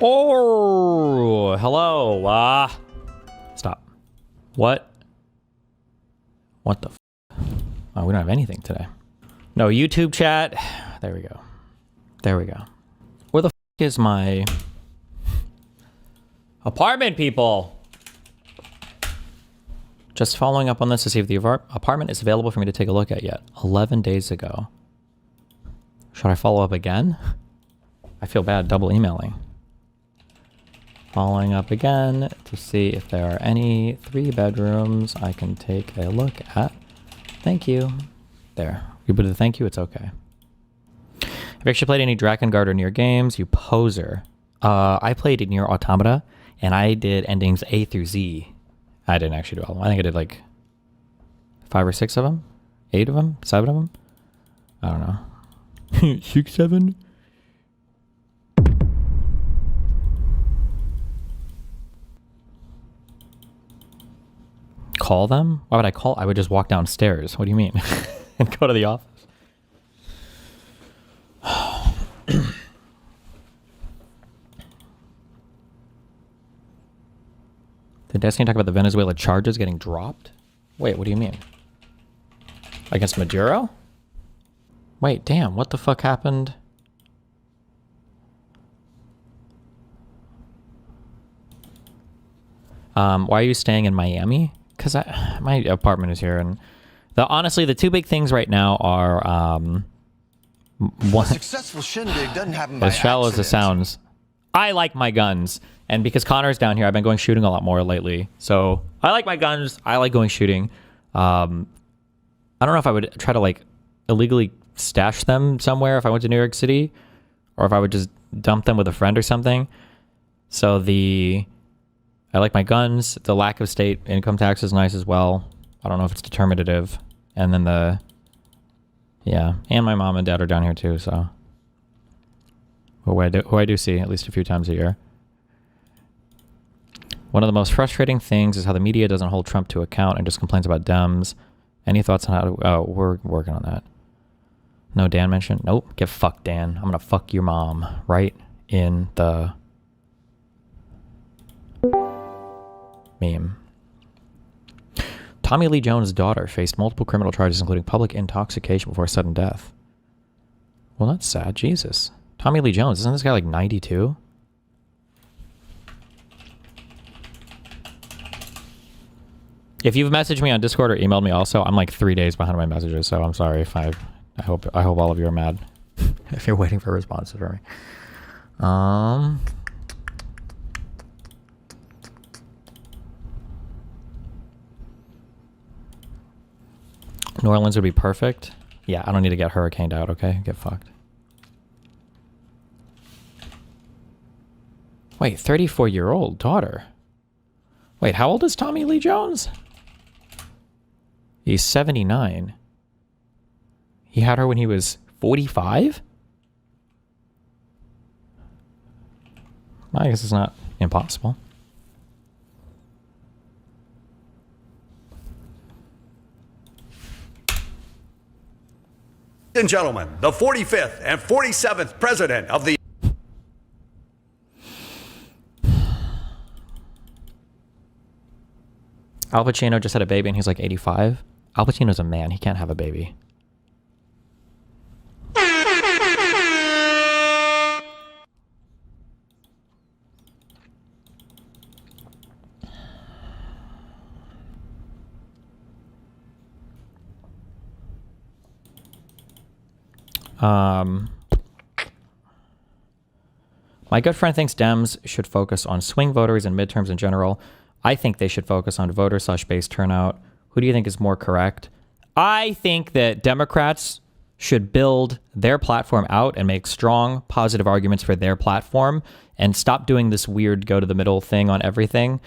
Oh, hello. Stop. What? What the f? Oh, we don't have anything today. No YouTube chat. There we go. There we go. Where the f is my apartment, people? Just following up on this to see if the apartment is available for me to take a look at yet. 11 days ago. Should I follow up again? I feel bad double emailing. Following up again to see if there are any 3 bedrooms I can take a look at. Thank you. There. You put a thank you, it's okay. Have you actually played any Drakengard or Nier games? You poser. I played Nier Automata, and I did endings A through Z. I didn't actually do all of them. I think I did like 5 or 6 of them? 8 of them? 7 of them? I don't know. 6, 7? Call them? Why would I call? I would just walk downstairs. What do you mean? And go to the office. Did Destiny talk about the Venezuela charges getting dropped? Wait, what do you mean? Against Maduro? Wait, damn, what the fuck happened? Why are you staying in Miami? Because my apartment is here, and honestly, the 2 big things right now are one. A successful shindig doesn't happen by as shallow accident. as it sounds. I like my guns, and because Connor's down here, I've been going shooting a lot more lately. So I like my guns. I like going shooting. I don't know if I would try to like illegally stash them somewhere if I went to New York City, or if I would just dump them with a friend or something. So I like my guns. The lack of state income tax is nice as well. I don't know if it's determinative. And then yeah, and my mom and dad are down here too, so who I do see at least a few times a year. One of the most frustrating things is how the media doesn't hold Trump to account and just complains about Dems. Any thoughts on how to... Oh, we're working on that. No Dan mentioned? Nope. Get fucked, Dan. I'm gonna fuck your mom right in the... meme. Tommy Lee Jones' daughter faced multiple criminal charges, including public intoxication before sudden death. Well, that's sad. Jesus. Tommy Lee Jones, isn't this guy like 92? If you've messaged me on Discord or emailed me also, I'm like 3 days behind my messages, so I'm sorry if I hope all of you are mad if you're waiting for responses from me. New Orleans would be perfect. Yeah, I don't need to get hurricaned out, okay? Get fucked. Wait, 34-year-old daughter. Wait, how old is Tommy Lee Jones? He's 79. He had her when he was 45? I guess it's not impossible. Ladies and gentlemen, the 45th and 47th President of the... Al Pacino just had a baby and he's like 85. Al Pacino's a man. He can't have a baby. My good friend thinks Dems should focus on swing voters and midterms in general. I think they should focus on voter/base turnout. Who do you think is more correct? I think that Democrats should build their platform out and make strong, positive arguments for their platform and stop doing this weird go to the middle thing on everything.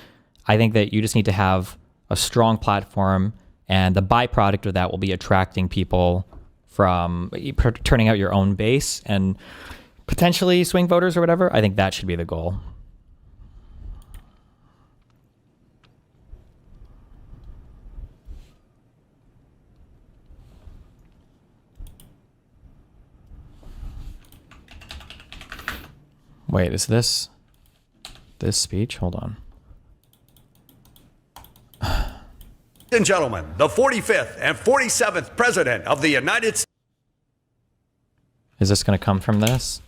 I think that you just need to have a strong platform, and the byproduct of that will be attracting people from turning out your own base and potentially swing voters or whatever. I think that should be the goal. Wait, is this? This speech? Hold on. Ladies and gentlemen, the 45th and 47th President of the United States. Is this going to come from this?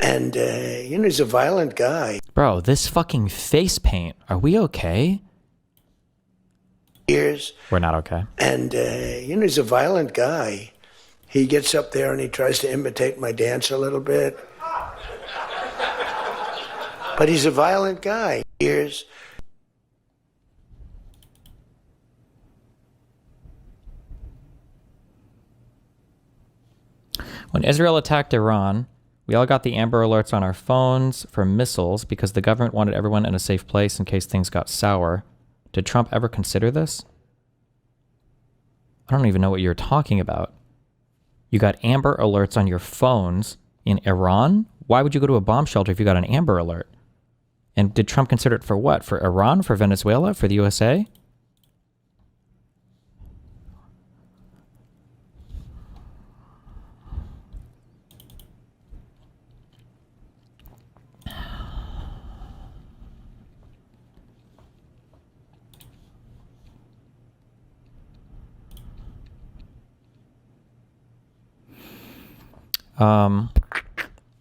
And, he's a violent guy. Bro, this fucking face paint. Are we okay? Years. We're not okay. And, he's a violent guy. He gets up there and he tries to imitate my dance a little bit. But he's a violent guy. Years. When Israel attacked Iran, we all got the Amber Alerts on our phones for missiles because the government wanted everyone in a safe place in case things got sour. Did Trump ever consider this? I don't even know what you're talking about. You got Amber Alerts on your phones in Iran? Why would you go to a bomb shelter if you got an Amber Alert? And did Trump consider it for what? For Iran? For Venezuela? For the USA?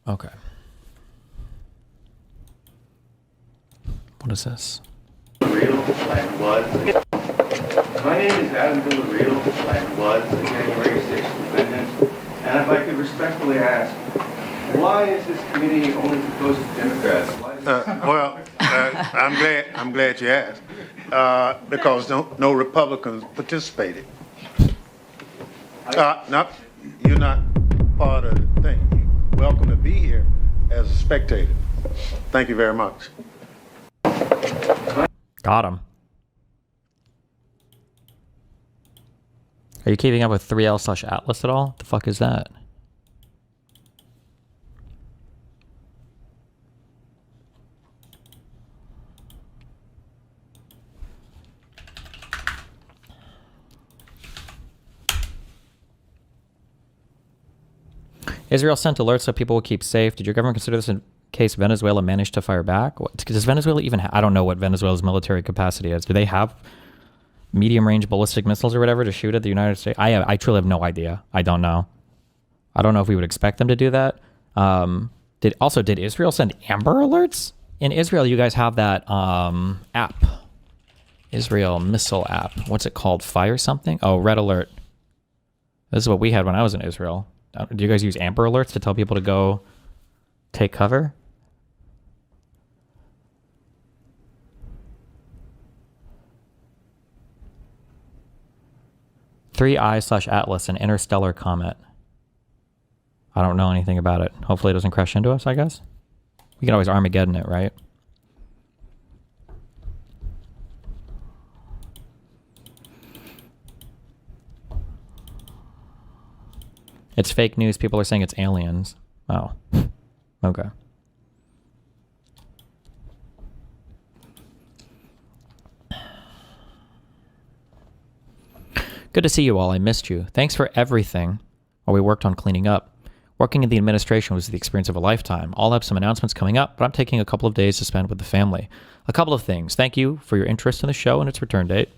Okay. What is this? Real and was. My name is Adam Villarreal and was a January 6th defendant. And if I could respectfully ask, why is this committee only composed of Democrats? I'm glad you asked. Because no Republicans participated. No, you're not part of the thing. You're welcome to be here as a spectator. Thank you very much. Got him. Are you keeping up with 3L/Atlas at all? The fuck is that? Israel sent alerts so people will keep safe. Did your government consider this in case Venezuela managed to fire back? What, does Venezuela even I don't know what Venezuela's military capacity is. Do they have medium-range ballistic missiles or whatever to shoot at the United States? I truly have no idea. I don't know. I don't know if we would expect them to do that. Did Israel send Amber Alerts? In Israel, you guys have that app. Israel missile app. What's it called? Fire something? Oh, Red Alert. This is what we had when I was in Israel. Do you guys use Amber Alerts to tell people to go take cover? "3I/Atlas, an interstellar comet." I don't know anything about it. Hopefully it doesn't crash into us, I guess. We can always Armageddon it, right? It's fake news. People are saying it's aliens. Oh. Okay. Good to see you all. I missed you. Thanks for everything while we worked on cleaning up. Working in the administration was the experience of a lifetime. I'll have some announcements coming up, but I'm taking a couple of days to spend with the family. A couple of things. Thank you for your interest in the show and its return date.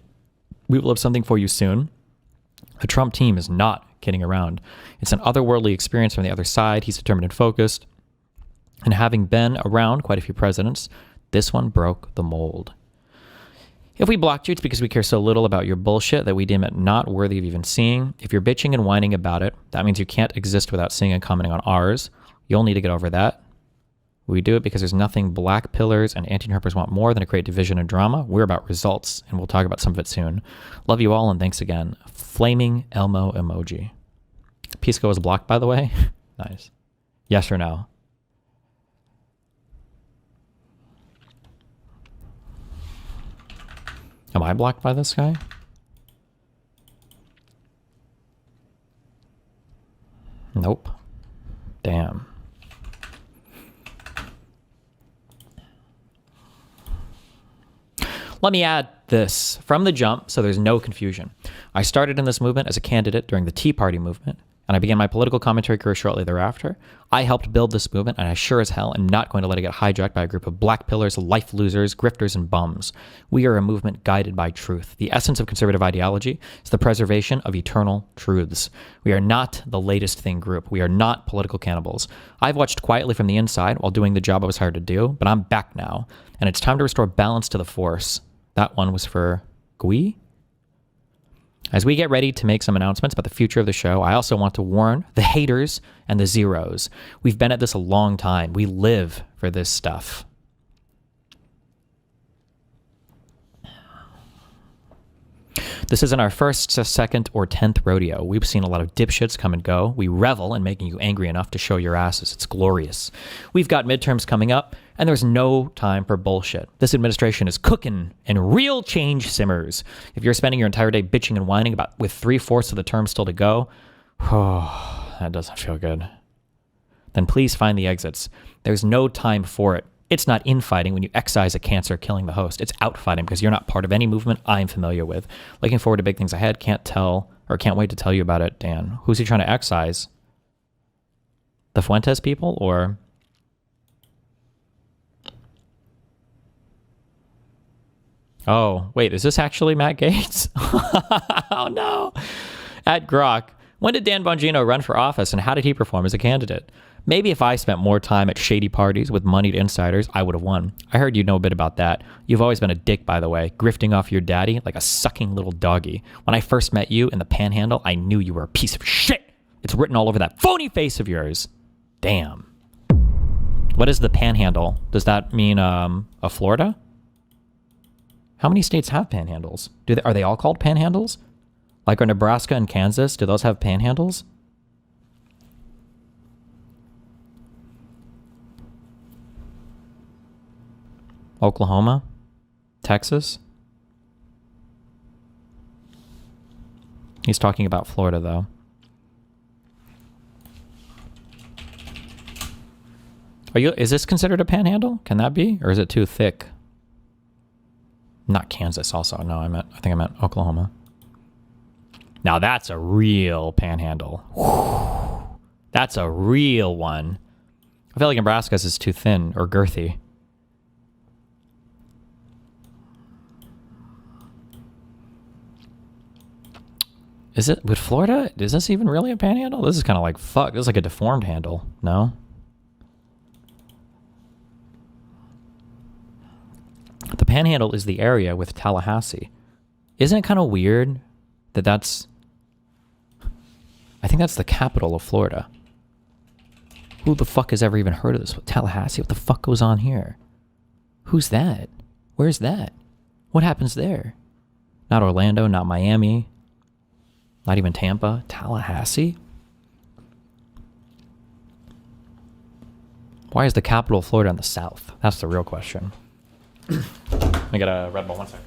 We will have something for you soon. The Trump team is not kidding around. It's an otherworldly experience from the other side. He's determined and focused. And having been around quite a few presidents, this one broke the mold. If we blocked you, it's because we care so little about your bullshit that we deem it not worthy of even seeing. If you're bitching and whining about it, that means you can't exist without seeing and commenting on ours. You'll need to get over that. We do it because there's nothing black pillars and anti-Trumpers want more than to create division and drama. We're about results, and we'll talk about some of it soon. Love you all, and thanks again. Flaming Elmo emoji. Pisco was blocked, by the way. Nice. Yes or no? Am I blocked by this guy? Nope. Damn. Let me add this from the jump so there's no confusion. I started in this movement as a candidate during the Tea Party movement. and I began my political commentary career shortly thereafter. I helped build this movement, and I sure as hell am not going to let it get hijacked by a group of black pillars, life losers, grifters, and bums. We are a movement guided by truth. The essence of conservative ideology is the preservation of eternal truths. We are not the latest thing group. We are not political cannibals. I've watched quietly from the inside while doing the job I was hired to do, but I'm back now, and it's time to restore balance to the force. That one was for Gui? As we get ready to make some announcements about the future of the show, I also want to warn the haters and the zeros. We've been at this a long time. We live for this stuff. This isn't our first, second, or 10th rodeo. We've seen a lot of dipshits come and go. We revel in making you angry enough to show your asses. It's glorious. We've got midterms coming up, and there's no time for bullshit. This administration is cooking, and real change simmers. If you're spending your entire day bitching and whining about with 3/4 of the term still to go, oh, that doesn't feel good. Then please find the exits. There's no time for it. It's not infighting when you excise a cancer killing the host. It's outfighting because you're not part of any movement I'm familiar with. Looking forward to big things ahead. Can't wait to tell you about it, Dan. Who's he trying to excise? The Fuentes people or... Oh, wait, is this actually Matt Gaetz? Oh, no. At Grok, when did Dan Bongino run for office and how did he perform as a candidate? Maybe if I spent more time at shady parties with moneyed insiders, I would have won. I heard you know a bit about that. You've always been a dick, by the way, grifting off your daddy like a sucking little doggy. When I first met you in the Panhandle, I knew you were a piece of shit. It's written all over that phony face of yours. Damn. What is the Panhandle? Does that mean a Florida? How many states have panhandles? Are they all called panhandles? Like are Nebraska and Kansas, do those have panhandles? Oklahoma? Texas? He's talking about Florida, though. Is this considered a panhandle? Can that be? Or is it too thick? Not Kansas also. No, I think I meant Oklahoma. Now that's a real panhandle. Whew. That's a real one. I feel like Nebraska's is too thin or girthy. Is it with Florida? Is this even really a panhandle? This is kind of like fuck. This is like a deformed handle. No? The Panhandle is the area with Tallahassee. Isn't it kind of weird that that's... I think that's the capital of Florida. Who the fuck has ever even heard of this? Tallahassee? What the fuck goes on here? Who's that? Where's that? What happens there? Not Orlando, not Miami, not even Tampa. Tallahassee? Why is the capital of Florida in the south? That's the real question. Let me get a Red Bull, 1 second.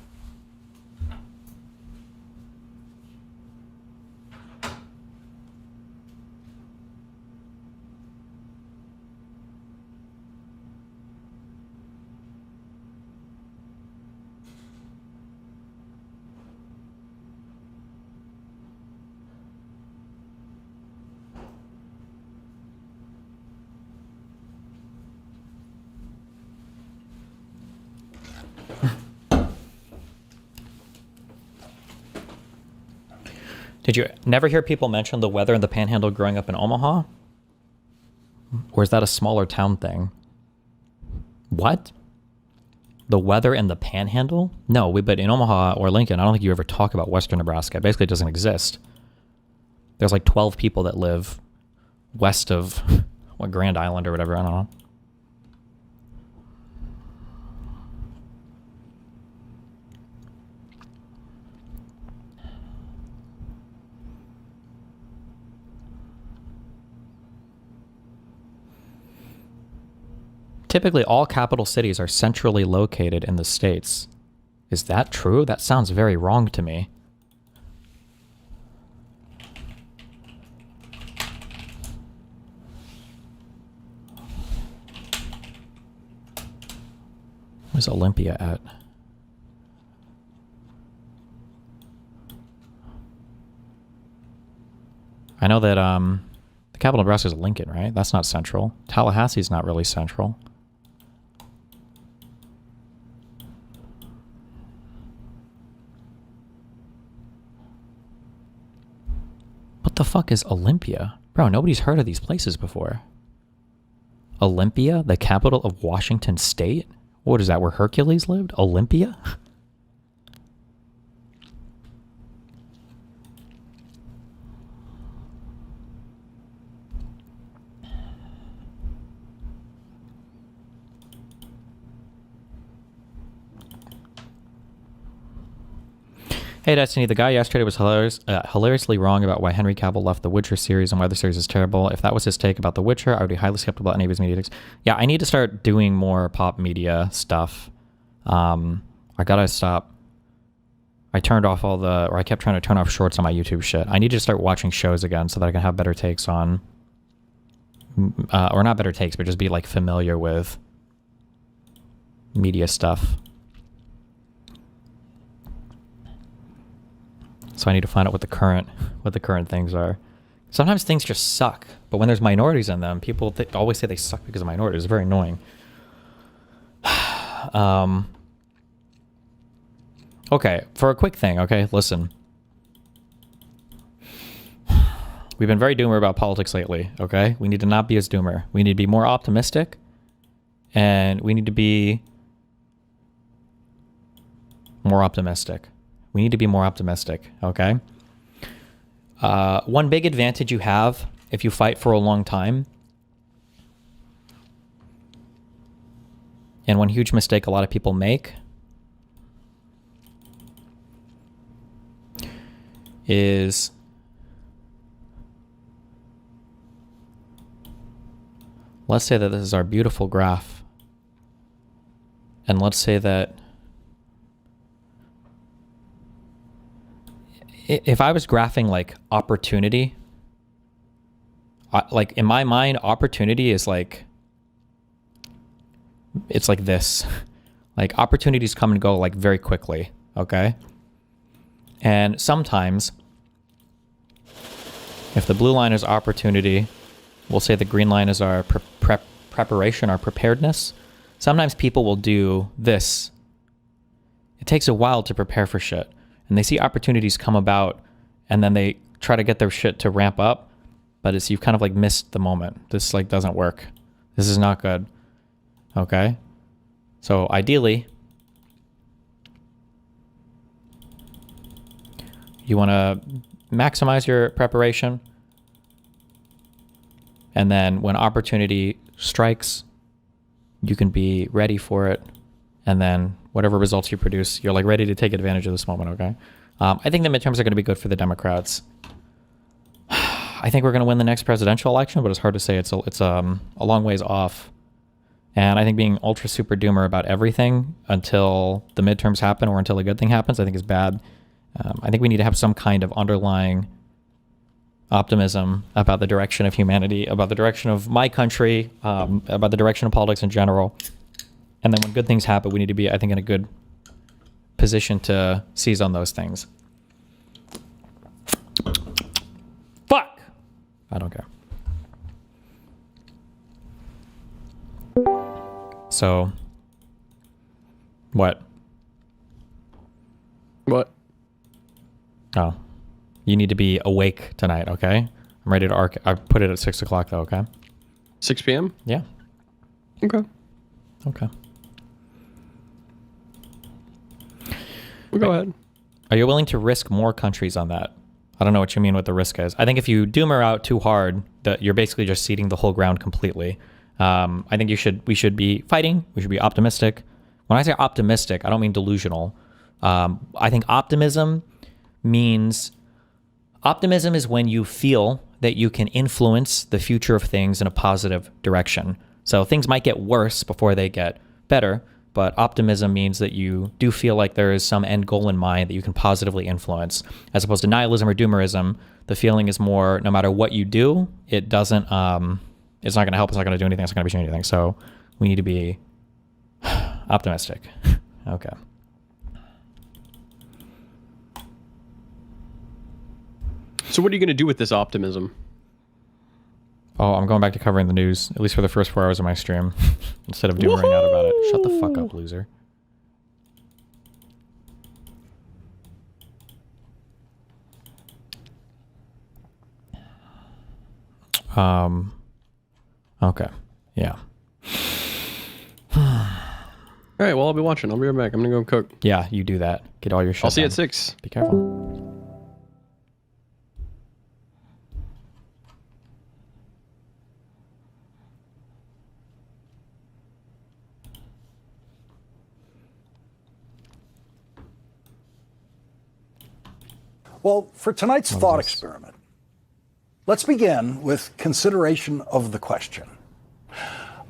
Did you never hear people mention the weather in the Panhandle growing up in Omaha? Or is that a smaller town thing? What? The weather in the Panhandle? No, but in Omaha or Lincoln, I don't think you ever talk about Western Nebraska. Basically, it doesn't exist. There's like 12 people that live west of Grand Island or whatever, I don't know. Typically, all capital cities are centrally located in the states. Is that true? That sounds very wrong to me. Where's Olympia at? I know that the capital of Nebraska is Lincoln, right? That's not central. Tallahassee's not really central. What the fuck is Olympia? Bro, nobody's heard of these places before. Olympia, the capital of Washington State? What is that, where Hercules lived? Olympia? Hey Destiny, the guy yesterday was hilariously wrong about why Henry Cavill left the Witcher series and why the series is terrible. If that was his take about The Witcher, I would be highly skeptical about any of his media takes. Yeah, I need to start doing more pop media stuff. I gotta stop. I turned off I kept trying to turn off shorts on my YouTube shit. I need to start watching shows again so that I can have better takes on, or not better takes, but just be like familiar with media stuff. So I need to find out what the current things are. Sometimes things just suck, but when there's minorities in them, people always say they suck because of minorities. It's very annoying. Okay, for a quick thing, okay, listen. We've been very doomer about politics lately, okay? We need to not be as doomer. We need to be more optimistic, and we need to be more optimistic. We need to be more optimistic, okay? One big advantage you have if you fight for a long time, and one huge mistake a lot of people make, is let's say that this is our beautiful graph, and let's say that if I was graphing like opportunity, like in my mind, opportunity is like, it's like this. Like opportunities come and go like very quickly, okay? And sometimes, if the blue line is opportunity, we'll say the green line is our preparation, our preparedness. Sometimes people will do this. It takes a while to prepare for shit. And they see opportunities come about, and then they try to get their shit to ramp up, but you've kind of like missed the moment. This like doesn't work. This is not good. Okay? So ideally, you want to maximize your preparation, and then when opportunity strikes, you can be ready for it, and then whatever results you produce, you're like ready to take advantage of this moment, okay? I think the midterms are going to be good for the Democrats. I think we're going to win the next presidential election, but it's hard to say. It's a long ways off. And I think being ultra super doomer about everything until the midterms happen or until a good thing happens, I think is bad. I think we need to have some kind of underlying optimism about the direction of humanity, about the direction of my country, about the direction of politics in general. And then when good things happen, we need to be, I think, in a good position to seize on those things. Fuck! I don't care. So, what? What? Oh. You need to be awake tonight, okay? I'm ready to I put it at 6 o'clock, though, okay? 6 p.m.? Yeah. Okay. Okay. Well, go ahead. Are you willing to risk more countries on that? I don't know what you mean what the risk is. I think if you doomer out too hard, that you're basically just ceding the whole ground completely. I think we should be fighting. We should be optimistic. When I say optimistic, I don't mean delusional. I think optimism is when you feel that you can influence the future of things in a positive direction. So things might get worse before they get better, but optimism means that you do feel like there is some end goal in mind that you can positively influence, as opposed to nihilism or doomerism. The feeling is more, no matter what you do, it doesn't, it's not going to help, it's not going to do anything, it's not going to be changing anything. So we need to be optimistic. Okay. So what are you going to do with this optimism? Oh, I'm going back to covering the news, at least for the first 4 hours of my stream, instead of doing out about it. Shut the fuck up, loser. Okay. Yeah. All right, well, I'll be watching. I'll be right back. I'm going to go cook. Yeah, you do that. Get all your shit I'll see you done. at 6. Be careful. Well, for tonight's thought experiment, let's begin with consideration of the question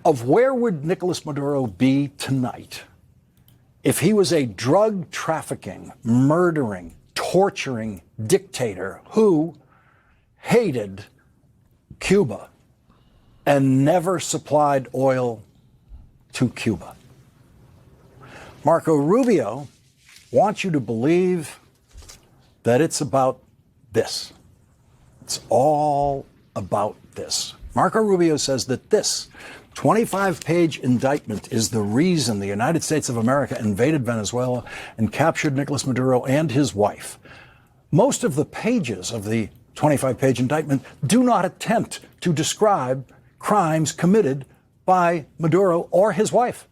of where would Nicolas Maduro be tonight if he was a drug trafficking, murdering, torturing dictator who hated Cuba and never supplied oil to Cuba. Marco Rubio wants you to believe that it's about this. It's all about this. Marco Rubio says that this 25-page indictment is the reason the United States of America invaded Venezuela and captured Nicolas Maduro and his wife. Most of the pages of the 25-page indictment do not attempt to describe crimes committed by Maduro or his wife.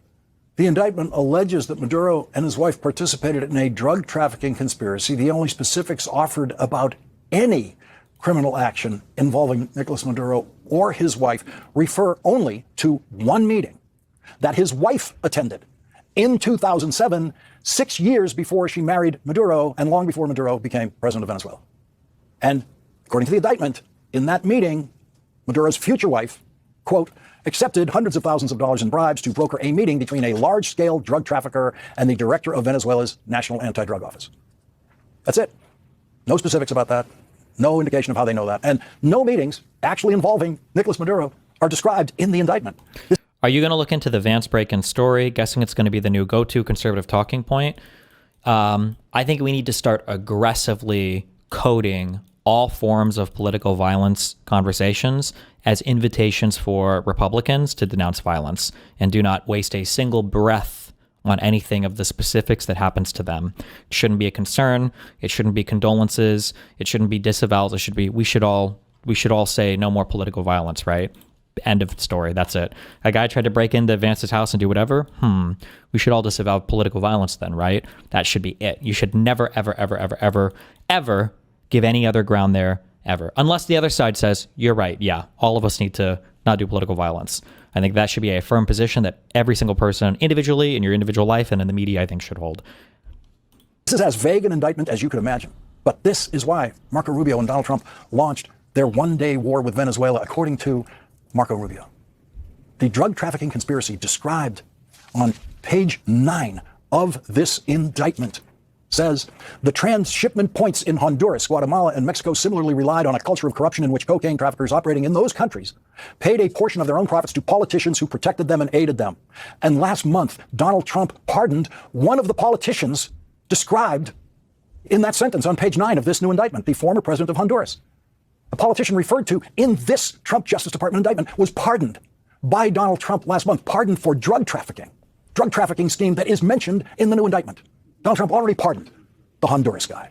The indictment alleges that Maduro and his wife participated in a drug trafficking conspiracy. The only specifics offered about any criminal action involving Nicolas Maduro or his wife refer only to one meeting that his wife attended in 2007, 6 years before she married Maduro and long before Maduro became president of Venezuela. And according to the indictment, in that meeting, Maduro's future wife, quote, accepted hundreds of thousands of dollars in bribes to broker a meeting between a large-scale drug trafficker and the director of Venezuela's National Anti-Drug Office. That's it. No specifics about that. No indication of how they know that. And no meetings actually involving Nicolas Maduro are described in the indictment. Are you going to look into the Vance break-in story? Guessing it's going to be the new go-to conservative talking point. I think we need to start aggressively coding all forms of political violence conversations as invitations for Republicans to denounce violence and do not waste a single breath on anything of the specifics that happens to them. It shouldn't be a concern. It shouldn't be condolences. It shouldn't be disavowals. It should be, we should all say no more political violence, right? End of story. That's it. A guy tried to break into Vance's house and do whatever. We should all disavow political violence then, right? That should be it. You should never, ever, ever, ever, ever, ever give any other ground there ever. Unless the other side says, you're right. Yeah, all of us need to not do political violence. I think that should be a firm position that every single person individually in your individual life and in the media, I think, should hold. This is as vague an indictment as you could imagine. But this is why Marco Rubio and Donald Trump launched their one-day war with Venezuela, according to Marco Rubio. The drug trafficking conspiracy described on page 9 of this indictment says the transshipment points in Honduras, Guatemala, and Mexico similarly relied on a culture of corruption in which cocaine traffickers operating in those countries paid a portion of their own profits to politicians who protected them and aided them. And last month, Donald Trump pardoned one of the politicians described in that sentence on page 9 of this new indictment, the former president of Honduras. The politician referred to in this Trump Justice Department indictment was pardoned by Donald Trump last month, pardoned for drug trafficking scheme that is mentioned in the new indictment. Donald Trump already pardoned the Honduras guy.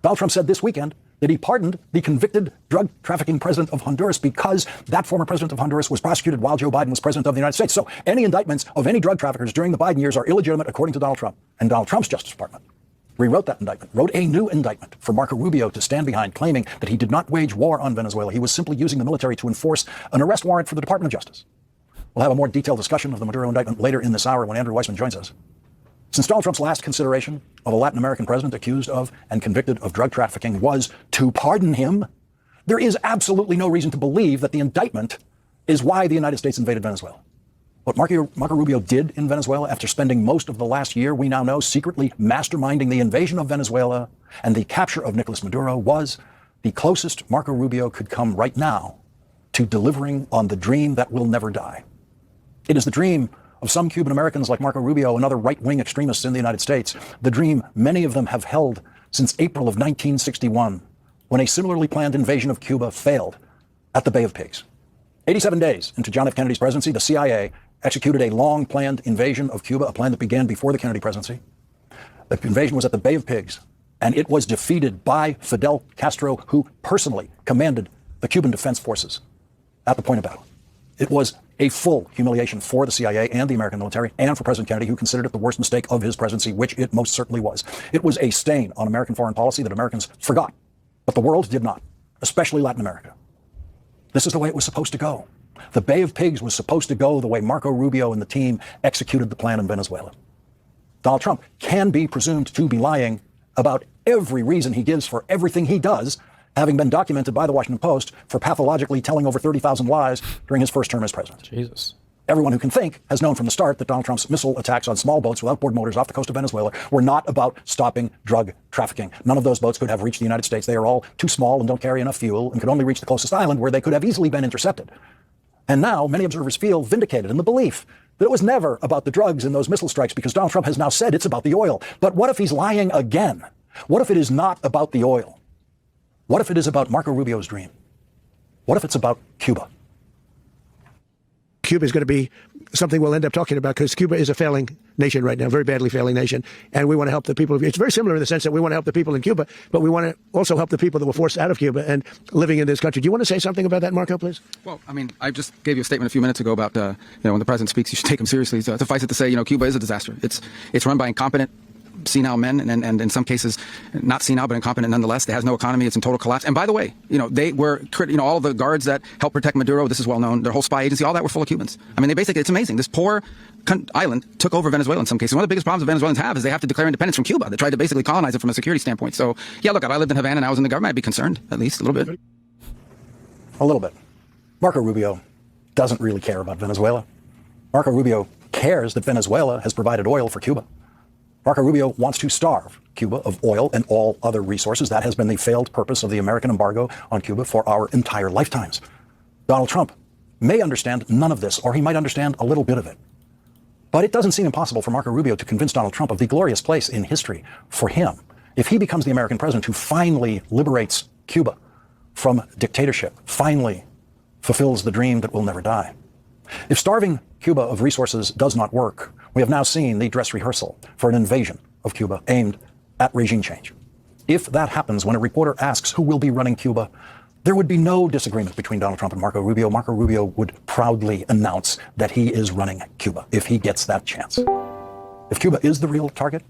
Donald Trump said this weekend that he pardoned the convicted drug trafficking president of Honduras because that former president of Honduras was prosecuted while Joe Biden was president of the United States. So any indictments of any drug traffickers during the Biden years are illegitimate according to Donald Trump. And Donald Trump's Justice Department rewrote that indictment, wrote a new indictment for Marco Rubio to stand behind, claiming that he did not wage war on Venezuela. He was simply using the military to enforce an arrest warrant for the Department of Justice. We'll have a more detailed discussion of the Maduro indictment later in this hour when Andrew Weissman joins us. Since Donald Trump's last consideration of a Latin American president accused of and convicted of drug trafficking was to pardon him, there is absolutely no reason to believe that the indictment is why the United States invaded Venezuela. What Marco Rubio did in Venezuela after spending most of the last year, we now know, secretly masterminding the invasion of Venezuela and the capture of Nicolas Maduro was the closest Marco Rubio could come right now to delivering on the dream that will never die. It is the dream of some Cuban Americans like Marco Rubio and other right-wing extremists in the United States, the dream many of them have held since April of 1961, when a similarly planned invasion of Cuba failed at the Bay of Pigs. 87 days into John F. Kennedy's presidency, the CIA executed a long-planned invasion of Cuba, a plan that began before the Kennedy presidency. The invasion was at the Bay of Pigs, and it was defeated by Fidel Castro, who personally commanded the Cuban Defense Forces at the point of battle. It was a full humiliation for the CIA and the American military, and for President Kennedy, who considered it the worst mistake of his presidency, which it most certainly was. It was a stain on American foreign policy that Americans forgot, but the world did not, especially Latin America. This is the way it was supposed to go. The Bay of Pigs was supposed to go the way Marco Rubio and the team executed the plan in Venezuela. Donald Trump can be presumed to be lying about every reason he gives for everything he does, having been documented by the Washington Post for pathologically telling over 30,000 lies during his first term as president. Jesus. Everyone who can think has known from the start that Donald Trump's missile attacks on small boats with outboard motors off the coast of Venezuela were not about stopping drug trafficking. None of those boats could have reached the United States. They are all too small and don't carry enough fuel and could only reach the closest island, where they could have easily been intercepted. And now many observers feel vindicated in the belief that it was never about the drugs in those missile strikes, because Donald Trump has now said it's about the oil. But what if he's lying again? What if it is not about the oil? What if it is about Marco Rubio's dream? What if it's about Cuba? Cuba is going to be something we'll end up talking about, because Cuba is a failing nation right now, very badly failing nation. And we want to help the people. It's very similar in the sense that we want to help the people in Cuba, but we want to also help the people that were forced out of Cuba and living in this country. Do you want to say something about that, Marco, please? Well, I mean, I just gave you a statement a few minutes ago about, when the president speaks, you should take him seriously. So suffice it to say, Cuba is a disaster. It's run by incompetent, senile men, and in some cases not senile but incompetent nonetheless. It has no economy. It's in total collapse. And by the way, they were all the guards that helped protect Maduro, this is well known, their whole spy agency, all that were full of Cubans. I mean, it's amazing. This poor island took over Venezuela in some cases. One of the biggest problems the Venezuelans have is they have to declare independence from Cuba. They tried to basically colonize it from a security standpoint. So yeah, look, if I lived in Havana and I was in the government, I'd be concerned, at least a little bit. A little bit. Marco Rubio doesn't really care about Venezuela. Marco Rubio cares that Venezuela has provided oil for Cuba. Marco Rubio wants to starve Cuba of oil and all other resources. That has been the failed purpose of the American embargo on Cuba for our entire lifetimes. Donald Trump may understand none of this, or he might understand a little bit of it. But it doesn't seem impossible for Marco Rubio to convince Donald Trump of the glorious place in history for him if he becomes the American president who finally liberates Cuba from dictatorship, finally fulfills the dream that will never die. If starving Cuba of resources does not work, we have now seen the dress rehearsal for an invasion of Cuba aimed at regime change. If that happens, when a reporter asks who will be running Cuba, there would be no disagreement between Donald Trump and Marco Rubio. Marco Rubio would proudly announce that he is running Cuba if he gets that chance. If Cuba is the real target,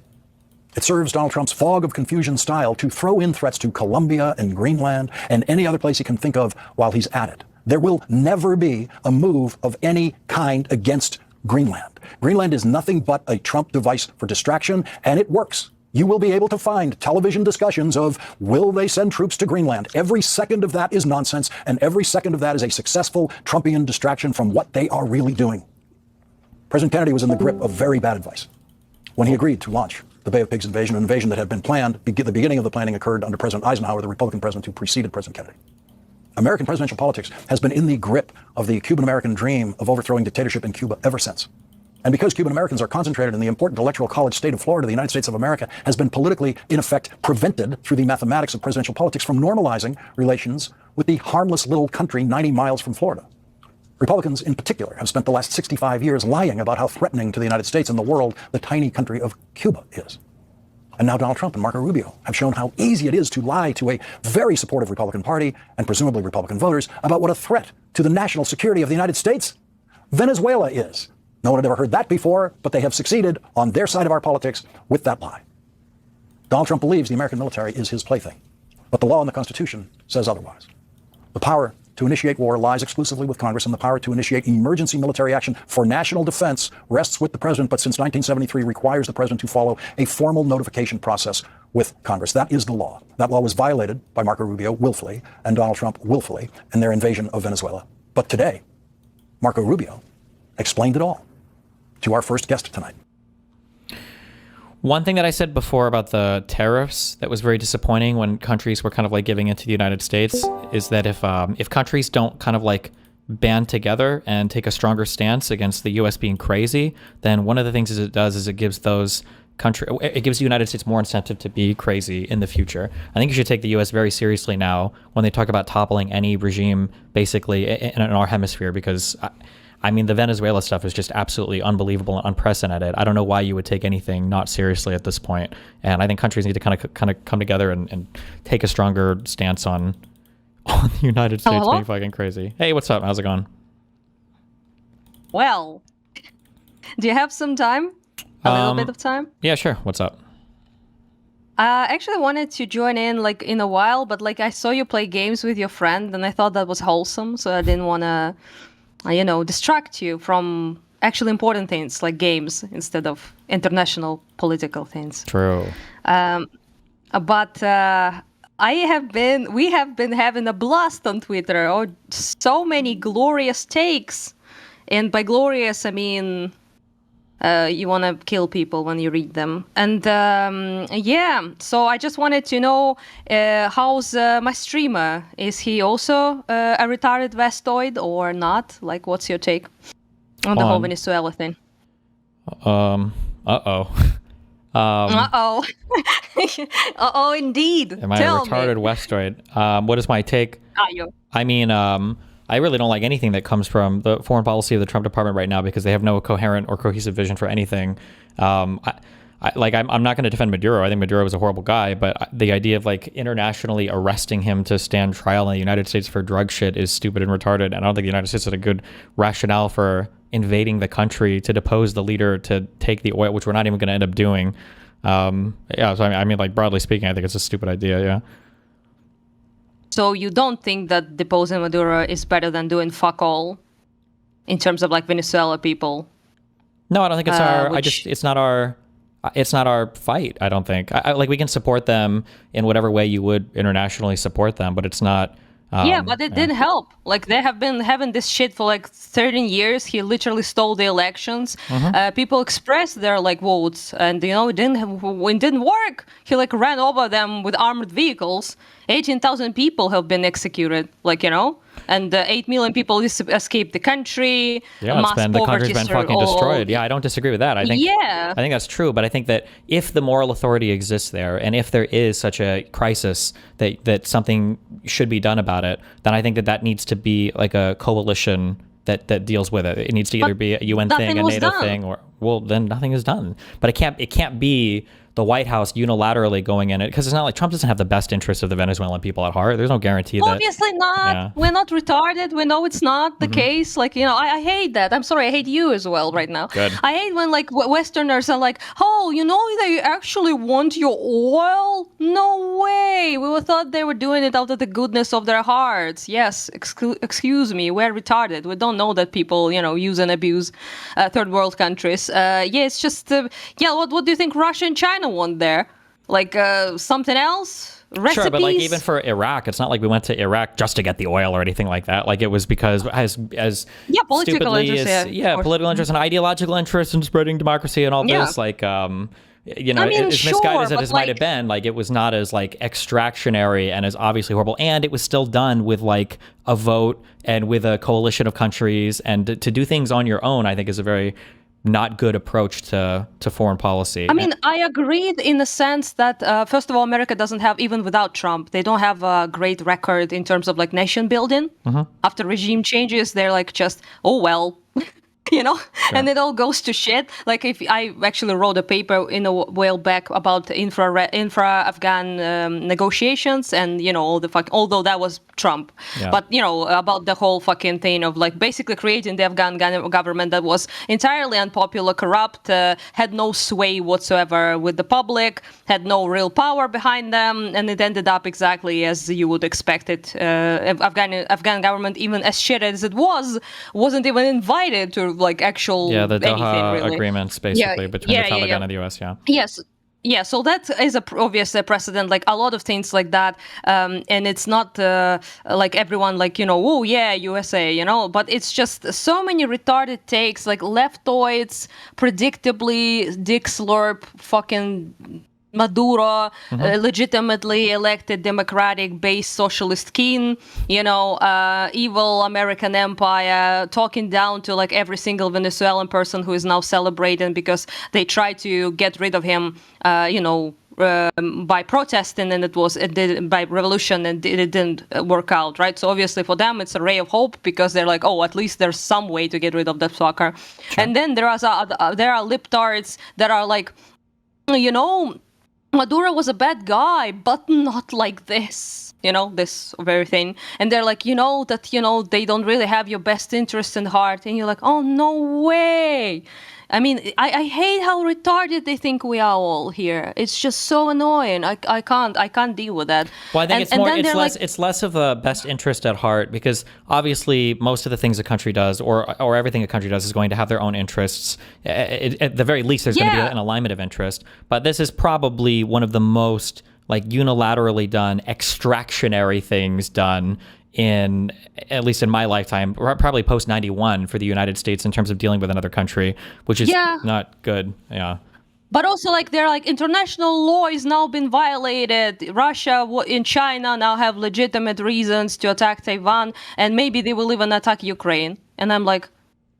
it serves Donald Trump's fog of confusion style to throw in threats to Colombia and Greenland and any other place he can think of while he's at it. There will never be a move of any kind against Greenland. Greenland is nothing but a Trump device for distraction, and it works. You will be able to find television discussions of, will they send troops to Greenland? Every second of that is nonsense, and every second of that is a successful Trumpian distraction from what they are really doing. President Kennedy was in the grip of very bad advice when he agreed to launch the Bay of Pigs invasion, an invasion that had been planned. The beginning of the planning occurred under President Eisenhower, the Republican president who preceded President Kennedy. American presidential politics has been in the grip of the Cuban-American dream of overthrowing dictatorship in Cuba ever since. And because Cuban Americans are concentrated in the important electoral college state of Florida, the United States of America has been politically, in effect, prevented through the mathematics of presidential politics from normalizing relations with the harmless little country 90 miles from Florida. Republicans, in particular, have spent the last 65 years lying about how threatening to the United States and the world the tiny country of Cuba is. And now Donald Trump and Marco Rubio have shown how easy it is to lie to a very supportive Republican Party and presumably Republican voters about what a threat to the national security of the United States Venezuela is. No one had ever heard that before, but they have succeeded on their side of our politics with that lie. Donald Trump believes the American military is his plaything, but the law and the Constitution says otherwise. The power to initiate war lies exclusively with Congress, and the power to initiate emergency military action for national defense rests with the president, but since 1973 requires the president to follow a formal notification process with Congress. That is the law. That law was violated by Marco Rubio willfully and Donald Trump willfully in their invasion of Venezuela. But today, Marco Rubio explained it all to our first guest tonight. One thing that I said before about the tariffs that was very disappointing when countries were kind of like giving in to the United States is that if countries don't kind of like band together and take a stronger stance against the U.S. being crazy, then one of the things it does is it gives those country. It gives the United States more incentive to be crazy in the future. I think you should take the U.S. very seriously now when they talk about toppling any regime, basically in our hemisphere, because I mean, the Venezuela stuff is just absolutely unbelievable and unprecedented. I don't know why you would take anything not seriously at this point. And I think countries need to kind of come together and take a stronger stance on the United States being fucking crazy. Hey, what's up? How's it going? Well, do you have some time? A little bit of time? Yeah, sure. What's up? I actually wanted to join in like in a while, but like I saw you play games with your friend and I thought that was wholesome, so I didn't want to, distract you from actually important things like games instead of international political things. True. But we have been having a blast on Twitter. Oh, so many glorious takes. And by glorious, I mean, you want to kill people when you read them. And so I just wanted to know, how's my streamer? Is he also a retarded Vestoid or not? Like, what's your take on the whole Venezuela thing? Uh-oh. Uh-oh, indeed. Am I a retarded Westoid? What is my take? I mean, I really don't like anything that comes from the foreign policy of the Trump department right now because they have no coherent or cohesive vision for anything. I'm not going to defend Maduro. I think Maduro was a horrible guy, but the idea of like internationally arresting him to stand trial in the United States for drug shit is stupid and retarded. And I don't think the United States had a good rationale for invading the country to depose the leader to take the oil, which we're not even going to end up doing. So I mean, like broadly speaking, I think it's a stupid idea. Yeah. So you don't think that deposing Maduro is better than doing fuck all in terms of like Venezuela people? No, I don't think it's it's not our fight. I don't think like we can support them in whatever way you would internationally support them, but it's not. But it didn't help. Like they have been having this shit for like 13 years. He literally stole the elections. People expressed their like votes, and it didn't work. He like ran over them with armored vehicles. 18,000 people have been executed. And 8 million people escaped the country. Yeah, the country's been fucking destroyed. Yeah, I don't disagree with that. I think that's true. But I think that if the moral authority exists there, and if there is such a crisis that something should be done about it, then I think that needs to be like a coalition that deals with it. It needs to either be a UN thing, a NATO thing, or then nothing is done. But it can't be the White House unilaterally going in it, because it's not like Trump doesn't have the best interests of the Venezuelan people at heart. There's no guarantee that. Obviously not. Yeah. We're not retarded. We know it's not the case. I hate that. I'm sorry. I hate you as well right now. Good. I hate when Westerners are like, they actually want your oil? No way. We thought they were doing it out of the goodness of their hearts. Yes. Excuse me. We're retarded. We don't know that people, use and abuse third world countries. It's just, what do you think Russia and China want there? Something else? Recipes? Sure, but even for Iraq, it's not like we went to Iraq just to get the oil or anything like that. It was because as political interest, political interest and ideological interest in spreading democracy and all this. As misguided as it might have been, it was not as extractionary and as obviously horrible. And it was still done with a vote and with a coalition of countries. And to do things on your own, I think, is a very not good approach to foreign policy. I agreed in the sense that, first of all, America doesn't have, even without Trump, they don't have a great record in terms of nation building. After regime changes, they're just, and it all goes to shit. If I actually wrote a paper in a while back about intra-Afghan negotiations and, all the although that was Trump, but, about the whole fucking thing of basically creating the Afghan government that was entirely unpopular, corrupt, had no sway whatsoever with the public, had no real power behind them, and it ended up exactly as you would expect it. Afghan government, even as shit as it wasn't even invited to actual the Doha anything, really. Agreements basically between the Taliban and the US. Yes. So that is obvious precedent, a lot of things like that. And it's not everyone USA, but it's just so many retarded takes, leftoids, predictably, dick slurp, fucking Maduro, legitimately elected democratic-based socialist king, evil American empire, talking down to like every single Venezuelan person who is now celebrating because they tried to get rid of him, by protesting, and it did by revolution, and it didn't work out, right? So obviously for them it's a ray of hope because they're like, oh, at least there's some way to get rid of that fucker. Sure. And then there are libtards that are like, Maduro was a bad guy, but not like this, this very thing. And they're like, that, they don't really have your best interest in heart. And you're like, oh, no way. I mean, I hate how retarded they think we are all here. It's just so annoying. I can't deal with that. Well, I think it's less of a best interest at heart, because obviously most of the things a country does, or everything a country does, is going to have their own interests. At the very least, there's going to be an alignment of interest. But this is probably one of the most like unilaterally done extractionary things done in, at least in my lifetime, probably post 91 for the United States in terms of dealing with another country, which is not good. Yeah. But also, like, they're like, international law is now been violated. Russia and China now have legitimate reasons to attack Taiwan, and maybe they will even attack Ukraine. And I'm like,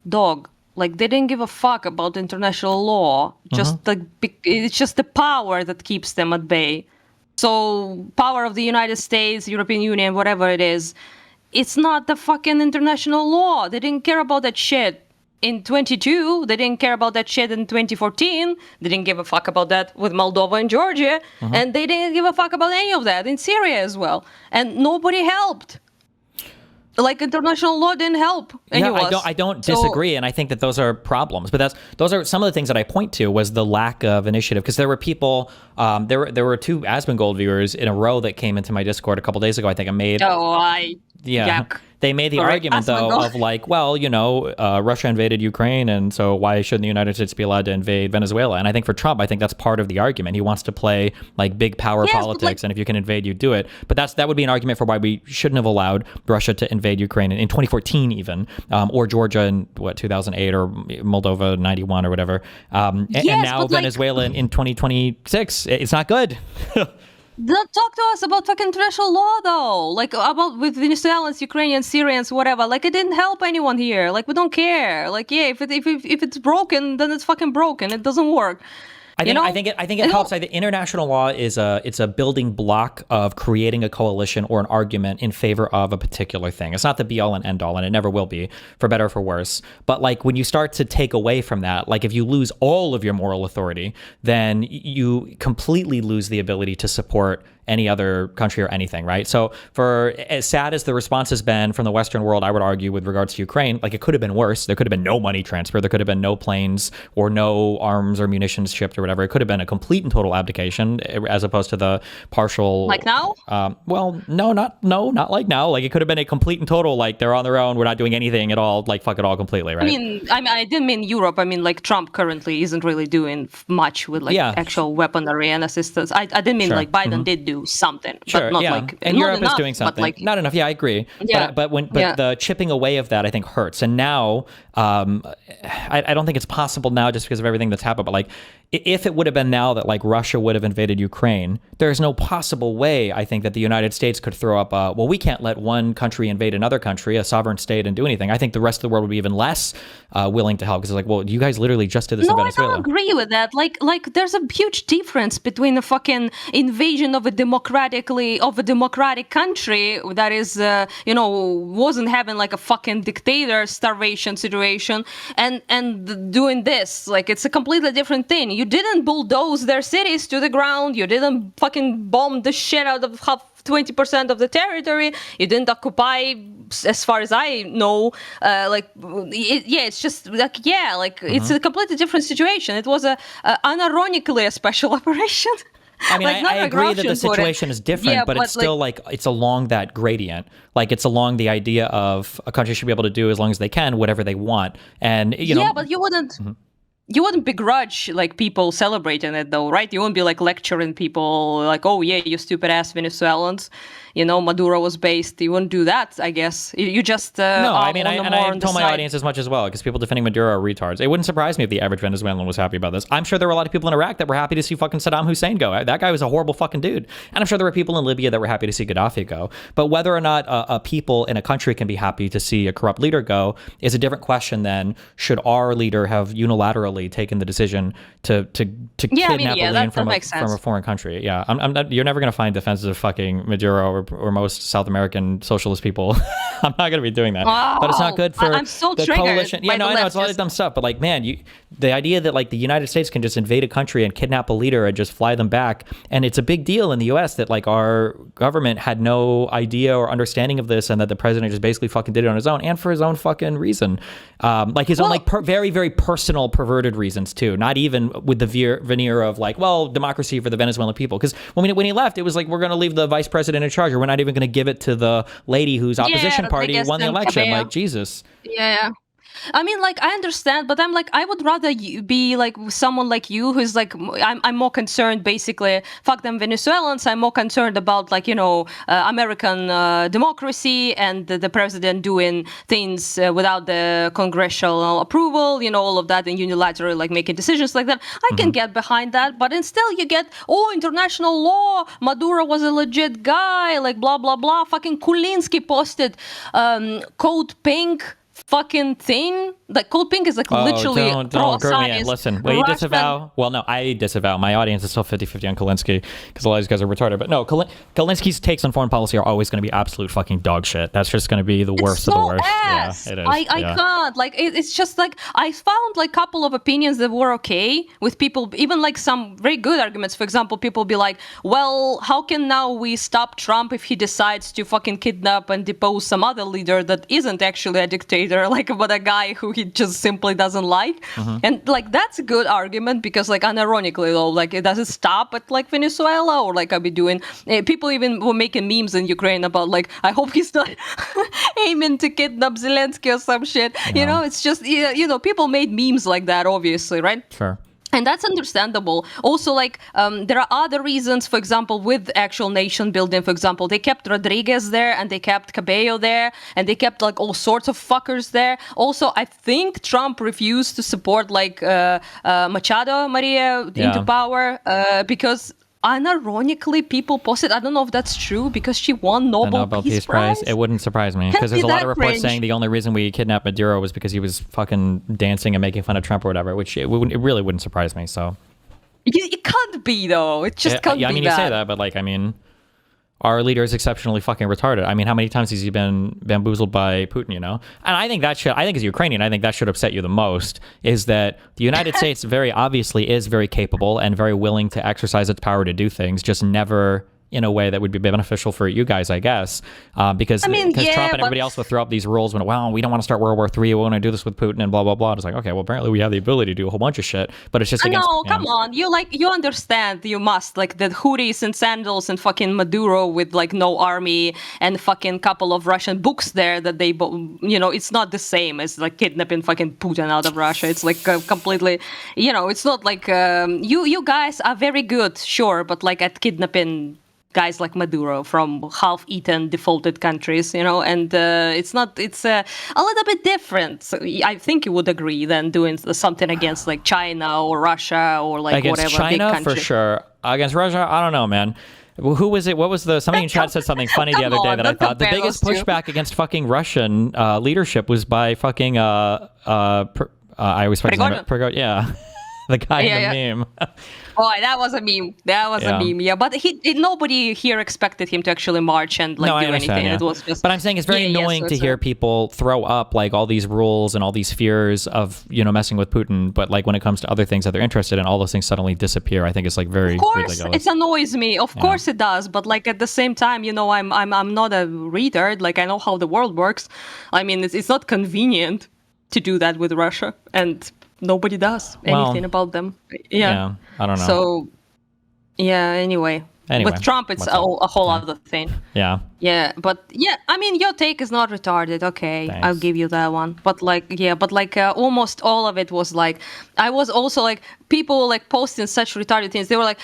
dog, like, they didn't give a fuck about international law. Just like, it's just the power that keeps them at bay. So power of the United States, European Union, whatever it is, it's not the fucking international law. They didn't care about that shit in 22. They didn't care about that shit in 2014. They didn't give a fuck about that with Moldova and Georgia. And they didn't give a fuck about any of that in Syria as well. And nobody helped. Like, international law didn't help any of us. I don't disagree, and I think that those are problems. But those are some of the things that I point to was the lack of initiative, because there were people, there were two Asmongold viewers in a row that came into my Discord a couple days ago. I think I made. Yuck. They made the argument, though, of like, well, Russia invaded Ukraine, and so why shouldn't the United States be allowed to invade Venezuela? And I think for Trump, I think that's part of the argument. He wants to play like big power politics, and if you can invade, you do it. But that would be an argument for why we shouldn't have allowed Russia to invade Ukraine in 2014 even, or Georgia in 2008, or Moldova 91 or whatever. And now Venezuela in 2026. It's not good. Don't talk to us about fucking international law, though. Like, about with Venezuelans, Ukrainians, Syrians, whatever. Like, it didn't help anyone here. Like, we don't care. Like, if it's broken, then it's fucking broken. It doesn't work. I think it helps. I think international law is a building block of creating a coalition or an argument in favor of a particular thing. It's not the be all and end all, and it never will be, for better or for worse. But like, when you start to take away from that, like if you lose all of your moral authority, then you completely lose the ability to support any other country or anything, right? So for as sad as the response has been from the Western world, I would argue with regards to Ukraine, like it could have been worse. There could have been no money transfer. There could have been no planes or no arms or munitions shipped or whatever. It could have been a complete and total abdication as opposed to the partial. Like now? Well, not like now. Like it could have been a complete and total, like they're on their own. We're not doing anything at all. Like fuck it all completely, right? I didn't mean Europe. I mean, like Trump currently isn't really doing much with like actual weaponry and assistance. I didn't mean like Biden did do something, but not like, and not Europe enough, is doing something, like, not enough. Yeah, I agree. Yeah. But the chipping away of that, I think, hurts. And now, I don't think it's possible now just because of everything that's happened. But like, if it would have been now that like Russia would have invaded Ukraine, there's no possible way I think that the United States could throw up well, we can't let one country invade another country, a sovereign state, and do anything. I think the rest of the world would be even less willing to help because it's like, well, you guys literally just did this in Venezuela. I don't agree with that. Like there's a huge difference between a fucking invasion of a democratic country that is, wasn't having like a fucking dictator starvation situation and doing this. Like, it's a completely different thing. You didn't bulldoze their cities to the ground. You didn't fucking bomb the shit out of 20% of the territory. You didn't occupy, as far as I know, it's just like, it's a completely different situation. It was unironically a special operation. I mean, I agree that the situation is different, but it's still like it's along that gradient. Like it's along the idea of a country should be able to do as long as they can whatever they want, and but you wouldn't. You wouldn't begrudge like people celebrating it though, right? You wouldn't be like lecturing people like, oh yeah, you stupid ass Venezuelans. Maduro was based. You wouldn't do that, I guess. You just no. I mean, I told my audience as much as well, because people defending Maduro are retards. It wouldn't surprise me if the average Venezuelan was happy about this. I'm sure there were a lot of people in Iraq that were happy to see fucking Saddam Hussein go. That guy was a horrible fucking dude. And I'm sure there were people in Libya that were happy to see Gaddafi go. But whether or not a people in a country can be happy to see a corrupt leader go is a different question than should our leader have unilaterally taken the decision to kidnap a alien from a foreign country. Yeah, you're never going to find defenses of fucking Maduro or most South American socialist people. I'm not going to be doing that. But it's not good for the coalition. Yeah, no, I know it's a lot of dumb stuff. But like, man, the idea that like the United States can just invade a country and kidnap a leader and just fly them back, and it's a big deal in the U.S. that like our government had no idea or understanding of this, and that the president just basically fucking did it on his own and for his own fucking reason, like his own like very very personal perverted reasons too. Not even with the veneer of like, well, democracy for the Venezuelan people. Because when he left, it was like, we're going to leave the vice president in charge, or we're not even going to give it to the lady whose opposition party won the election. Like, Jesus. Yeah. I mean, like, I understand, but I'm like, I would rather be like someone like you who's like, I'm more concerned, basically, fuck them Venezuelans. I'm more concerned about like, American democracy and the president doing things without the congressional approval, all of that, and unilaterally like making decisions like that. I can get behind that, but instead you get, international law, Maduro was a legit guy, like blah, blah, blah. Fucking Kulinski posted Code Pink fucking thing. Like Code Pink is like literally pro-science. Listen, will you disavow? Well, no, I disavow. My audience is still 50-50 on Kulinski because a lot of these guys are retarded. But no, Kulinski's takes on foreign policy are always going to be absolute fucking dog shit. That's just going to be the worst of the worst. Ass. Yeah, it is. I can't. Like, it's just like, I found like a couple of opinions that were okay with people, even like some very good arguments. For example, people be like, well, how can now we stop Trump if he decides to fucking kidnap and depose some other leader that isn't actually a dictator, like but a guy who he just simply doesn't like? And like, that's a good argument because like, unironically though, like, it doesn't stop at like Venezuela, or like I'll be doing, people even were making memes in Ukraine about like, I hope he's not aiming to kidnap Zelensky or some shit. It's just, people made memes like that, obviously, right? Sure. And that's understandable. Also, like, there are other reasons, for example, with actual nation building. For example, they kept Rodriguez there, and they kept Cabello there, and they kept, like, all sorts of fuckers there. Also, I think Trump refused to support, like, Machado Maria into power because unironically people posted, I don't know if that's true, because she won Nobel Peace Prize. It wouldn't surprise me, because there's a lot of reports saying the only reason we kidnapped Maduro was because he was fucking dancing and making fun of Trump or whatever, which it really wouldn't surprise me. So it can't be, though. It just can't be. I mean, you say that, but like, I mean, our leader is exceptionally fucking retarded. I mean, how many times has he been bamboozled by Putin, And I think as a Ukrainian, I think that should upset you the most, is that the United States very obviously is very capable and very willing to exercise its power to do things, just never in a way that would be beneficial for you guys, I guess, because Trump and everybody else will throw up these rules when, well, we don't want to start World War III, we want to do this with Putin and blah, blah, blah. It's like, okay, well, apparently we have the ability to do a whole bunch of shit, but it's just against... No, come on. You understand, you must, like, the hoodies and sandals and fucking Maduro with, like, no army and fucking couple of Russian books there that they, it's not the same as, like, kidnapping fucking Putin out of Russia. It's, like, completely, it's not like, you guys are very good, sure, but, like, at kidnapping guys like Maduro from half-eaten, defaulted countries, and it's a little bit different. So I think you would agree than doing something against like China or Russia or like against whatever China, big country. For sure. Against Russia, I don't know, man. Who was it? What was somebody in chat said something funny the other day that I thought the biggest pushback against fucking Russian leadership was by fucking I always forget his name. Prigozhin. Yeah. The guy in the meme. Oh, that was a meme. A meme. Yeah, but nobody here expected him to actually march and like do anything. Yeah. It was just. But I'm saying it's very annoying to hear people throw up like all these rules and all these fears of messing with Putin. But like when it comes to other things that they're interested in, all those things suddenly disappear. I think it's like very ridiculous. Of course, it annoys me. Of course it does. But like at the same time, I'm not a retard. Like I know how the world works. I mean, it's not convenient to do that with Russia and. Nobody does anything about them. Yeah, I don't know. So, anyway. Anyway, with Trump, it's what's up? a whole other thing. Yeah. Yeah, but yeah, I mean, your take is not retarded. Okay, Thanks. I'll give you that one. But almost all of it was like, I was also like, people like posting such retarded things. They were like,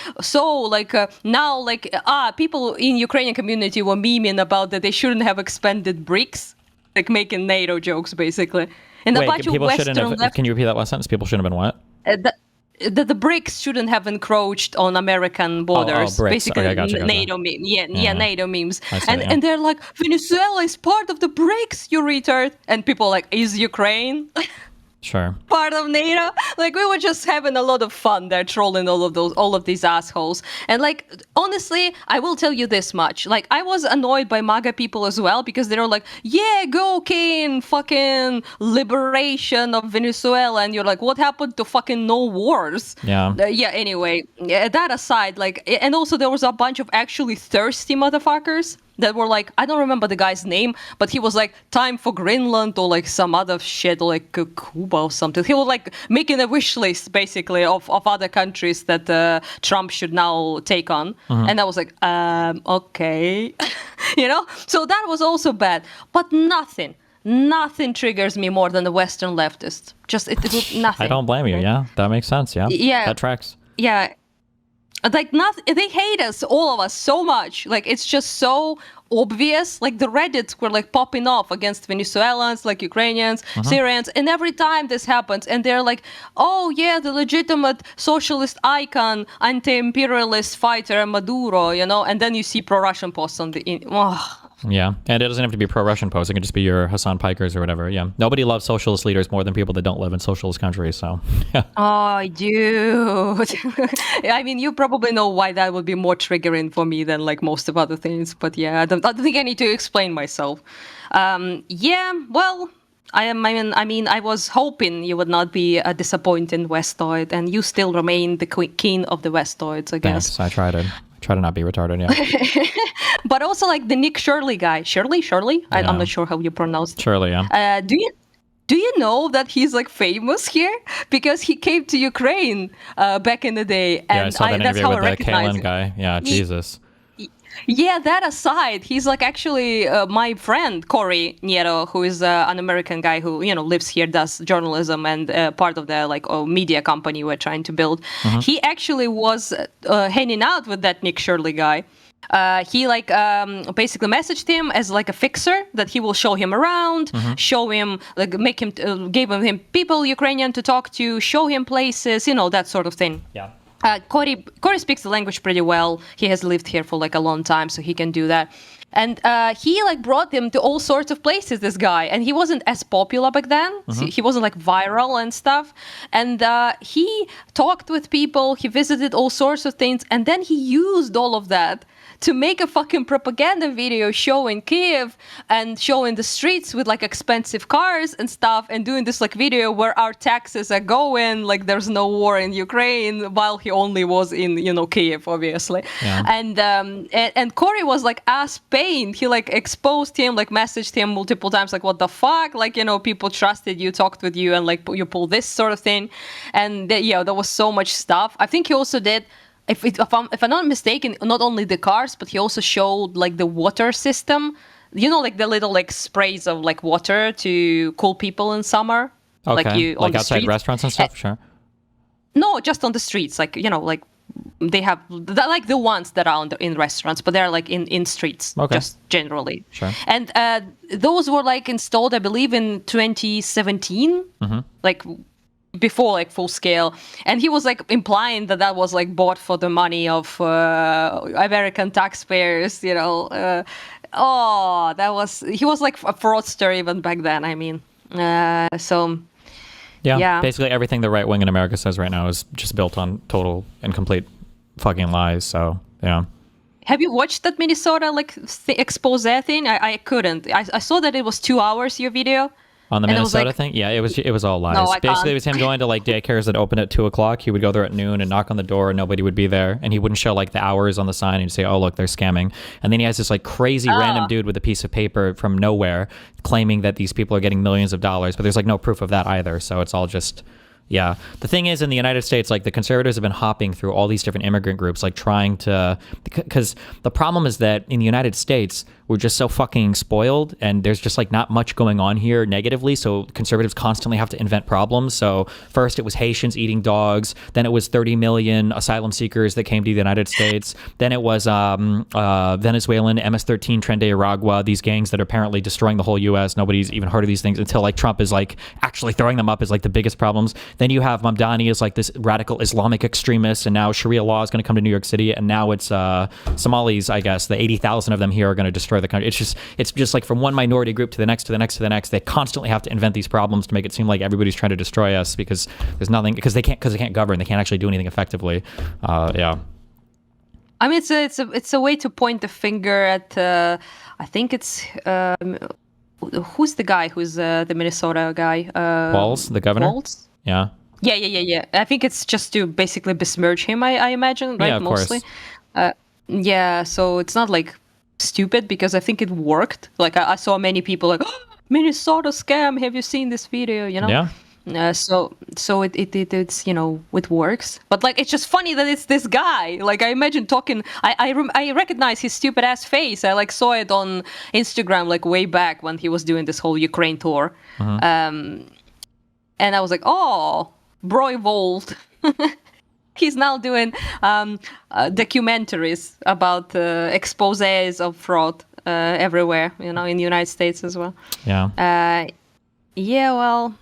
now people in Ukrainian community were memeing about that they shouldn't have expanded BRICS, like making NATO jokes basically. And a bunch of Western left. Can you repeat that last sentence? People shouldn't have been what? That the BRICS shouldn't have encroached on American borders. BRICS. Basically, Okay, gotcha. NATO memes. Yeah, NATO memes. And they're like, Venezuela is part of the BRICS, you retard. And people are like, is Ukraine Sure. part of NATO? Like, we were just having a lot of fun there, trolling all of these assholes. And like, honestly, I will tell you this much. Like, I was annoyed by MAGA people as well, because they were like, yeah, go Kane, fucking liberation of Venezuela. And you're like, what happened to fucking no wars? Yeah. Anyway, that aside, like, and also there was a bunch of actually thirsty motherfuckers that were like, I don't remember the guy's name, but he was like, time for Greenland or like some other shit, or like Cuba or something. He was like making a wish list basically of other countries that Trump should now take on. And I was like, okay, so that was also bad, but nothing triggers me more than the Western leftist. Just nothing. I don't blame you. Yeah, that makes sense. Yeah. That tracks. Yeah. Like, they hate us, all of us, so much. Like, it's just so obvious. Like, the Reddits were like popping off against Venezuelans, like Ukrainians, Syrians, and every time this happens, and they're like, oh yeah, the legitimate socialist icon, anti-imperialist fighter Maduro, and then you see pro-Russian posts on the Yeah, and it doesn't have to be pro-Russian posts. It can just be your Hassan Pikers or whatever. Yeah, nobody loves socialist leaders more than people that don't live in socialist countries. So, yeah. Oh, dude. I mean, you probably know why that would be more triggering for me than like most of other things. But yeah, I don't think I need to explain myself. Yeah, well, I was hoping you would not be a disappointing Westoid, and you still remain the king of the Westoids, I guess. Thanks. I try to not be retarded. Yeah. But also like the Nick Shirley guy. Shirley? Yeah. I'm not sure how you pronounce it. Shirley, yeah. Do you know that he's like famous here? Because he came to Ukraine back in the day. And yeah, I saw that that's interview how with I the recognize Kalen him. guy. Yeah, Jesus. Yeah, that aside, he's like actually my friend Cory Nieto, who is an American guy who lives here, does journalism and part of the media company we're trying to build. He actually was hanging out with that Nick Shirley guy. He basically messaged him as like a fixer that he will show him around, show him gave him people Ukrainian to talk to, show him places, that sort of thing. Yeah. Cory speaks the language pretty well. He has lived here for like a long time, so he can do that. And he like brought him to all sorts of places, this guy, and he wasn't as popular back then. So he wasn't like viral and stuff. And he talked with people, he visited all sorts of things, and then he used all of that to make a fucking propaganda video showing Kiev and showing the streets with like expensive cars and stuff, and doing this like video where our taxes are going, like there's no war in Ukraine, while he only was in Kiev, obviously. Yeah. And Cory was like pained. He like exposed him, like messaged him multiple times, like what the fuck, like people trusted you, talked with you, and like you pull this sort of thing. And there was so much stuff. I think he also did. If I'm not mistaken, not only the cars, but he also showed like the water system, like the little like sprays of like water to cool people in summer. Okay. Like outside streets. restaurants and stuff. Sure. No, just on the streets. Like like they have like the ones that are in restaurants, but they're like in streets, just generally. Sure. And those were like installed, I believe, in 2017, like before like full scale. And he was like implying that was like bought for the money of American taxpayers. He was like a fraudster even back then. I mean, so. Yeah, basically everything the right wing in America says right now is just built on total and complete fucking lies. So, yeah. Have you watched that Minnesota expose thing? I couldn't. I saw that it was 2 hours, your video. On the Minnesota thing? Yeah, it was all lies. No, basically, it was him going to like daycares that opened at 2:00. He would go there at noon and knock on the door and nobody would be there. And he wouldn't show like the hours on the sign and he'd say, oh, look, they're scamming. And then he has this like crazy random dude with a piece of paper from nowhere claiming that these people are getting millions of dollars. But there's like no proof of that either. So it's all just, Yeah. The thing is, in the United States, like the conservatives have been hopping through all these different immigrant groups, like trying to, because the problem is that in the United States, we're just so fucking spoiled and there's just like not much going on here negatively. So conservatives constantly have to invent problems. So first it was Haitians eating dogs. Then it was 30 million asylum seekers that came to the United States. Then it was Venezuelan MS-13 Tren de Aragua, these gangs that are apparently destroying the whole U.S. Nobody's even heard of these things until like Trump is like actually throwing them up as like the biggest problems. Then you have Mamdani as like this radical Islamic extremist, and now Sharia law is going to come to New York City, and now it's Somalis, I guess. The 80,000 of them here are going to destroy the country. It's just like from one minority group to the next, to the next, to the next. They constantly have to invent these problems to make it seem like everybody's trying to destroy us because there's nothing, because they can't govern. They can't actually do anything effectively. Yeah. I mean, it's a way to point the finger at. I think it's who's the guy who's the Minnesota guy? Walz, the governor. Walz. Yeah. Yeah. I think it's just to basically besmirch him. I imagine, right? Yeah, of Mostly. course. Yeah. So it's not like stupid because I think it worked. Like I saw many people like, oh, Minnesota scam. Have you seen this video? You know. Yeah. So it's it works, but like it's just funny that it's this guy. Like I imagine talking. I recognize his stupid ass face. I like saw it on Instagram like way back when he was doing this whole Ukraine tour, and I was like, oh, bro evolved. He's now doing documentaries about exposés of fraud everywhere. In the United States as well. Yeah. Yeah. Well.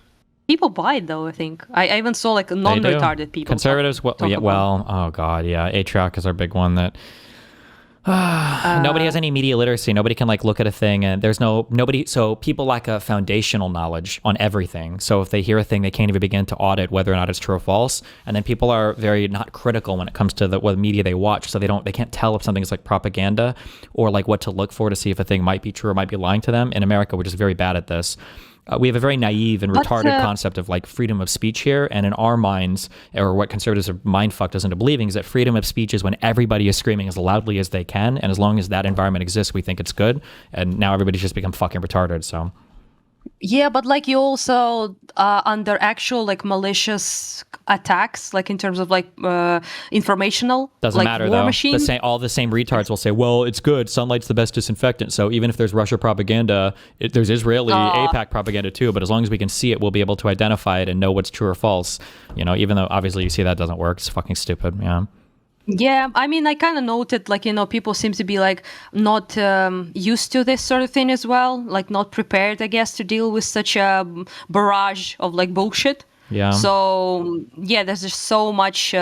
People buy it though, I think. I even saw like non-retarded people. Conservatives, oh god, yeah. Atrioc is our big one that nobody has any media literacy. Nobody can like look at a thing and there's nobody. So people lack a foundational knowledge on everything. So if they hear a thing, they can't even begin to audit whether or not it's true or false. And then people are very not critical when it comes to what media they watch. So they can't tell if something is like propaganda or like what to look for to see if a thing might be true or might be lying to them. In America, we're just very bad at this. We have a very naive and retarded concept of like freedom of speech here. And in our minds, or what conservatives are mind fucked us into believing, is that freedom of speech is when everybody is screaming as loudly as they can. And as long as that environment exists, we think it's good. And now everybody's just become fucking retarded. So. Yeah, but like you also under actual like malicious attacks, like in terms of like informational. Doesn't like, matter war though. Machine. All the same retards will say, "Well, it's good. Sunlight's the best disinfectant." So even if there's Russia propaganda, there's Israeli AIPAC propaganda too. But as long as we can see it, we'll be able to identify it and know what's true or false. Even though obviously you see that doesn't work. It's fucking stupid. Yeah. Yeah, I mean, I kind of noted, like, people seem to be, like, not used to this sort of thing as well. Like, not prepared, I guess, to deal with such a barrage of, like, bullshit. Yeah. So, yeah, there's just so much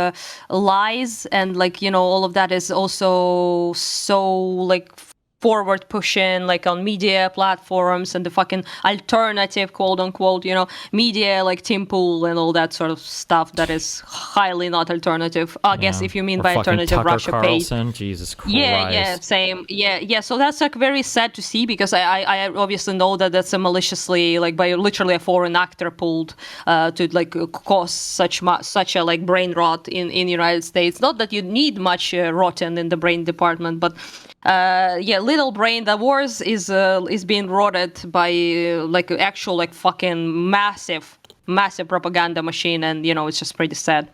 lies. And, like, all of that is also so, like, forward pushing, like on media platforms and the fucking alternative, quote unquote, media like Tim Pool and all that sort of stuff that is highly not alternative. I guess if you mean by alternative, Tucker Russia Carlson, paid. Jesus Christ. Yeah, same. Yeah. So that's like very sad to see because I obviously know that that's a maliciously, like by literally a foreign actor pulled to like cause such a like brain rot in the United States. Not that you need much rotten in the brain department, but little brain. The wars is being rotted by like actual like fucking massive propaganda machine, and it's just pretty sad.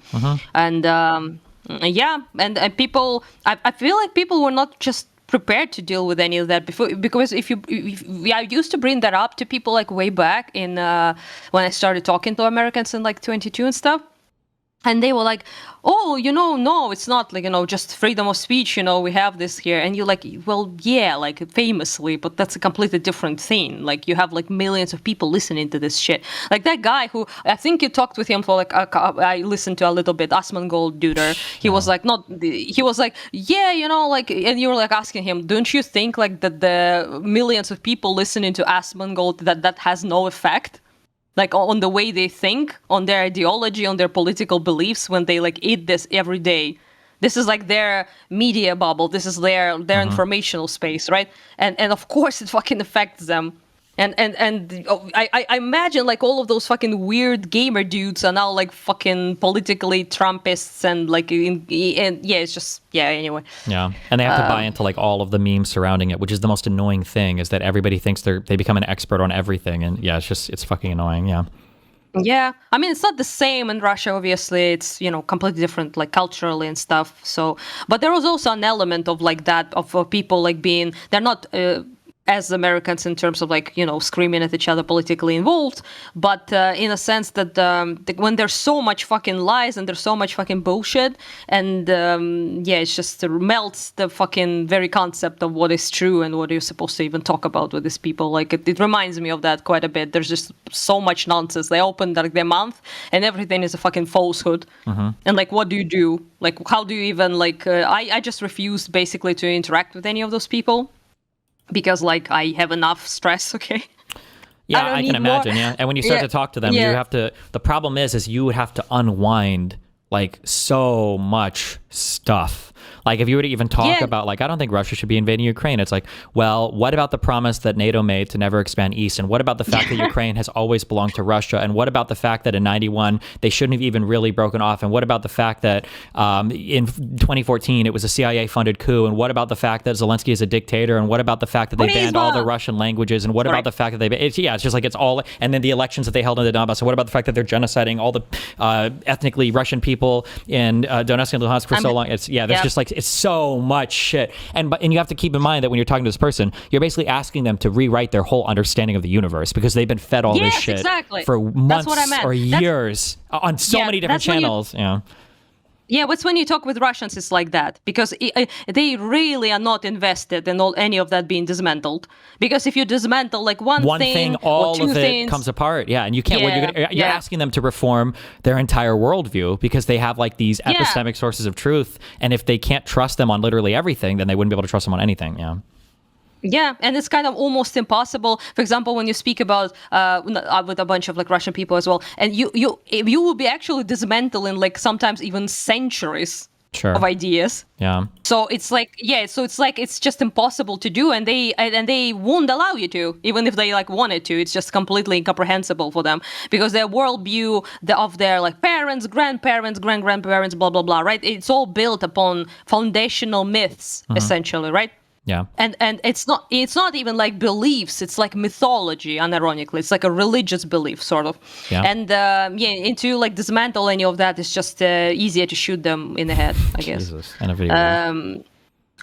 And and people, I feel like people were not just prepared to deal with any of that before, because if I used to bring that up to people like way back in when I started talking to Americans in like 22 and stuff. And they were like, oh, no, it's not like, just freedom of speech, we have this here. And you're like, well, yeah, like famously, but that's a completely different thing. Like you have like millions of people listening to this shit. Like that guy who, I think you talked with him for like, I listened to a little bit, Asmongold Duder. He was like, yeah, like, and you were like asking him, don't you think like that the millions of people listening to Asmongold, that has no effect? Like on the way they think, on their ideology, on their political beliefs when they like eat this every day. This is like their media bubble. This is their informational space, right? And of course it fucking affects them. And I imagine like all of those fucking weird gamer dudes are now like fucking politically Trumpists and like it's just anyway. Yeah, and they have to buy into like all of the memes surrounding it, which is the most annoying thing, is that everybody thinks they become an expert on everything, and it's fucking annoying. Yeah. Yeah, I mean, it's not the same in Russia, obviously. It's, completely different, like culturally and stuff. So, but there was also an element of like that, of people like being, they're not as Americans in terms of like, screaming at each other, politically involved, but in a sense that when there's so much fucking lies and there's so much fucking bullshit, and it's just melts the fucking very concept of what is true and what you're supposed to even talk about with these people. Like it reminds me of that quite a bit. There's just so much nonsense. They open like their mouth and everything is a fucking falsehood. And like, what do you do? Like, how do you even like? I just refused basically to interact with any of those people. Because like I have enough stress, okay? Yeah, I can imagine, yeah. And when you start to talk to them, you have to, the problem is you would have to unwind like so much stuff. Like if you were to even talk about like, I don't think Russia should be invading Ukraine. It's like, well, what about the promise that NATO made to never expand east? And what about the fact that Ukraine has always belonged to Russia? And what about the fact that in 91, they shouldn't have even really broken off? And what about the fact that in 2014, it was a CIA funded coup? And what about the fact that Zelensky is a dictator? And what about the fact that they banned all the Russian languages? And what about the fact that it's just like it's all, and then the elections that they held in the Donbass. So what about the fact that they're genociding all the ethnically Russian people in Donetsk and Luhansk for so long? It's there's just like, it's so much shit. And you have to keep in mind that when you're talking to this person, you're basically asking them to rewrite their whole understanding of the universe because they've been fed all this shit for months or years on so many different channels. Yeah, but when you talk with Russians, it's like that because they really are not invested in any of that being dismantled. Because if you dismantle like one thing, all or two of it things, comes apart. Yeah, and you can't. You're asking them to reform their entire worldview because they have like these epistemic sources of truth, and if they can't trust them on literally everything, then they wouldn't be able to trust them on anything. Yeah. Yeah, and it's kind of almost impossible. For example, when you speak about with a bunch of like Russian people as well, and you will be actually dismantling like sometimes even centuries of ideas. Yeah. So it's like it's just impossible to do, and they won't allow you to, even if they like wanted to. It's just completely incomprehensible for them because their worldview of their like parents, grandparents, great-grandparents, blah blah blah. Right? It's all built upon foundational myths, essentially. Right? Yeah. And it's not even like beliefs, it's like mythology, unironically. It's like a religious belief, sort of. Yeah. And to like dismantle any of that, it's just easier to shoot them in the head, I guess. Jesus. In a video game.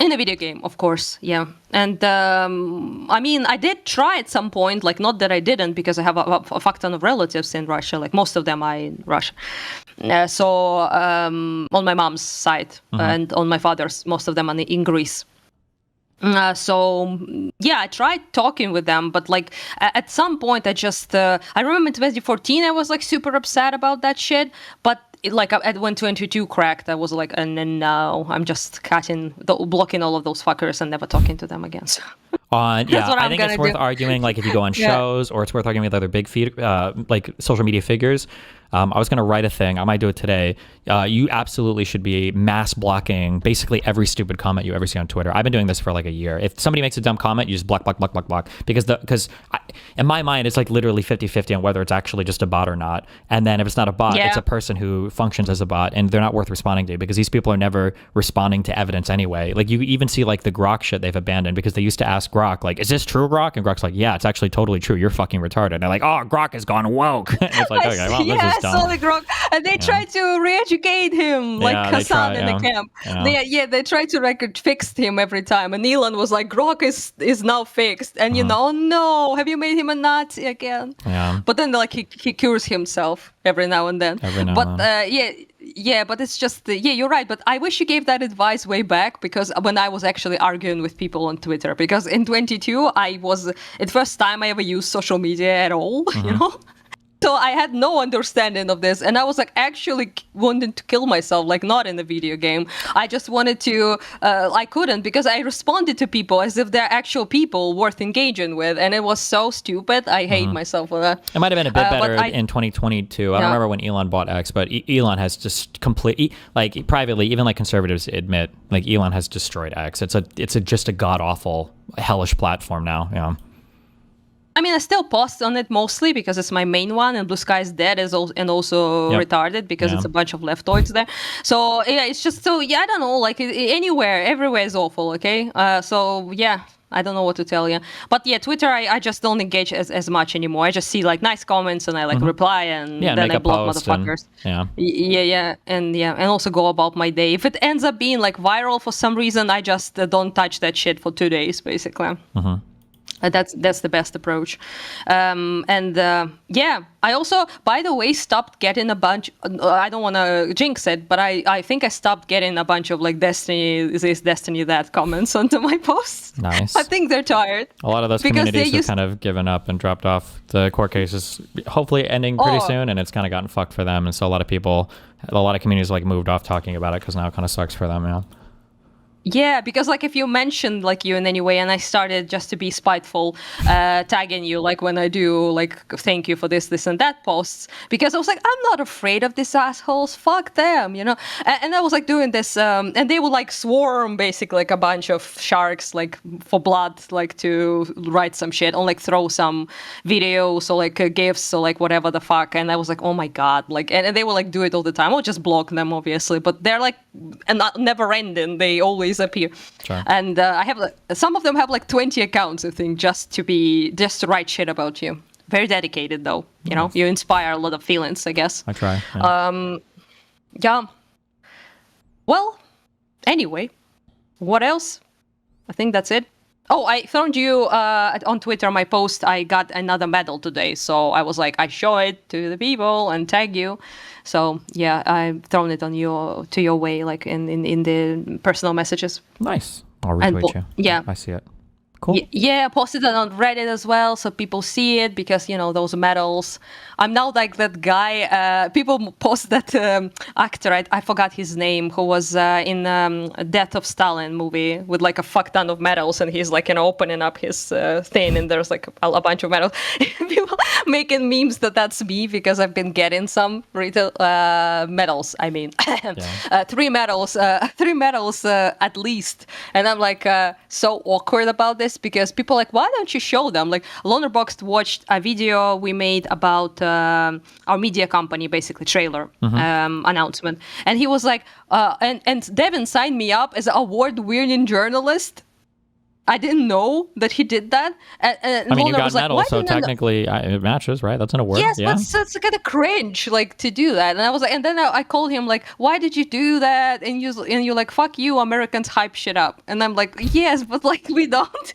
In a video game, of course, yeah. And I mean, I did try at some point, like not that I didn't, because I have a fuck ton of relatives in Russia, like most of them are in Russia. So on my mom's side and on my father's, most of them are in Greece. I tried talking with them, but like at some point I just I remember in 2014 I was like super upset about that shit, but when 2022 cracked, I was like, and then now I'm just blocking all of those fuckers and never talking to them again. So. I think it's worth arguing, like if you go on shows or it's worth arguing with other big like social media figures. I was going to write a thing. I might do it today. You absolutely should be mass blocking basically every stupid comment you ever see on Twitter. I've been doing this for like a year. If somebody makes a dumb comment, you just block. Because in my mind, it's like literally 50-50 on whether it's actually just a bot or not. And then if it's not a bot, it's a person who functions as a bot, and they're not worth responding to because these people are never responding to evidence anyway. Like you even see like the Grok shit they've abandoned because they used to ask Grok, like, is this true, Grok? And Grok's like, yeah, it's actually totally true. You're fucking retarded. And they're like, oh, Grok has gone woke. And it's like, okay, well, this is dumb. Saw the Grok, and they tried to re-educate him, like Hassan in the camp. They tried to fix him every time, and Elon was like, Grok is now fixed, and no, have you made him a Nazi again? Yeah. But then like he cures himself every now and then. But it's just you're right. But I wish you gave that advice way back, because when I was actually arguing with people on Twitter, because in 22 it's the first time I ever used social media at all, you know. So I had no understanding of this, and I was like actually wanting to kill myself, like not in a video game. I just wanted to, I couldn't, because I responded to people as if they're actual people worth engaging with, and it was so stupid. I hate myself for that. It might have been a bit better in 2022. I don't remember when Elon bought X, but Elon has just like privately, even like conservatives admit, like Elon has destroyed X. It's just a god awful, hellish platform now. Yeah. I mean, I still post on it mostly because it's my main one, and Blue Sky is dead and also Yep. retarded because Yeah. it's a bunch of leftoids there. So yeah, it's just so I don't know, like everywhere is awful. Okay, so yeah. I don't know what to tell you. But yeah, Twitter, I just don't engage as much anymore. I just see like nice comments and I like reply and Yeah, then make I a block post and- motherfuckers. yeah. And also go about my day. If it ends up being like viral for some reason, I just don't touch that shit for 2 days, basically. That's the best approach. I also, by the way, stopped getting a bunch. I don't want to jinx it, but I think I stopped getting a bunch of like Destiny this, Destiny that comments onto my posts. Nice. I think they're tired. A lot of those Because they communities have used- kind of given up and dropped off. The court case is hopefully ending pretty soon, and it's kind of gotten fucked for them. And so a lot of communities like moved off talking about it because now it kind of sucks for them. Yeah. Yeah, because like if you mentioned like you in any way, and I started just to be spiteful, tagging you like when I do like thank you for this and that posts, because I was like, I'm not afraid of these assholes, fuck them, you know. And I was like doing this, and they would like swarm basically like a bunch of sharks like for blood, like to write some shit or like throw some videos or like gifs or like whatever the fuck. And I was like, oh my god, like, and they will like do it all the time. I'll just block them obviously, but they're like and not never ending. They always appear. Sure. And I have some of them have like 20 accounts, I think, just to write shit about you. Very dedicated though. You know, you inspire a lot of feelings, I guess. I try. Yeah. Yeah. Well, anyway, what else? I think that's it. Oh, I found you on Twitter, my post. I got another medal today. So I was like, I show it to the people and tag you. So yeah, I've thrown it on to your way, like in the personal messages. Nice. I'll retweet you. Yeah. I see it. Cool. Yeah, I posted it on Reddit as well, so people see it because, you know, those medals. I'm now like that guy. People post that actor, I forgot his name, who was in Death of Stalin movie with like a fuck ton of medals, and he's like, you know, opening up his thing, and there's like a bunch of medals. People making memes that's me because I've been getting some medals. I mean, 3 medals, 3 medals at least, and I'm like so awkward about this. Because people are like, why don't you show them? Like, Lonerboxed watched a video we made about our media company, basically, trailer announcement. And he was like, and Devin signed me up as an award-winning journalist. I didn't know that he did that. And I mean, you Loner got was like, medal, why so didn't I know? technically it matches, right? That's an award. Yes, yeah. but it's kind of cringe, like, to do that. And I was like, and then I called him, like, why did you do that? And you're like, fuck you, Americans hype shit up. And I'm like, yes, but like, we don't.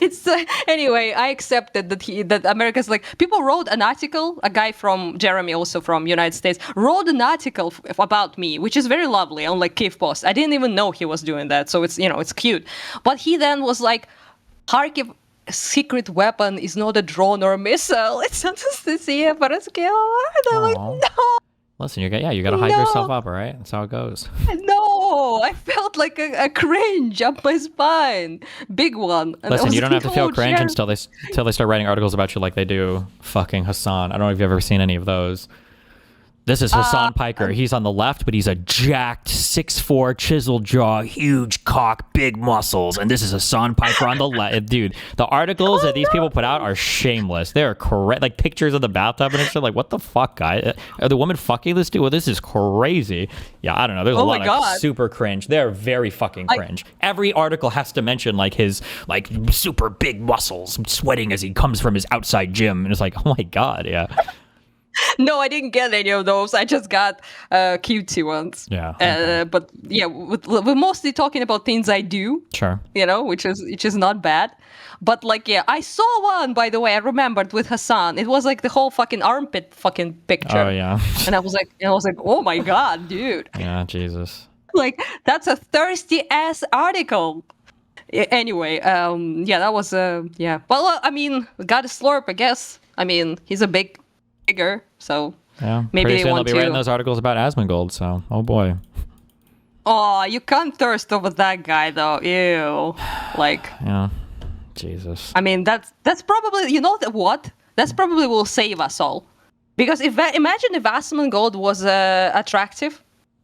It's anyway. I accepted that America's like people wrote an article. A guy from Jeremy, also from United States, wrote an article about me, which is very lovely on like Kiev Post. I didn't even know he was doing that, so it's it's cute. But he then was like, Kharkiv secret weapon is not a drone or a missile. It's Anastasia Paraskeva. And I'm like, no. Listen, you got to hype yourself up, all right? That's how it goes. No, I felt like a cringe up my spine, big one. And Listen, I was you don't like, have to feel "Oh, cringe Jeremy." until they start writing articles about you like they do fucking Hassan. I don't know if you've ever seen any of those. This is Hassan Piker. He's on the left, but he's a jacked 6'4", chiseled jaw, huge cock, big muscles. And this is Hassan Piker on the left. Dude, the articles that these people put out are shameless. They're correct. Like pictures of the bathtub and shit. Like, what the fuck, guy? Are the women fucking this dude? Well, this is crazy. Yeah, I don't know. There's a lot of super cringe. They're very fucking cringe. Every article has to mention like his like super big muscles, sweating as he comes from his outside gym. And it's like, oh my God, yeah. No, I didn't get any of those. I just got cutesy ones. Yeah. Okay. But yeah, we're mostly talking about things I do. Sure. Which is not bad. But like, yeah, I saw one, by the way, I remembered with Hassan. It was like the whole fucking armpit fucking picture. Oh, yeah. And I was like, oh my God, dude. Yeah, Jesus. Like, that's a thirsty ass article. Anyway, yeah, that was, yeah. Well, I mean, got a slurp, I guess. I mean, he's a bigger, so yeah, maybe pretty they soon want they'll be writing those articles about Asmongold, so oh boy. Oh, you can't thirst over that guy though. Ew. Like, yeah, Jesus. I mean, that's probably, you know what? That's probably will save us all, because imagine if Asmongold was attractive.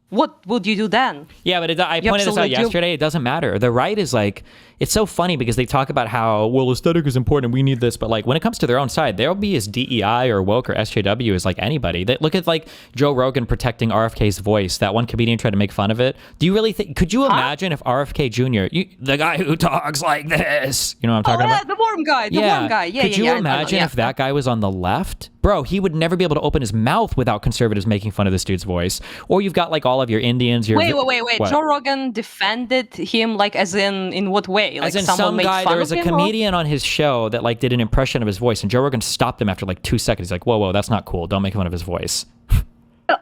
What would you do then? Yeah, but I pointed this out yesterday. It doesn't matter. The right is like, it's so funny because they talk about how, well, aesthetic is important and we need this, but like when it comes to their own side, they'll be as DEI or woke or SJW as like anybody. They look at like Joe Rogan protecting RFK's voice. That one comedian tried to make fun of it. Do you really think, could you imagine if RFK Jr., the guy who talks like this, you know what I'm talking about? The warm guy, warm guy. Yeah, could you yeah, imagine if that guy was on the left? Bro, he would never be able to open his mouth without conservatives making fun of this dude's voice. Or you've got like all of your Indians. Your Wait. What? Joe Rogan defended him, like, as in what way? Like as in someone some made guy, fun there was of a him, comedian on his show that like did an impression of his voice, and Joe Rogan stopped him after like 2 seconds. He's like, whoa, that's not cool. Don't make fun of his voice.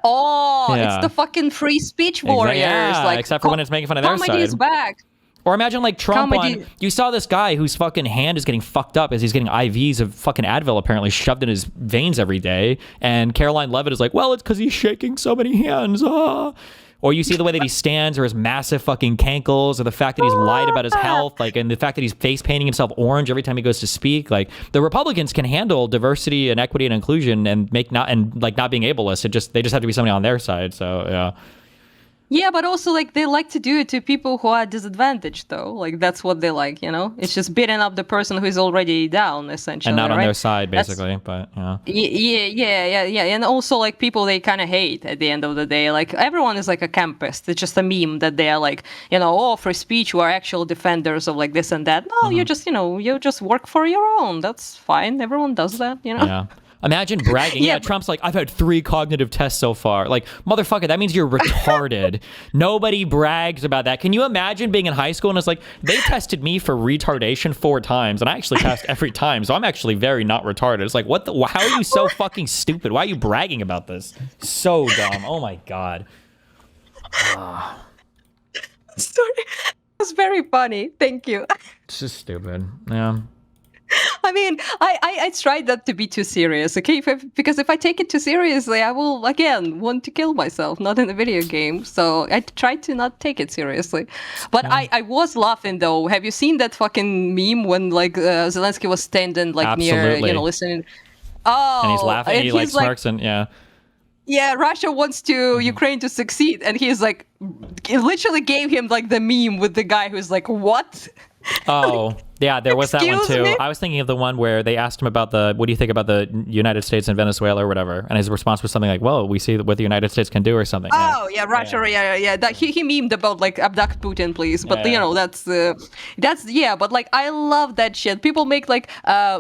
Oh, Yeah. it's the fucking free speech warriors. Yeah, like, except for when it's making fun of their comedy is side. back. Or imagine like Trump Comedy. on, you saw this guy whose fucking hand is getting fucked up as he's getting IVs of fucking Advil apparently shoved in his veins every day. And Caroline Levitt is like, well, it's because he's shaking so many hands. Or you see the way that he stands, or his massive fucking cankles, or the fact that he's lied about his health, like, and the fact that he's face painting himself orange every time he goes to speak. Like, the Republicans can handle diversity and equity and inclusion and not being ableist. They just have to be somebody on their side. So yeah. Yeah, but also, like, they like to do it to people who are disadvantaged, though. Like, that's what they like, you know? It's just beating up the person who is already down, essentially. And not on right? their side, basically. But yeah. Yeah. And also, like, people they kind of hate at the end of the day. Like, everyone is like a campist. It's just a meme that they are like, you know, oh, free speech, you are actual defenders of like this and that. No, you just, you know, you just work for your own. That's fine. Everyone does that, you know? Yeah. Imagine bragging. Yeah, Trump's like, I've had 3 cognitive tests so far. Like, motherfucker, that means you're retarded. Nobody brags about that. Can you imagine being in high school and it's like, they tested me for retardation 4 times and I actually passed every time. So I'm actually very not retarded. It's like, how are you so fucking stupid? Why are you bragging about this? So dumb. Oh my God. Sorry. It was very funny. Thank you. It's just stupid. Yeah. I mean, I tried not to be too serious, okay? Because if I take it too seriously, I will, again, want to kill myself, not in a video game. So I tried to not take it seriously. But I was laughing, though. Have you seen that fucking meme when, like, Zelensky was standing, like, near, you know, listening? Oh. And he's laughing, and he, like, smirks, like, and, yeah. Yeah, Russia wants Ukraine to succeed. And he's, like, it literally gave him, like, the meme with the guy who's like, what? Oh, yeah, there was that one Excuse too. me? I was thinking of the one where they asked him about what do you think about the United States and Venezuela or whatever? And his response was something like, well, we see what the United States can do or something. Oh, yeah, Russia, yeah. That, he memed about, like, abduct Putin, please. But, you know, that's, yeah, but, like, I love that shit. People make, like,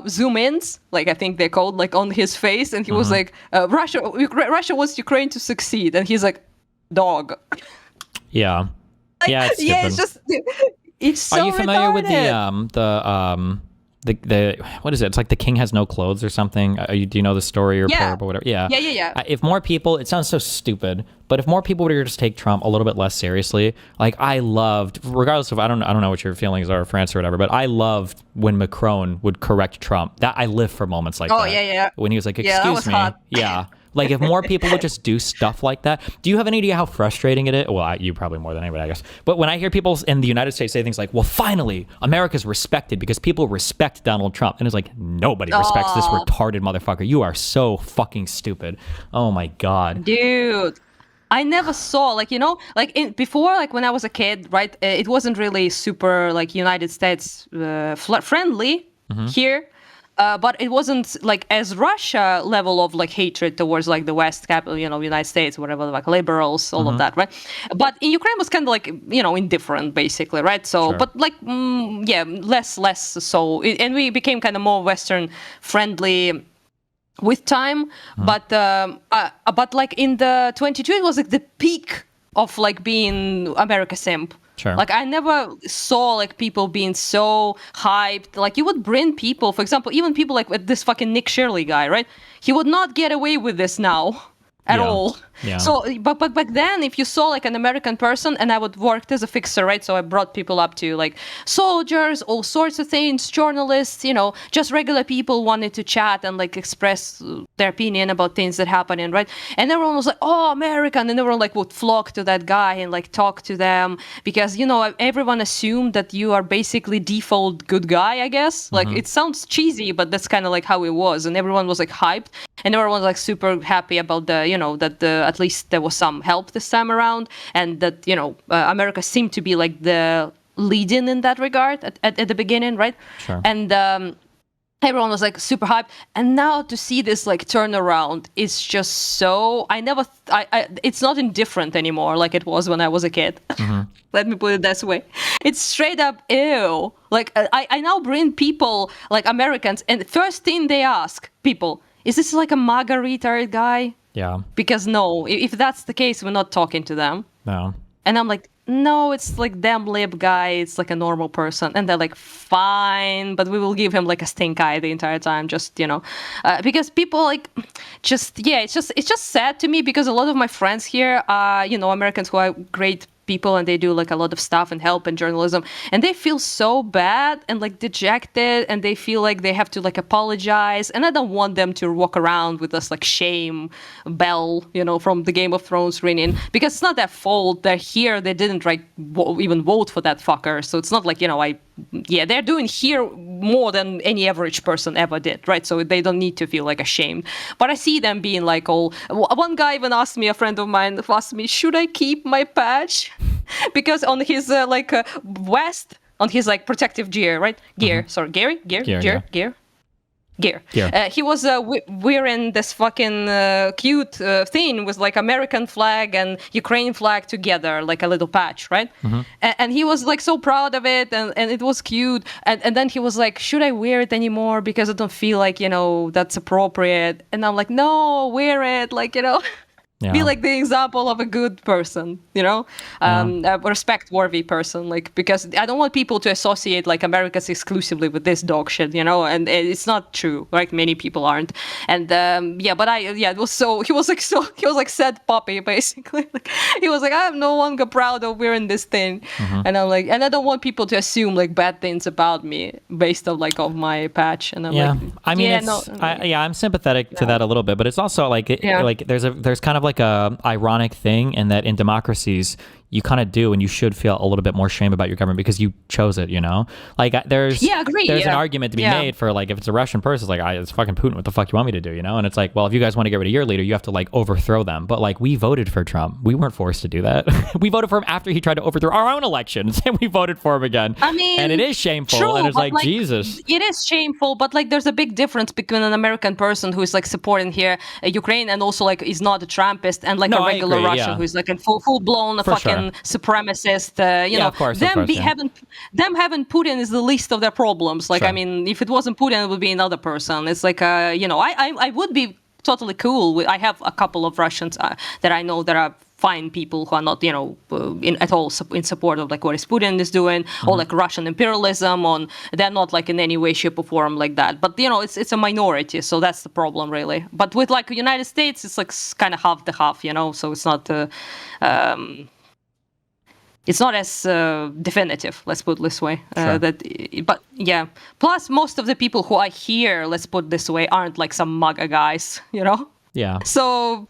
zoom-ins, like, I think they're called, like, on his face. And he was like, Russia wants Ukraine to succeed. And he's like, dog. Yeah. Yeah, it's stupid. Yeah, it's just... It's so Are you familiar with retarded. the what is it? It's like the king has no clothes or something. Do you know the story or parable or whatever? Yeah. Yeah. If more people, it sounds so stupid, but if more people were to just take Trump a little bit less seriously, like I loved, regardless of I don't know what your feelings are, France or whatever, but I loved when Macron would correct Trump. That I live for moments like that. Oh yeah. When he was like, that "Excuse was me," hot. yeah. Like if more people would just do stuff like that. Do you have any idea how frustrating it is? Well, you probably more than anybody, I guess. But when I hear people in the United States say things like, well, finally, America's respected because people respect Donald Trump. And it's like, nobody respects this retarded motherfucker. You are so fucking stupid. Oh my God. Dude. I never saw, like, you know, like before, like when I was a kid, right? It wasn't really super like United States friendly here. But it wasn't like as Russia level of like hatred towards like the West, capital, you know, United States, whatever, like liberals, all of that, right? But in Ukraine was kind of like, you know, indifferent basically, right? So, but like, less so. And we became kind of more Western friendly with time. But like in the 22, it was like the peak of like being America simp. Sure. Like I never saw like people being so hyped. Like you would bring people, for example, even people like with this fucking Nick Shirley guy, right? He would not get away with this now at all. Yeah. So, but back then, if you saw like an American person, and I would work as a fixer, right? So I brought people up to like soldiers, all sorts of things, journalists, you know, just regular people wanted to chat and like express their opinion about things that happening, right? And everyone was like, oh, American, and everyone like would flock to that guy and like talk to them because, you know, everyone assumed that you are basically default good guy, I guess. Like it sounds cheesy, but that's kind of like how it was. And everyone was like hyped and everyone was like super happy about the, you know, that at least there was some help this time around, and that, you know, America seemed to be like the leading in that regard at the beginning, right? Sure. And everyone was like super hyped, and now to see this like turnaround is just so it's not indifferent anymore like it was when I was a kid. Let me put it this way. It's straight up ew. Like I now bring people like Americans, and the first thing they ask people, is this like a MAGA retard guy? Yeah. Because no, if that's the case, we're not talking to them. No. And I'm like, no, it's like damn lib guy. It's like a normal person. And they're like, fine, but we will give him like a stink eye the entire time. Just, because people like it's just sad to me because a lot of my friends here are, Americans who are great people and they do like a lot of stuff and help in journalism, and they feel so bad and like dejected, and they feel like they have to like apologize, and I don't want them to walk around with this like shame bell from the Game of Thrones ringing, because it's not their fault. They're here, they didn't even vote for that fucker, so it's not like they're doing here more than any average person ever did, right? So they don't need to feel like ashamed. But I see them being like one guy even asked me, a friend of mine asked me, should I keep my patch? Because on his vest, on his like protective gear, right? Gear. He was wearing this fucking cute thing with like American flag and Ukraine flag together, like a little patch, right? And he was like so proud of it, and it was cute. And then he was like, should I wear it anymore? Because I don't feel like, that's appropriate. And I'm like, no, wear it. Like, be like the example of a good person, a respect-worthy person, like, because I don't want people to associate like Americans exclusively with this dog shit, and it's not true, right? Many people aren't. And it was so he was like sad puppy basically. Like, he was like, I am no longer proud of wearing this thing, and I'm like, and I don't want people to assume like bad things about me based on like of my patch. And I'm like, I'm sympathetic to that a little bit, but it's also like like there's kind of like a ironic thing in that in democracies you kind of do and you should feel a little bit more shame about your government because you chose it, like there's an argument to be made for like if it's a Russian person, it's like it's fucking Putin, what the fuck you want me to do, and it's like, well, if you guys want to get rid of your leader, you have to like overthrow them. But like we voted for Trump, we weren't forced to do that. We voted for him after he tried to overthrow our own elections, and we voted for him again. I mean, and it is shameful, true, and it's like Jesus, it is shameful, but like there's a big difference between an American person who is like supporting here Ukraine and also like is not a Trumpist, and like a regular Russian who is like a full blown fucking supremacist. Of course, having Putin is the least of their problems. Like, I mean, if it wasn't Putin, it would be another person. It's like, I would be totally cool. I have a couple of Russians that I know that are fine people who are not, at all in support of like what Putin is doing, or like Russian imperialism. They're not like in any way, shape, or form like that. But it's a minority, so that's the problem really. But with like the United States, it's like kind of half the half, so it's not. It's not as definitive, let's put it this way. Sure. Plus, most of the people who are here, let's put it this way, aren't like some MAGA guys, Yeah. So,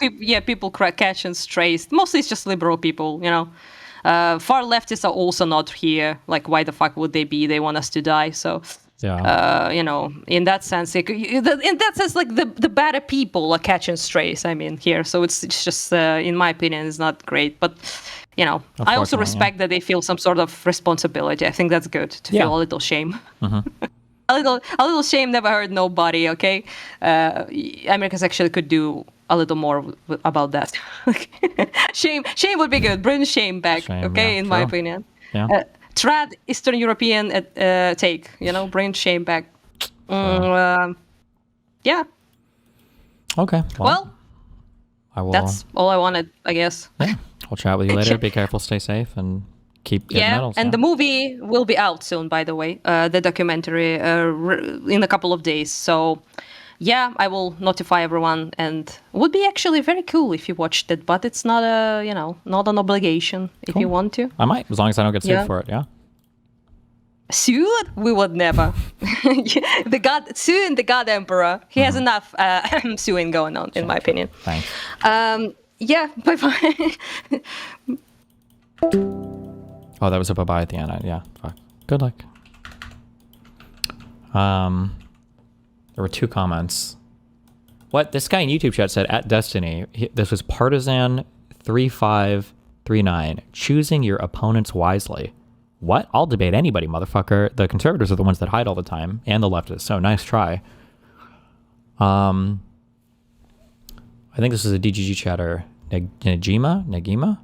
people catch and strays. Mostly it's just liberal people, Far leftists are also not here. Like, why the fuck would they be? They want us to die, so... Yeah. In that sense, like the better people are catching strays. I mean, here, so it's just, in my opinion, it's not great. But I also respect that they feel some sort of responsibility. I think that's good to feel a little shame. A little shame never hurt nobody. Okay, Americans actually could do a little more about that. Shame would be good. Bring shame back. In my opinion. Yeah. Trad Eastern European take, bring shame back. Yeah. Okay. Well, that's all I wanted, I guess. Yeah. I'll chat with you later. Be careful, stay safe, and keep getting medals. And the movie will be out soon, by the way. The documentary in a couple of days. So, I will notify everyone, and it would be actually very cool if you watched it. But it's not not an obligation if you want to. I might, as long as I don't get sued for it. Yeah. Sued? We would never. Suing the God Emperor. He has enough suing going on, in my opinion. Thanks. Bye-bye. Oh, that was a bye-bye at the end. Yeah. Fuck. Good luck. There were 2 comments. What? This guy in YouTube chat said, at Destiny, this was Partisan 3539, choosing your opponents wisely. What? I'll debate anybody, motherfucker. The conservatives are the ones that hide all the time, and the leftists. So nice try. I think this is a DGG chatter. Negima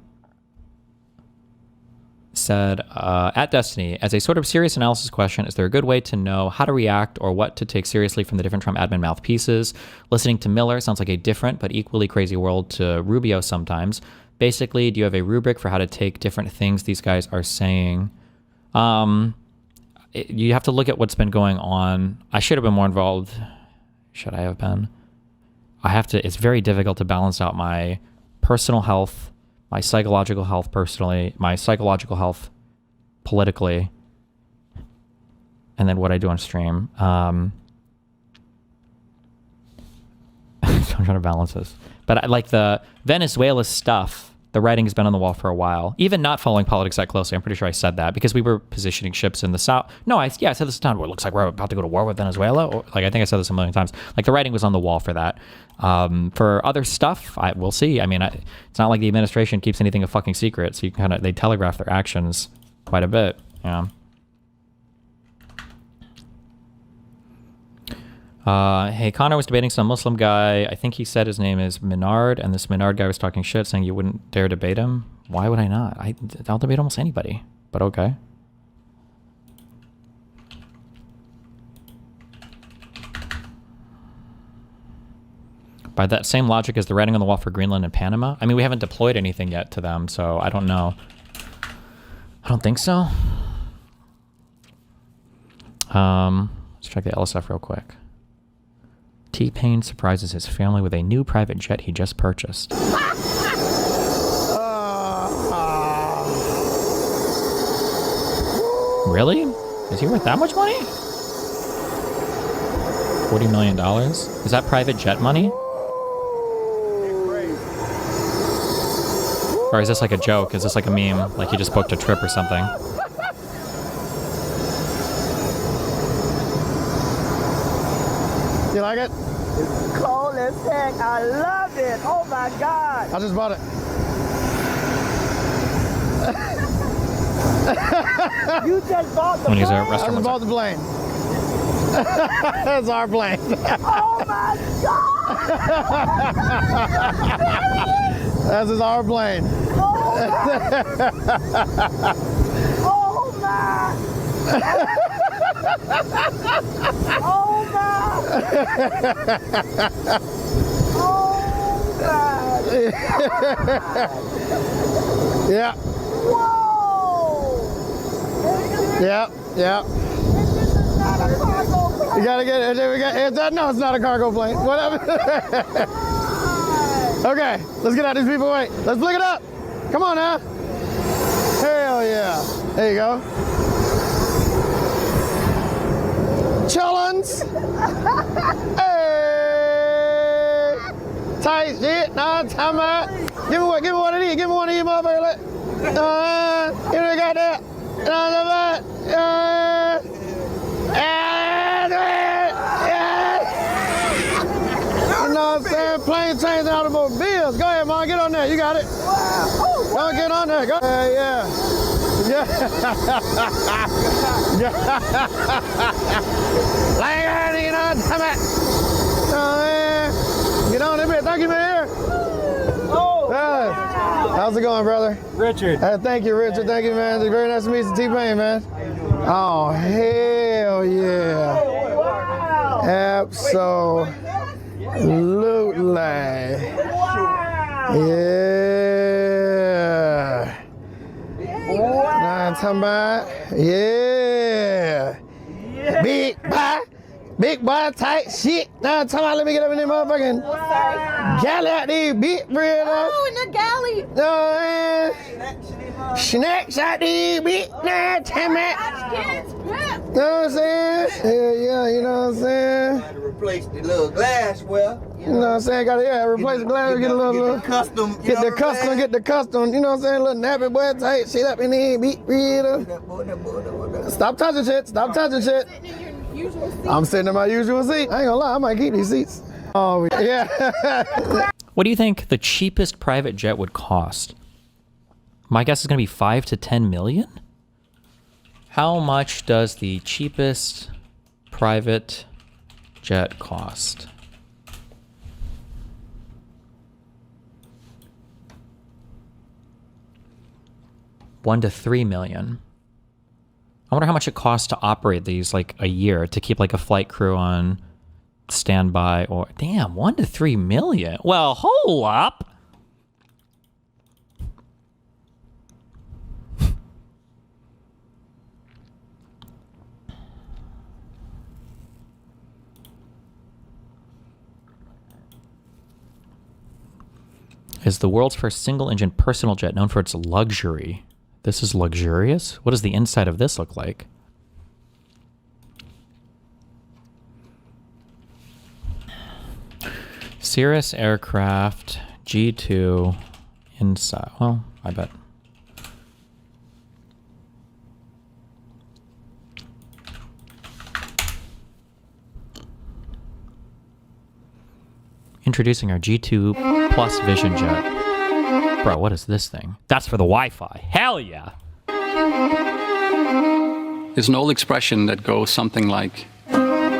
said, at Destiny, as a sort of serious analysis question, is there a good way to know how to react or what to take seriously from the different Trump admin mouthpieces? Listening to Miller sounds like a different but equally crazy world to Rubio sometimes. Basically, do you have a rubric for how to take different things these guys are saying? You have to look at what's been going on. I should have been more involved. Should I have been? It's very difficult to balance out my personal health, my psychological health personally, my psychological health politically, and then what I do on stream. So I'm trying to balance this. But like the Venezuela stuff, the writing has been on the wall for a while. Even not following politics that closely, I'm pretty sure I said that because we were positioning ships in the south. No, I said this time where it looks like we're about to go to war with Venezuela. Or, like I think I said this a million times. Like the writing was on the wall for that. For other stuff, we'll see. I mean, it's not like the administration keeps anything a fucking secret, so they telegraph their actions quite a bit. Yeah. Hey, Connor was debating some Muslim guy. I think he said his name is Minard, and this Minard guy was talking shit, saying you wouldn't dare debate him. Why would I not? I'll debate almost anybody, but okay. By that same logic as the writing on the wall for Greenland and Panama. I mean, we haven't deployed anything yet to them, so I don't know. I don't think so. Let's check the LSF real quick. T-Pain surprises his family with a new private jet he just purchased. Really? Is he worth that much money? $40 million? Is that private jet money? Or is this like a joke? Is this like a meme? Like he just booked a trip or something? You like it? It's cold as heck. I love it. Oh my God. I just bought it. You just bought the plane? I just bought the plane. That's our plane. Oh my God. This is our plane. Oh my. Oh my. Oh my. Yeah. Whoa. Yeah. Yeah. You gotta get it. No, it's not a cargo plane. Whatever. Okay, let's get out these people. Wait, let's flick it up. Come on now. Hell yeah. There you go. Chillins. Hey. Tight shit. Nah, I'm talking about. Give me one of these. Give me one of these motherfuckers. You know, got that. You know what I'm saying? Plane, trains, and automobiles. Go ahead, Mom. Get on there. You got it. Go get on there. Go. Yeah. Yeah. Like, you know what I'm talking about? Get on there. Thank you, man. How's it going, brother? Richard. Thank you, Richard. Thank you, man. It's very nice to meet you, T-Pain, man. Oh, hell yeah. Absolutely. Yeah. Now I'm talking about, yeah. Big boy type shit. Now I'm talking about, let me get up in there motherfucking galley out there, big bread. Oh, in the galley. Snacks out there, big now, time out. You know what I'm saying? Yeah, you know what I'm saying? Gotta replace the little glassware. You know what I'm saying? Gotta replace the glass, get a little custom. Get the custom. You know what I'm saying? Little nappy boy tight shit up in there, big bread. Stop touching shit. Stop touching shit. I'm sitting in my usual seat. I ain't gonna lie, I might keep these seats. Oh, yeah. What do you think the cheapest private jet would cost? My guess is going to be 5 to 10 million. How much does the cheapest private jet cost? $1 to $3 million. I wonder how much it costs to operate these like a year to keep like a flight crew on standby. Or damn, $1 to $3 million. Well, hold up. Is the world's first single-engine personal jet known for its luxury. This is luxurious? What does the inside of this look like? Cirrus Aircraft G2 inside. Well, I bet. Introducing our G2 Plus Vision Jet. Bro, what is this thing? That's for the Wi-Fi. Hell yeah. There's an old expression that goes something like,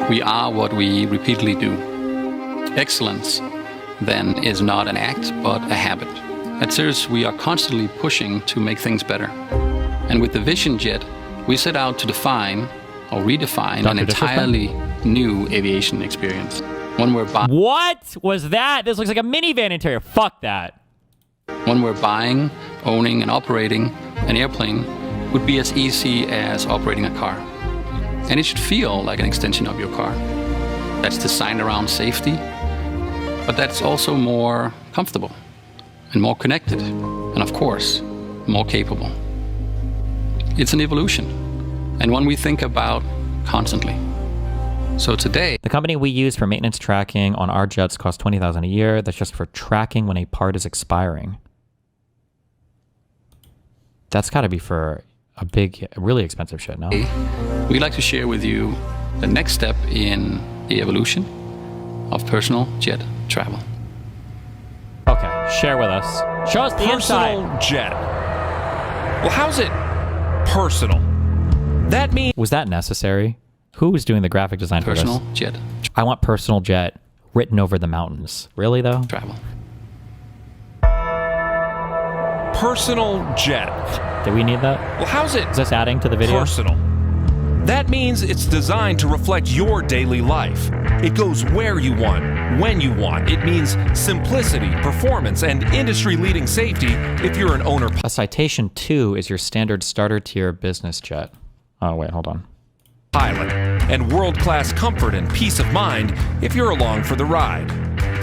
we are what we repeatedly do. Excellence, then, is not an act, but a habit. At Cirrus, we are constantly pushing to make things better. And with the Vision Jet, we set out to define or redefine an entirely new aviation experience. One where what was that? This looks like a minivan interior. Fuck that. One where buying, owning, and operating an airplane would be as easy as operating a car. And it should feel like an extension of your car. That's designed around safety, but that's also more comfortable and more connected, and of course, more capable. It's an evolution, and one we think about constantly. So today, the company we use for maintenance tracking on our jets costs $20,000 a year. That's just for tracking when a part is expiring. That's got to be for a big, really expensive shit, no? we'd like to share with you the next step in the evolution of personal jet travel. Okay, share with us. Show us the personal inside. Jet. Well, how's it personal? That means... Was that necessary? Who was doing the graphic design for this? Personal jet. I want personal jet written over the mountains. Really, though? Travel. Personal jet. Do we need that? Well, how's it? Is this adding to the video? Personal. That means it's designed to reflect your daily life. It goes where you want, when you want. It means simplicity, performance, and industry-leading safety if you're an owner. A Citation 2 is your standard starter tier business jet. Oh, wait, hold on. Pilot, and world-class comfort and peace of mind if you're along for the ride.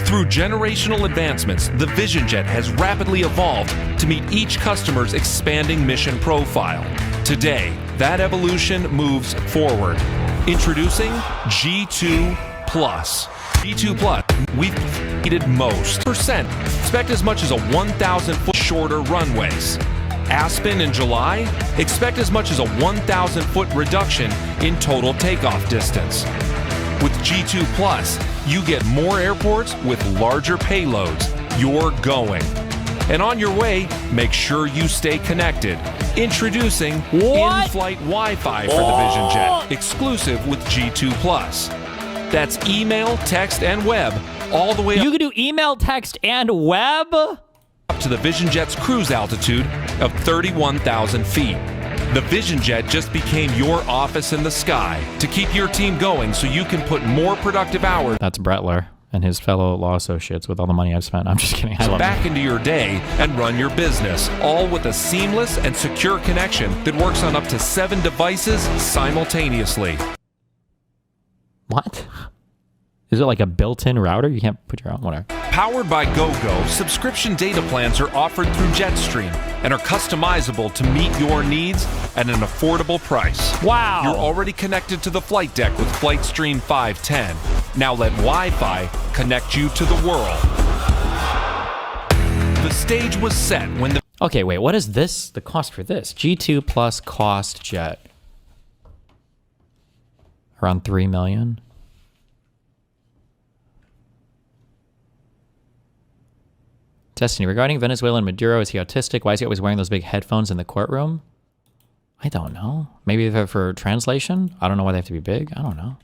Through generational advancements, the Vision Jet has rapidly evolved to meet each customer's expanding mission profile. Today, that evolution moves forward. Introducing G2 Plus. G2 Plus, we've needed most. Expect as much as a 1,000-foot shorter runways. Aspen in July, expect as much as a 1,000-foot reduction in total takeoff distance. With G2 Plus, you get more airports with larger payloads. You're going. And on your way, make sure you stay connected. Introducing in-flight Wi-Fi for the Vision Jet, exclusive with G2 Plus. That's email, text, and web, all the way up. You can do email, text, and web? Up to the Vision Jet's cruise altitude of 31,000 feet. The Vision Jet just became your office in the sky to keep your team going so you can put more productive hours. That's Brettler and his fellow law associates with all the money I've spent. I'm just kidding. I love back into your day and run your business, all with a seamless and secure connection that works on up to 7 devices simultaneously. What? Is it like a built-in router? You can't put your own, whatever. Powered by GoGo, subscription data plans are offered through Jetstream and are customizable to meet your needs at an affordable price. Wow. You're already connected to the flight deck with FlightStream 510. Now let Wi-Fi connect you to the world. The stage was set when the... Okay, wait, what is this? The cost for this? G2 Plus cost jet. Around $3 million. Destiny, regarding Venezuelan Maduro, is he autistic? Why is he always wearing those big headphones in the courtroom? I don't know. Maybe they're for translation? I don't know why they have to be big. I don't know.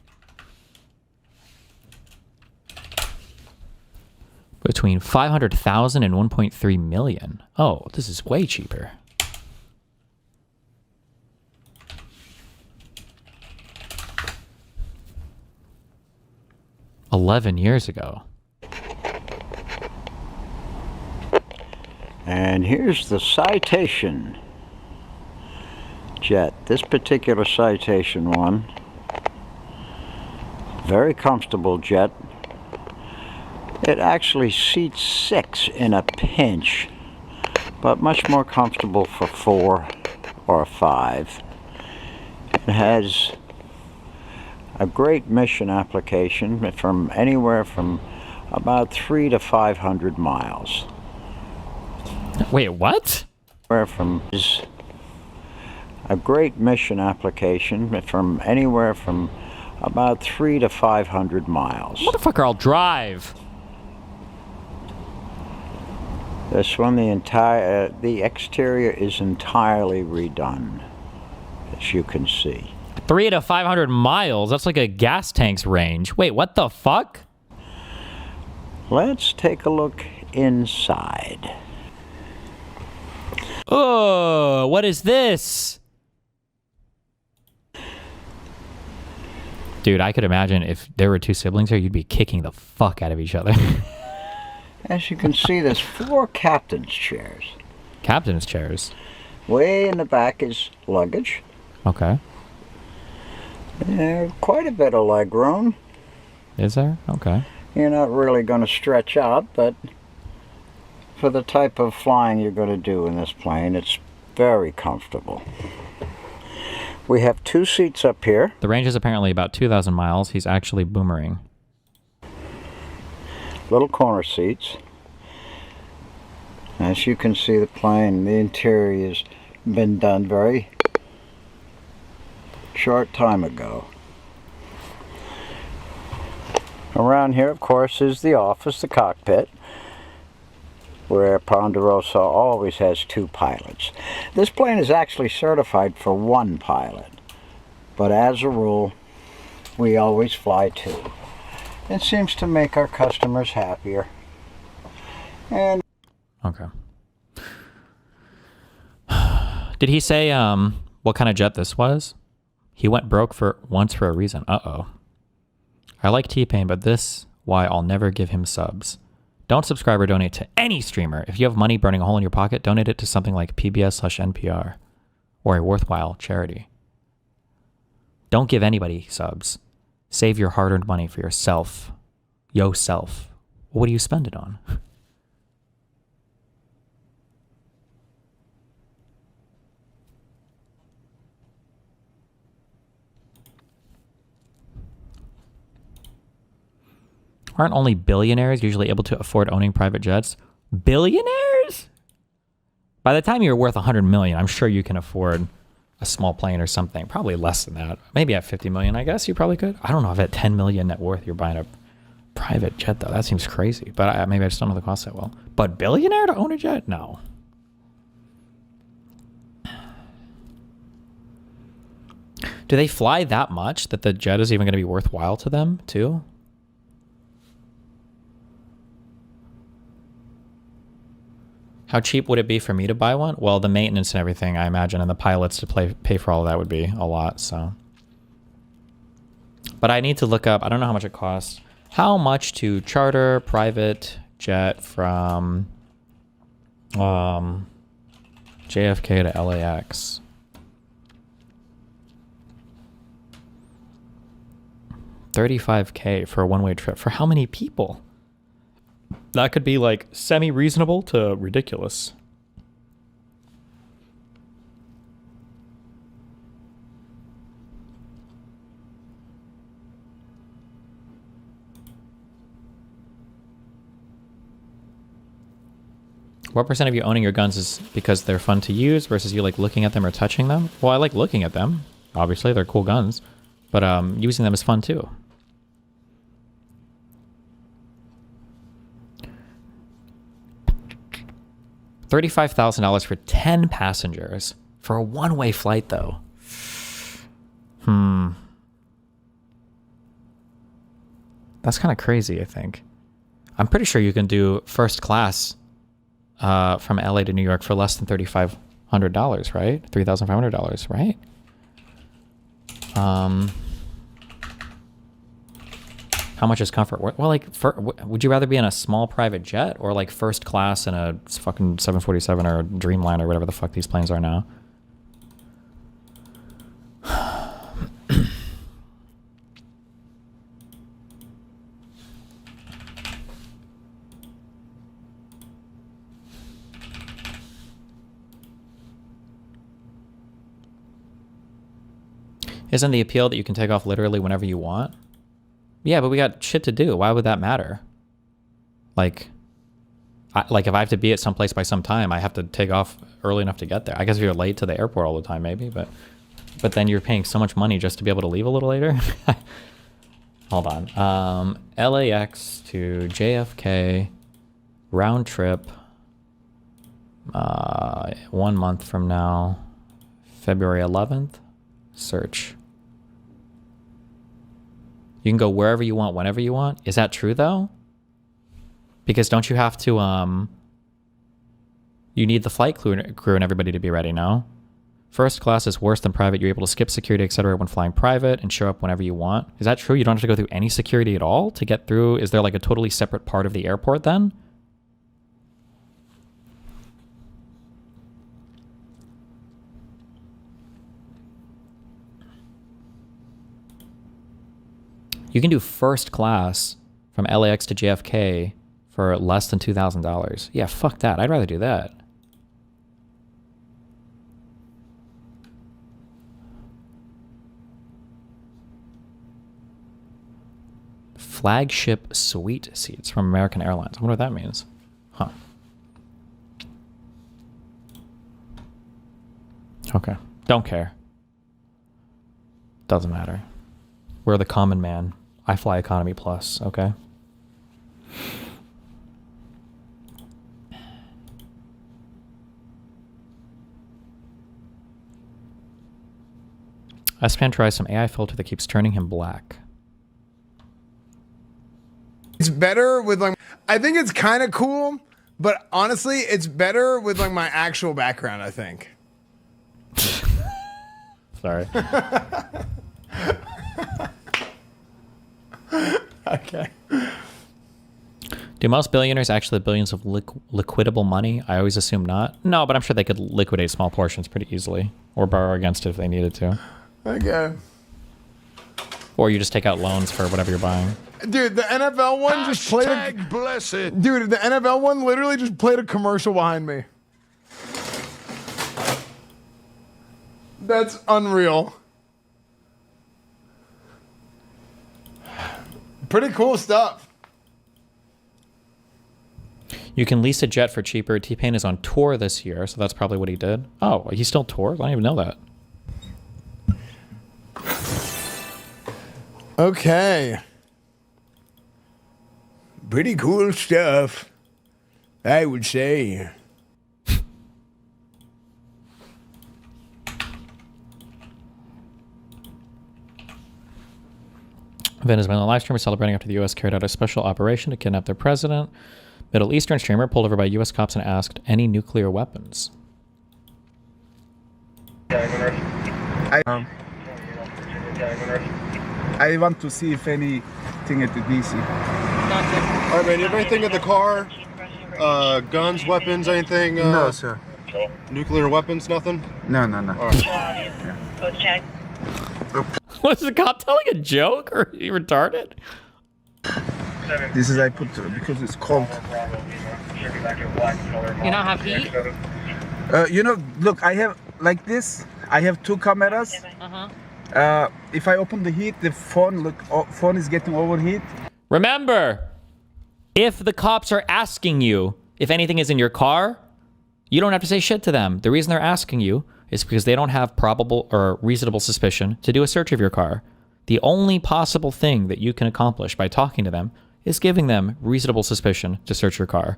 Between 500,000 and 1.3 million. Oh, this is way cheaper. $11 years ago. And here's the Citation jet. This particular Citation one, very comfortable jet. It actually seats 6 in a pinch, but much more comfortable for 4 or 5. It has a great mission application from anywhere from about 300 to 500 miles. Wait, what? Where from is a great mission application from anywhere from about 300 to 500 miles. Motherfucker, I'll drive. This one, the exterior is entirely redone, as you can see. 300 to 500 miles. That's like a gas tank's range. Wait, what the fuck? Let's take a look inside. Oh, what is this? Dude, I could imagine if there were 2 siblings here, you'd be kicking the fuck out of each other. As you can see, there's 4 captain's chairs. Captain's chairs? Way in the back is luggage. Okay. Quite a bit of leg room. Is there? Okay. You're not really going to stretch out, but for the type of flying you're going to do in this plane, it's very comfortable. We have 2 seats up here. The range is apparently about 2,000 miles. He's actually boomering. Little corner seats. As you can see, the plane, the interior has been done very short time ago. Around here, of course, is the office, the cockpit, where Ponderosa always has 2 pilots. This plane is actually certified for 1 pilot, but as a rule, we always fly 2. It seems to make our customers happier. And okay. Did he say what kind of jet this was? He went broke once for a reason. Uh-oh. I like T-Pain, but this why I'll never give him subs. Don't subscribe or donate to any streamer. If you have money burning a hole in your pocket, donate it to something like PBS/NPR or a worthwhile charity. Don't give anybody subs. Save your hard-earned money for yourself. Yourself. What do you spend it on? Aren't only billionaires usually able to afford owning private jets? Billionaires? By the time you're worth 100 million, I'm sure you can afford a small plane or something. Probably less than that. Maybe at 50 million, I guess you probably could. I don't know if at 10 million net worth you're buying a private jet, though. That seems crazy. But maybe I just don't know the cost that well. But billionaire to own a jet? No. Do they fly that much that the jet is even going to be worthwhile to them, too? How cheap would it be for me to buy one? Well, the maintenance and everything, I imagine, and the pilots to pay for all of that would be a lot, so. But I need to look up, I don't know how much it costs, how much to charter private jet from JFK to LAX. $35K for a one-way trip. For how many people? That could be like semi-reasonable to ridiculous. What percent of you owning your guns is because they're fun to use versus you like looking at them or touching them? Well, I like looking at them. Obviously, they're cool guns. But using them is fun too. $35,000 for 10 passengers For a one-way flight, though. That's kind of crazy, I think. I'm pretty sure you can do first class from LA to New York for less than $3,500, right? $3,500, right? How much is comfort? Well, like, would you rather be in a small private jet or like first class in a fucking 747 or a Dreamliner or whatever the fuck these planes are now? Isn't the appeal that you can take off literally whenever you want? Yeah, but we got shit to do. Why would that matter? Like, if I have to be at some place by some time, I have to take off early enough to get there. I guess if you're late to the airport all the time, maybe, but then you're paying so much money just to be able to leave a little later. Hold on. LAX to JFK round trip 1 month from now, February 11th. Search. You can go wherever you want, whenever you want. Is that true though? Because don't you have to you need the flight crew and everybody to be ready, no? First class is worse than private. You're able to skip security, etc. when flying private and show up whenever you want. Is that true? You don't have to go through any security at all to get through? Is there like a totally separate part of the airport then? You can do first class from LAX to JFK for less than $2,000. Yeah, fuck that. I'd rather do that. Flagship suite seats from American Airlines. I wonder what that means. Huh. Okay. Don't care. Doesn't matter. We're the common man. I fly economy plus, okay? S-Pan tries some AI filter that keeps turning him black. It's better with like, I think it's kind of cool, but honestly, it's better with like my actual background, I think. Sorry. Okay. Do most billionaires actually have billions of liquidable money? I always assume not. No, but I'm sure they could liquidate small portions pretty easily or borrow against it if they needed to. Okay. Or you just take out loans for whatever you're buying. Dude, the NFL one just played a... bless it. Dude, the NFL one literally just played a commercial behind me. That's unreal. Pretty cool stuff. You can lease a jet for cheaper. T-Pain is on tour this year, so that's probably what he did. Oh, he still tours? I didn't even know that. Okay. Pretty cool stuff, I would say. Venezuelan live streamer celebrating after the U.S. carried out a special operation to kidnap their president. Middle Eastern streamer pulled over by U.S. cops and asked, any nuclear weapons? I want to see if anything at the DC. All right, man, you have anything in the car? Guns, weapons, anything? No, sir. Nuclear weapons, nothing? No. All right. Was the cop telling a joke or are you retarded? This is I put because it's cold. You don't have heat? You know, look, I have like this. I have two cameras. If I open the heat, the phone is getting overheat. Remember, if the cops are asking you if anything is in your car, you don't have to say shit to them. The reason they're asking you is because they don't have probable or reasonable suspicion to do a search of your car. The only possible thing that you can accomplish by talking to them is giving them reasonable suspicion to search your car.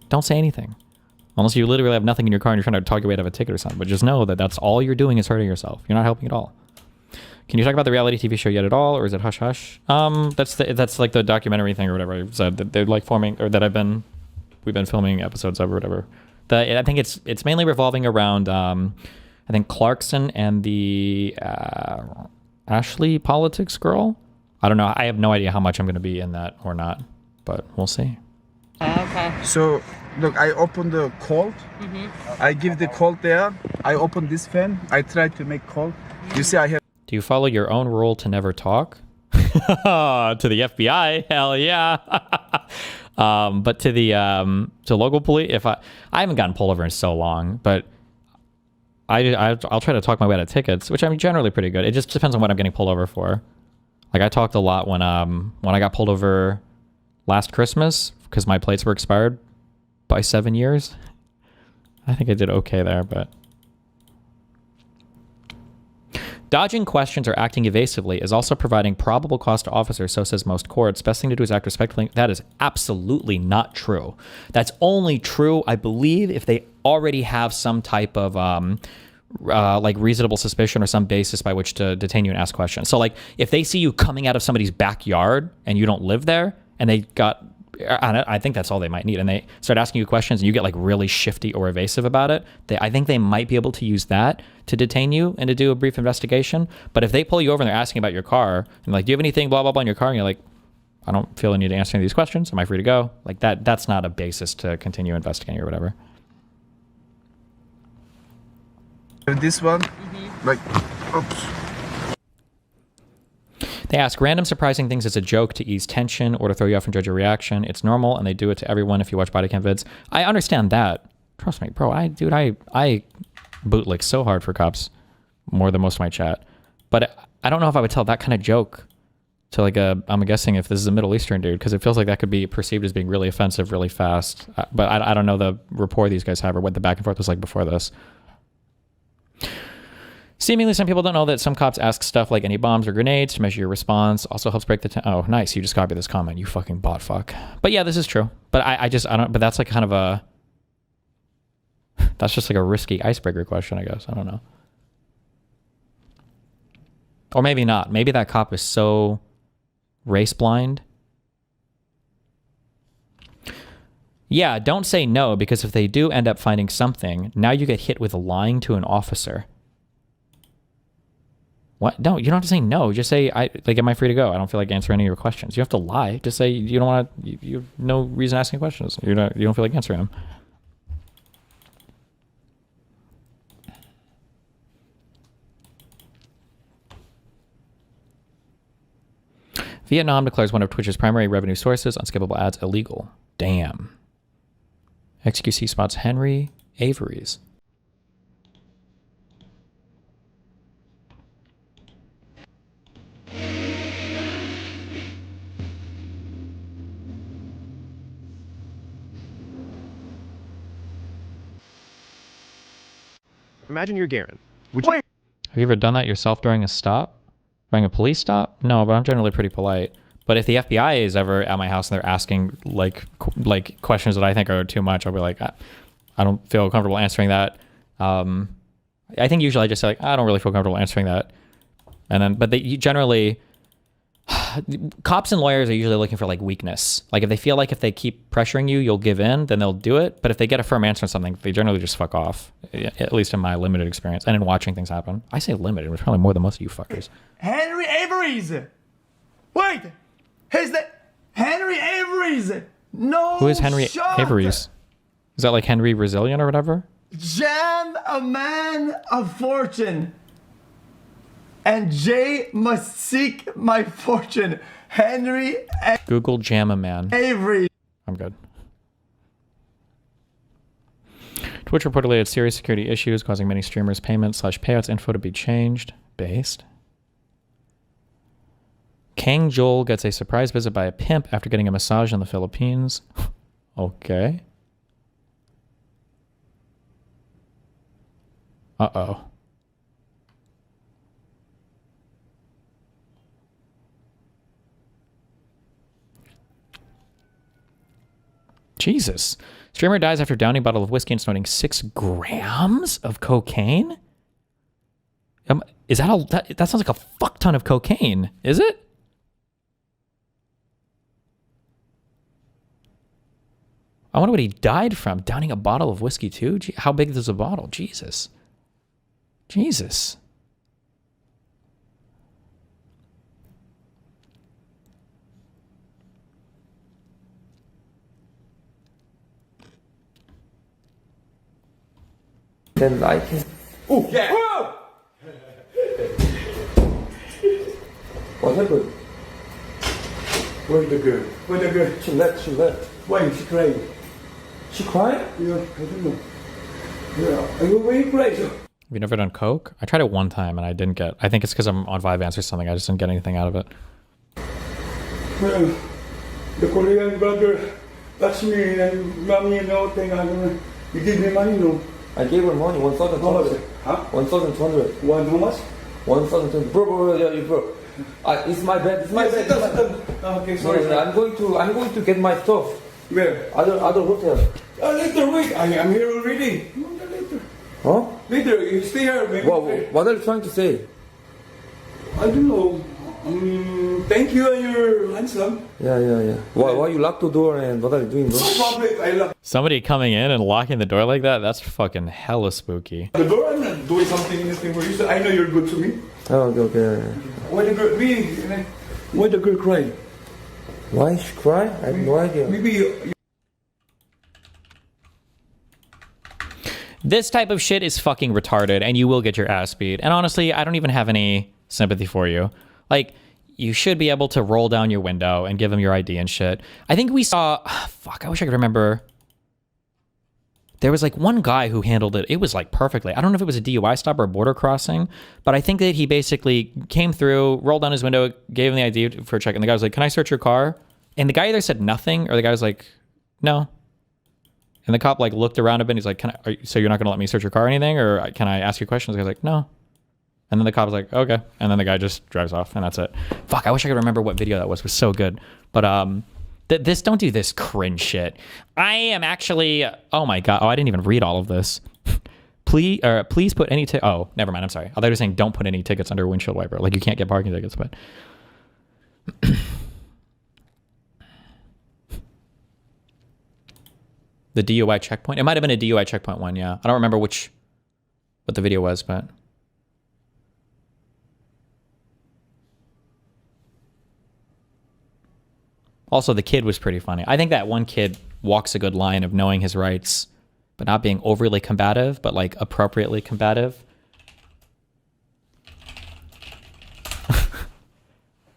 Don't say anything. Unless you literally have nothing in your car and you're trying to talk your way out of a ticket or something. But just know that that's all you're doing is hurting yourself. You're not helping at all. Can you talk about the reality TV show yet at all, or is it hush hush? That's like the documentary thing or whatever I said that they're like forming, or that we've been filming episodes of or whatever. I think it's mainly revolving around I think Clarkson and the Ashley politics girl. I don't know. I have no idea how much I'm going to be in that or not, but we'll see. Okay. So, look, I open the cold. I give the cold there. I open this fan. I try to make cold. You see, I have. Do you follow your own rule to never talk? To the FBI, hell yeah. But to the to local police, if I haven't gotten pulled over in so long, but I'll try to talk my way out of tickets, which I'm generally pretty good. It just depends on what I'm getting pulled over for. Like I talked a lot when I got pulled over last Christmas because my plates were expired by 7 years. I think I did okay there, but dodging questions or acting evasively is also providing probable cause to officers, so says most courts. Best thing to do is act respectfully. That is absolutely not true. That's only true, I believe, if they already have some type of like reasonable suspicion or some basis by which to detain you and ask questions. So like if they see you coming out of somebody's backyard and you don't live there and they got, I think that's all they might need, and they start asking you questions and you get like really shifty or evasive about it, I think they might be able to use that to detain you and to do a brief investigation. But if they pull you over and they're asking about your car and like, do you have anything blah blah blah in your car, and you're like, I don't feel the need to answer any of these questions, am I free to go? Like that's not a basis to continue investigating or whatever. This one, like, oops. They ask random surprising things as a joke to ease tension or to throw you off and judge your reaction. It's normal, and they do it to everyone if you watch body cam vids. I understand that. Trust me, bro. I bootlick so hard for cops, more than most of my chat. But I don't know if I would tell that kind of joke to like I'm guessing if this is a Middle Eastern dude, because it feels like that could be perceived as being really offensive really fast. But I don't know the rapport these guys have or what the back and forth was like before this. Seemingly, some people don't know that some cops ask stuff like any bombs or grenades to measure your response. Also helps break the oh, nice. You just copied this comment. You fucking bot fuck. But yeah, this is true. But I don't, but that's like kind of that's just like a risky icebreaker question, I guess. I don't know. Or maybe not. Maybe that cop is so race blind. Yeah, don't say no, because if they do end up finding something, now you get hit with lying to an officer. What? No, you don't have to say no. Just say, am I free to go? I don't feel like answering any of your questions. You have to lie. Just say you don't want to, you have no reason asking questions. You don't feel like answering them. Vietnam declares one of Twitch's primary revenue sources, unskippable ads, illegal. Damn. XQC spots Henry Avery's. Imagine you're Garen. Have you ever done that yourself during a stop? During a police stop? No, but I'm generally pretty polite. But if the FBI is ever at my house and they're asking like questions that I think are too much, I'll be like, I don't feel comfortable answering that. I think usually I just say like, I don't really feel comfortable answering that. And then, but they generally, cops and lawyers are usually looking for like weakness. Like if they feel like if they keep pressuring you, you'll give in, then they'll do it. But if they get a firm answer on something, they generally just fuck off. At least in my limited experience and in watching things happen. I say limited, it's probably more than most of you fuckers. Henry Avery's. Wait, is that Henry Avery's? No. Who is Henry shot. Avery's? Is that like Henry Brazilian or whatever? Jam a man of fortune. And Jay must seek my fortune. Henry Google Jam a Man. Avery. I'm good. Twitch reportedly had serious security issues, causing many streamers' payments/payouts info to be changed. Based. Kang Joel gets a surprise visit by a pimp after getting a massage in the Philippines. Okay. Uh-oh. Jesus. Streamer dies after downing a bottle of whiskey and snorting 6 grams of cocaine? Is that that sounds like a fuck ton of cocaine, is it? I wonder what he died from. Downing a bottle of whiskey too? How big is a bottle? Jesus. Jesus. Then I can. Oh, yeah. What happened? Where's the girl? Where's the girl? She left. Why is she crying? She cried? Yeah, I don't know. Yeah, are you very crazy? Have you never done coke? I tried it one time and I didn't get. I think it's because I'm on Vyvanse or something. I just didn't get anything out of it. Well, the Korean brother touched me and mommy and everything. I don't know. You give me money, no? I gave her money, 1,200. Huh? 1,200. One, how much? 1,200. Bro, yeah, bro. It's my bad. It's my bad. Okay, sorry. No, I'm going to get my stuff. Where? Other hotel. Later, wait. I'm here already. Later. Huh? Later, you stay here, maybe. What are you trying to say? I don't know. Thank you and you're handsome. Yeah. Why you lock the door and what are you doing, bro? I love Somebody coming in and locking the door like that? That's fucking hella spooky. the door. I'm not doing anything for you. So I know you're good to me. Oh, okay. Why the girl? Why the girl cry? Why she cry? I have no idea. Maybe. This type of shit is fucking retarded and you will get your ass beat. And honestly, I don't even have any sympathy for you. Like, you should be able to roll down your window and give them your ID and shit. I think we saw... fuck, I wish I could remember. There was like one guy who handled it. It was like perfectly. I don't know if it was a DUI stop or a border crossing, but I think that he basically came through, rolled down his window, gave him the ID for a check. And the guy was like, can I search your car? And the guy either said nothing or the guy was like, no. And the cop like looked around a bit and he's like, so you're not going to let me search your car or anything? Or can I ask you questions? The guy's like, no. And then the cop was like, okay. And then the guy just drives off and that's it. Fuck, I wish I could remember what video that was. It was so good. But don't do this cringe shit. I am actually, oh my God. Oh, I didn't even read all of this. Please put any, oh, never mind. I'm sorry. I thought you were saying don't put any tickets under a windshield wiper. Like you can't get parking tickets, but. The DUI checkpoint. It might have been a DUI checkpoint one, yeah. I don't remember what the video was, but. Also, the kid was pretty funny. I think that one kid walks a good line of knowing his rights, but not being overly combative, but like appropriately combative.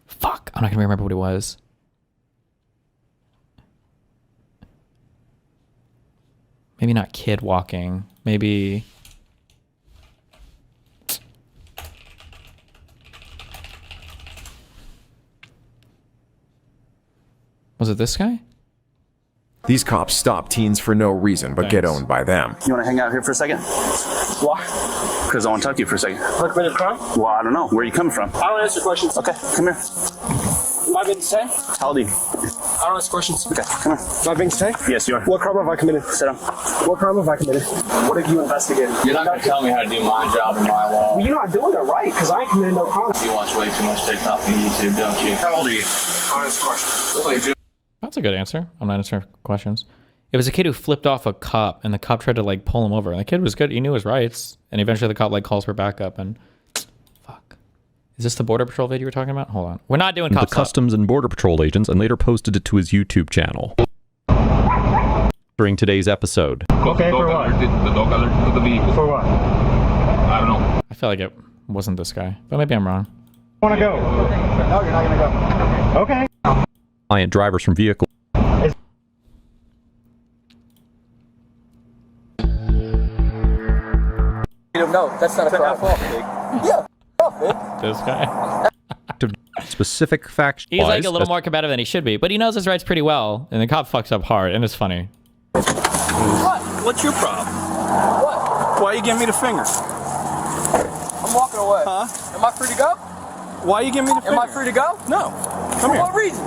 Fuck, I'm not gonna remember what it was. Maybe not kid walking. Maybe... Was it this guy? These cops stop teens for no reason, but get owned by them. You want to hang out here for a second? Why? Because I want to talk to you for a second. What committed a crime? Well, I don't know. Where are you coming from? I don't answer questions. Okay, come here. Am I being insane? How old are you? I don't answer questions. Okay, come here. Am I being insane? Yes, you are. What crime have I committed? Sit down. What crime have I committed? What have you investigated? You're not going to tell me how to do my job and my law. Well, you're not doing it right, because I ain't committed no crime. You watch way too much TikTok on YouTube, don't you? How old are you? I don't answer questions. That's a good answer. I'm not answering questions. It was a kid who flipped off a cop and the cop tried to like pull him over. And the kid was good. He knew his rights. And eventually the cop like calls for backup and fuck. Is this the Border Patrol video we're talking about? Hold on. We're not doing cops. The Customs and Border Patrol agents and later posted it to his YouTube channel. During today's episode. Okay, for what? The dog alert to the vehicle. For what? I don't know. I feel like it wasn't this guy, but maybe I'm wrong. I want to go. No, you're not going to go. Okay. Client drivers from vehicle. No, that's not a crime. Yeah, this guy. Specific facts. He's like a little more combative than he should be, but he knows his rights pretty well, and the cop fucks up hard, and it's funny. What? What's your problem? What? Why are you giving me the finger? I'm walking away. Huh? Am I free to go? Why are you giving me the finger? Am I free to go? No. For what reason?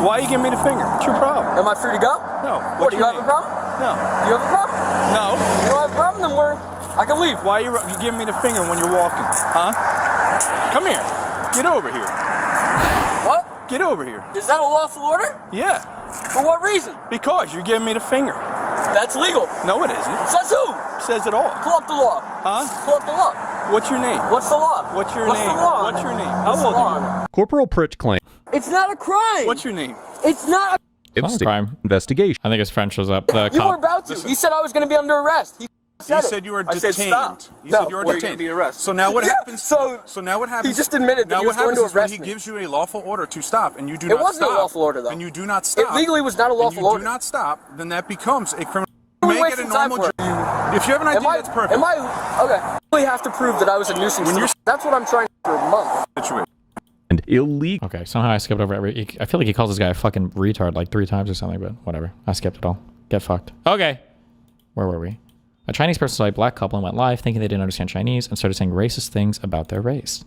Why are you giving me the finger? What's your problem? Am I free to go? No. What, do you have a problem? No. Do you have a problem? No. You don't have a problem, then I can leave. Why are you giving me the finger when you're walking? Huh? Come here. Get over here. What? Get over here. Is that a lawful order? Yeah. For what reason? Because you're giving me the finger. That's legal. No, it isn't. Says who? Says it all. Pull up the law. Huh? Pull up the law. What's your name? What's the law? What's your What's name? the law? What's your name? How old are you? Corporal Pritch claims It's not a crime. What's your name? It's not It's not a crime. Investigation. I think his friend shows up. The You cop. were about to. He said I was going to be under arrest. He said you were detained. I said stop. You said you were detained. Be arrested. So now what Yeah, happens? So now what happens? He just admitted that now he was what going happens to is when arrest he me. gives you a lawful order to stop and you do It not wasn't stop. a lawful order, though. And you do not stop. It legally was not a lawful and you order. do not stop, then that becomes a criminal. Are You we may get a wasting time normal for it? If you have an idea, that's perfect. Am I okay? I really have to prove that I was a nuisance. That's what I'm trying for a month. and illegal. Okay, somehow I skipped over every. I feel like he calls this guy a fucking retard like 3 times or something, but whatever. I skipped it all. Get fucked. Okay. Where were we? A Chinese person saw a black couple and went live thinking they didn't understand Chinese and started saying racist things about their race.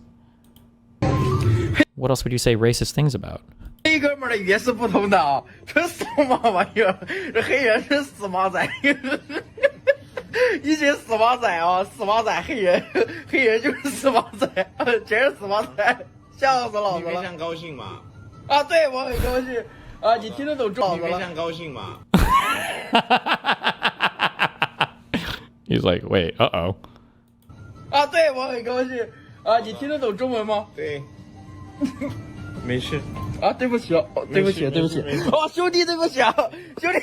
What else would you say racist things about? 这哥们儿的也是不同的啊，这什么玩意儿？这黑人是死马仔，一群死马仔啊，死马仔黑人，黑人就是死马仔，全是死马仔，笑死老子了。你非常高兴吗？啊，对我很高兴啊，你听得懂中文吗？你非常高兴吗？ He's like, wait, uh-oh. 啊，对我很高兴啊，你听得懂中文吗？对。没事。啊，对不起哦，对不起，对不起。哦，兄弟，对不起啊，兄弟。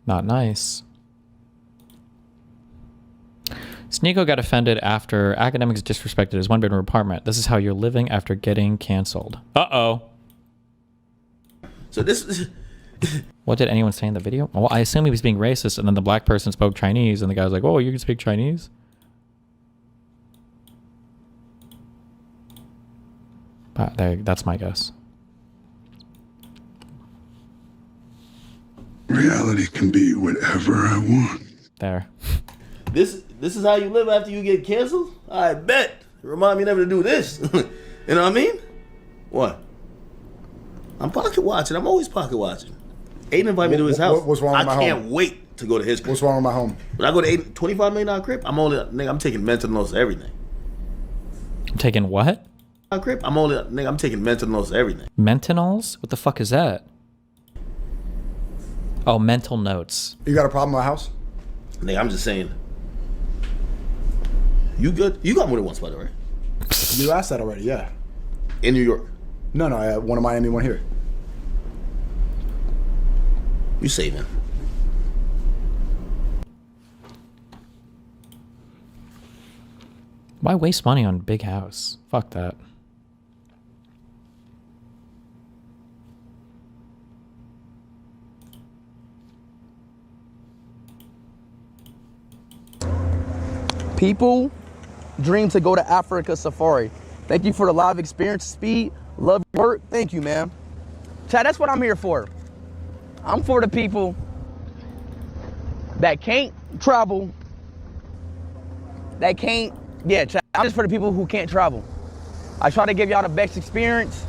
Not nice. Sneeko got offended after academics disrespected his one-bedroom apartment. This is how you're living after getting canceled. Uh-oh. So this is... What did anyone say in the video? Well, I assume he was being racist, and then the black person spoke Chinese, and the guy was like, oh, you can speak Chinese? That's my guess. Reality can be whatever I want. There. This is how you live after you get canceled? I bet. Remind me never to do this. You know what I mean? What? I'm pocket watching. I'm always pocket watching. Aiden invited me to his house. What's wrong with my home? I can't wait to go to his crib. What's wrong with my home? When I go to Aiden, $25 million crib, I'm taking mental notes of everything. I'm taking what? Crib, I'm taking mental notes of everything. Mentanols? What the fuck is that? Oh, mental notes. You got a problem with my house? Nigga, I'm just saying. You good? You got more than one spot, right? You asked that already, yeah. In New York? No, I had one in Miami, one here. You saving. Why waste money on big house? Fuck that. People dream to go to Africa Safari. Thank you for the live experience, Speed. Love your work. Thank you, man. Chad, that's what I'm here for. I'm for the people that can't travel, that can't, Chad, I'm just for the people who can't travel. I try to give y'all the best experience.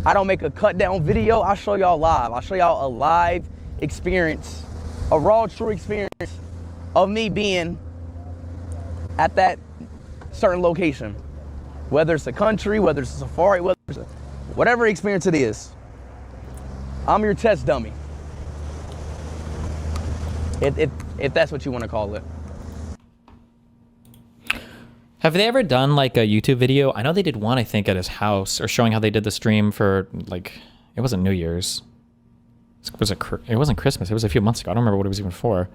I don't make a cut down video. I show y'all live. I show y'all a live experience, a raw, true experience of me being at that certain location, whether it's a country, whether it's a safari, whatever experience it is. I'm your test dummy, if that's what you want to call it. Have they ever done like a YouTube video? I know they did one, I think, at his house, or showing how they did the stream for like, it wasn't New Year's. It wasn't Christmas. It was a few months ago. I don't remember what it was even for.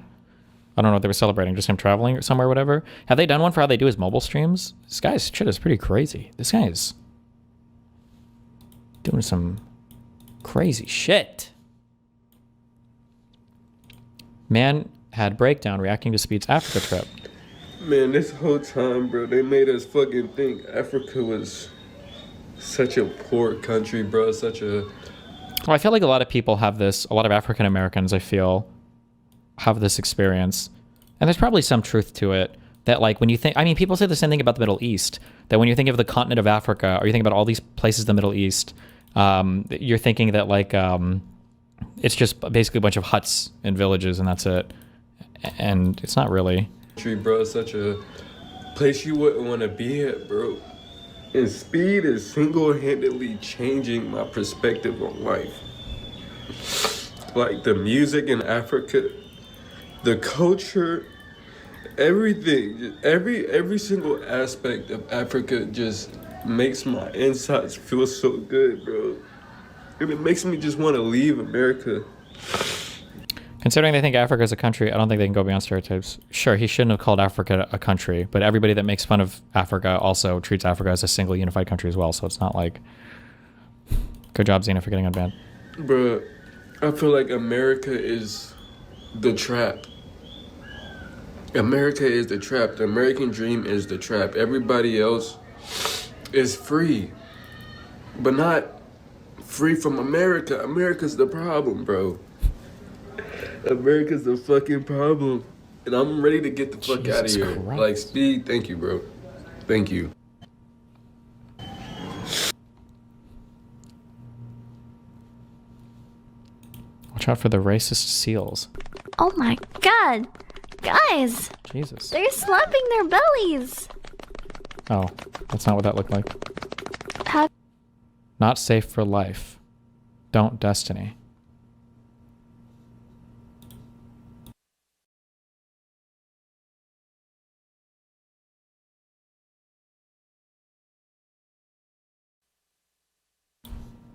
I don't know what they were celebrating, just him traveling or somewhere or whatever. Have they done one for how they do his mobile streams? This guy's shit is pretty crazy. This guy is doing some crazy shit. Man had breakdown reacting to Speed's Africa trip. Man, this whole time, bro, they made us fucking think Africa was such a poor country, bro. Well, I feel like a lot of people have this, a lot of African Americans, I feel, have this experience. And there's probably some truth to it, that like when you think, I mean, people say the same thing about the Middle East, that when you think of the continent of Africa, or you think about all these places in the Middle East, you're thinking that like it's just basically a bunch of huts and villages and that's it. And it's not really. Bro, it's such a place you wouldn't want to be at, bro. And speed is single-handedly changing my perspective on life. Like the music in Africa, the culture, everything, every single aspect of Africa just makes my insides feel so good, bro. And it makes me just want to leave America. Considering they think Africa is a country, I don't think they can go beyond stereotypes. Sure, he shouldn't have called Africa a country, but everybody that makes fun of Africa also treats Africa as a single unified country as well, so it's not like... Good job, Xena, for getting unbanned. Bruh, I feel like America is the trap. America is the trap. The American dream is the trap. Everybody else is free, but not free from America. America's the problem, bro. America's the fucking problem. And I'm ready to get the fuck out of here. Christ. Like, Speed, thank you, bro. Thank you. Watch out for the racist seals. Oh my god. Guys. Jesus. They're slapping their bellies. Oh, that's not what that looked like. How? Not safe for life. Don't Destiny.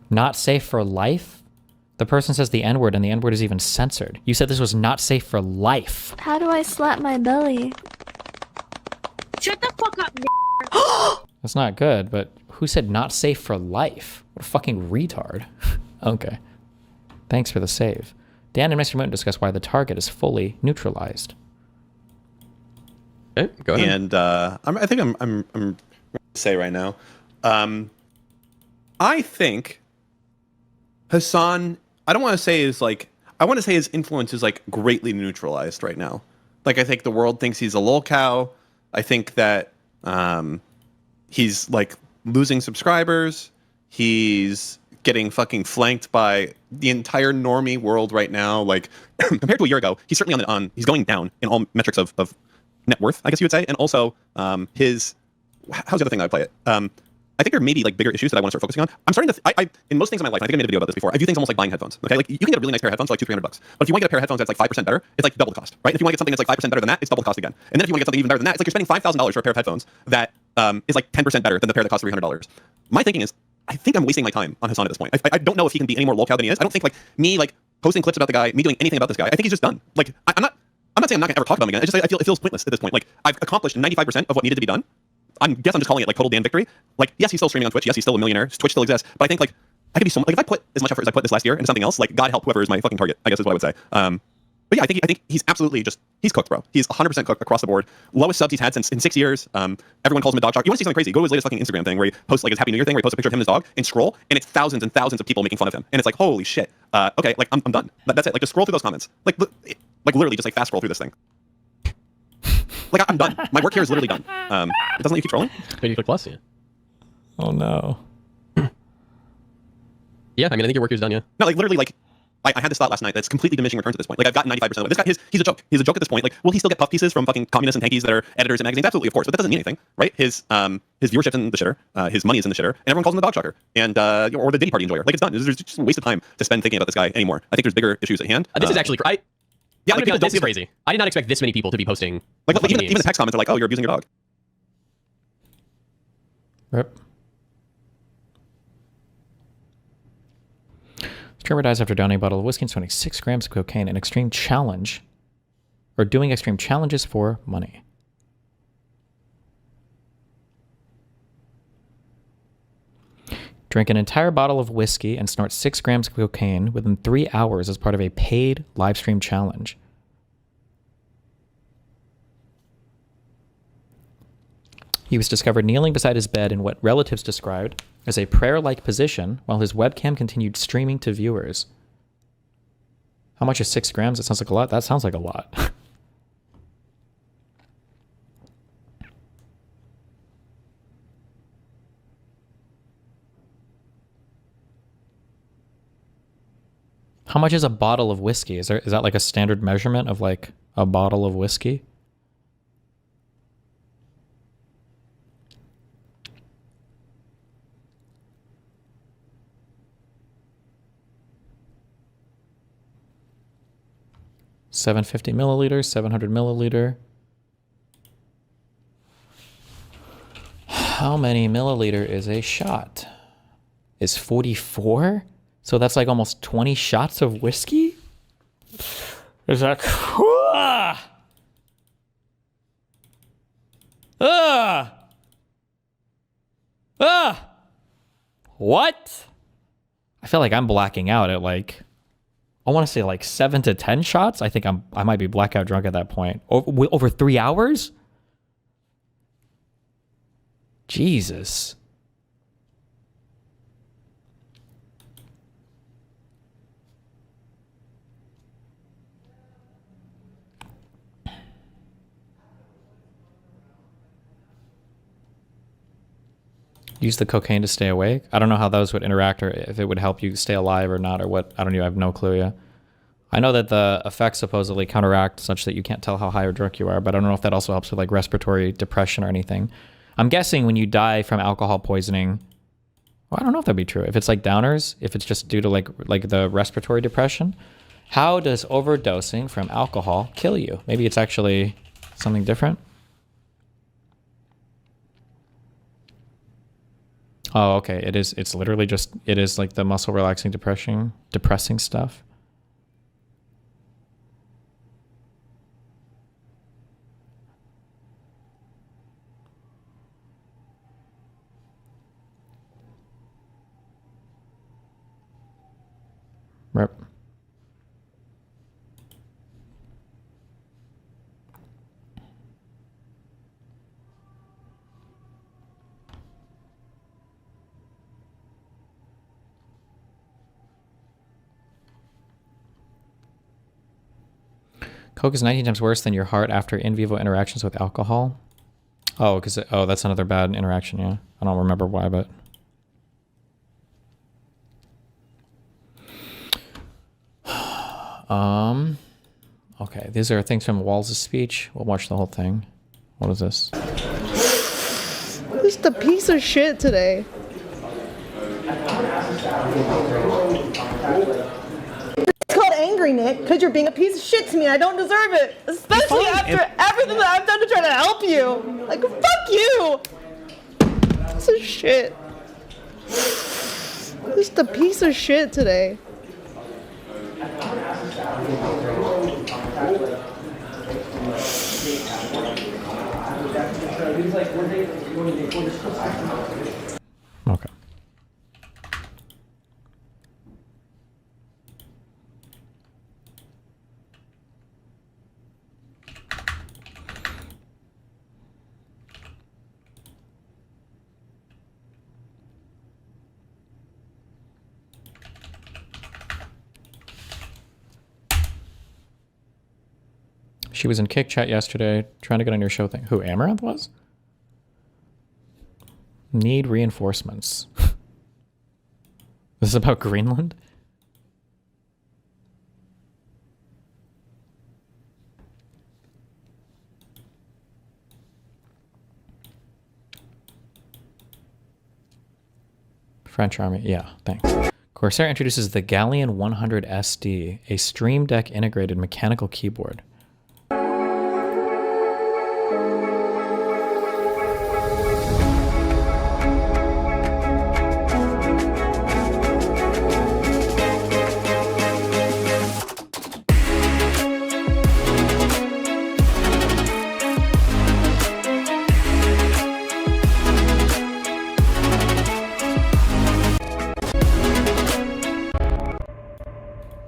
Not safe for life? The person says the N-word and the N-word is even censored. You said this was not safe for life. How do I slap my belly? Shut the fuck up, That's not good, but who said not safe for life? What a fucking retard. Okay. Thanks for the save. Dan and Mr. Moon discuss why the target is fully neutralized. Okay, go ahead. And I think I'm going to say right now, I think Hassan, I don't want to say is like, I want to say his influence is like greatly neutralized right now. Like, I think the world thinks he's a lolcow. I think that he's like losing subscribers. He's getting fucking flanked by the entire normie world right now. Like, compared to a year ago, he's certainly he's going down in all metrics of net worth, I guess you would say. And also how's the other thing that I play it? I think there may be like bigger issues that I want to start focusing on. I'm starting to, I in most things in my life, and I think I made a video about this before, I view things almost like buying headphones. Okay, like you can get a really nice pair of headphones for like $200-300, but if you want to get a pair of headphones that's like 5% better, it's like double the cost, right? If you want to get something that's like 5% better than that, it's double the cost again. And then if you want to get something even better than that, it's like you're spending $5,000 for a pair of headphones that is like 10% better than the pair that costs $300. My thinking is, I think I'm wasting my time on Hassan at this point. I don't know if he can be any more lolcow than he is. I don't think like me like posting clips about the guy, me doing anything about this guy. I think he's just done. Like I'm not saying I'm not gonna ever talk about him again. It's just it feels pointless at this point. Like I've accomplished 95% of what needed to be done. I guess I'm just calling it like total Dan victory. Like, yes, he's still streaming on Twitch. Yes, he's still a millionaire. Twitch still exists. But I think like I could be so like if I put as much effort as I put this last year into something else, like God help whoever is my fucking target, I guess is what I would say. But yeah, I think he's absolutely he's cooked, bro. He's 100% cooked across the board. Lowest subs he's had in 6 years. Everyone calls him a dog shark. You want to see something crazy? Go to his latest fucking Instagram thing where he posts like his Happy New Year thing, where he posts a picture of him and his dog, and scroll, and it's thousands and thousands of people making fun of him, and it's like holy shit. Okay, like I'm done. That's it. Like just scroll through those comments. Like literally just like fast scroll through this thing. Like I'm done. My work here is literally done. It doesn't let you keep scrolling. Maybe you click plus, yeah. Oh no. Yeah, I mean I think your work here is done, yeah. No, like literally like I had this thought last night that's completely diminishing returns at this point. Like I've gotten 95% of it. This guy, he's a joke. He's a joke at this point. Like, will he still get puff pieces from fucking communists and hankies that are editors in magazines? Absolutely, of course. But that doesn't mean anything, right? His viewership's in the shitter. His money is in the shitter, and everyone calls him the dog shucker and or the Diddy Party enjoyer. Like it's done. There's just a waste of time to spend thinking about this guy anymore. I think there's bigger issues at hand. This is actually yeah, like this is crazy. I did not expect this many people to be posting. Like even the text comments are like, oh, you're abusing your dog. Rip. Streamer dies after downing a bottle of whiskey and 26 grams of cocaine in extreme challenge, or doing extreme challenges for money. Drink an entire bottle of whiskey and snort 6 grams of cocaine within 3 hours as part of a paid live stream challenge. He was discovered kneeling beside his bed in what relatives described as a prayer-like position while his webcam continued streaming to viewers. How much is 6 grams? It sounds like a lot. That sounds like a lot. How much is a bottle of whiskey? Is that like a standard measurement of like a bottle of whiskey? $750 milliliters, 700 milliliter. How many milliliter is a shot? Is 44? So that's like almost 20 shots of whiskey? Is that... What? I feel like I'm blacking out at like... I want to say like 7 to 10 shots. I think I might be blackout drunk at that point. Over 3 hours? Jesus. Use the cocaine to stay awake? I don't know how those would interact or if it would help you stay alive or not or what. I don't know. I have no clue yet. I know that the effects supposedly counteract such that you can't tell how high or drunk you are, but I don't know if that also helps with like respiratory depression or anything. I'm guessing when you die from alcohol poisoning, well, I don't know if that'd be true. If it's like downers, if it's just due to like the respiratory depression, how does overdosing from alcohol kill you? Maybe it's actually something different. Oh, okay. It's literally just, it is like the muscle relaxing depressing stuff. Rep. Coke is 19 times worse than your heart after in vivo interactions with alcohol. Oh, because that's another bad interaction. Yeah, I don't remember why, but okay. These are things from Walls' speech. We'll watch the whole thing. What is this? Just a piece of shit today. It's called angry, Nick, because you're being a piece of shit to me. I don't deserve it, especially after everything that I've done to try to help you. Like, fuck you. Piece of shit. Just a piece of shit today. Okay. She was in Kick Chat yesterday trying to get on your show thing. Who, Amaranth was? Need reinforcements. This is about Greenland? French Army, yeah, thanks. Corsair introduces the Galleon 100 SD, a Stream Deck integrated mechanical keyboard.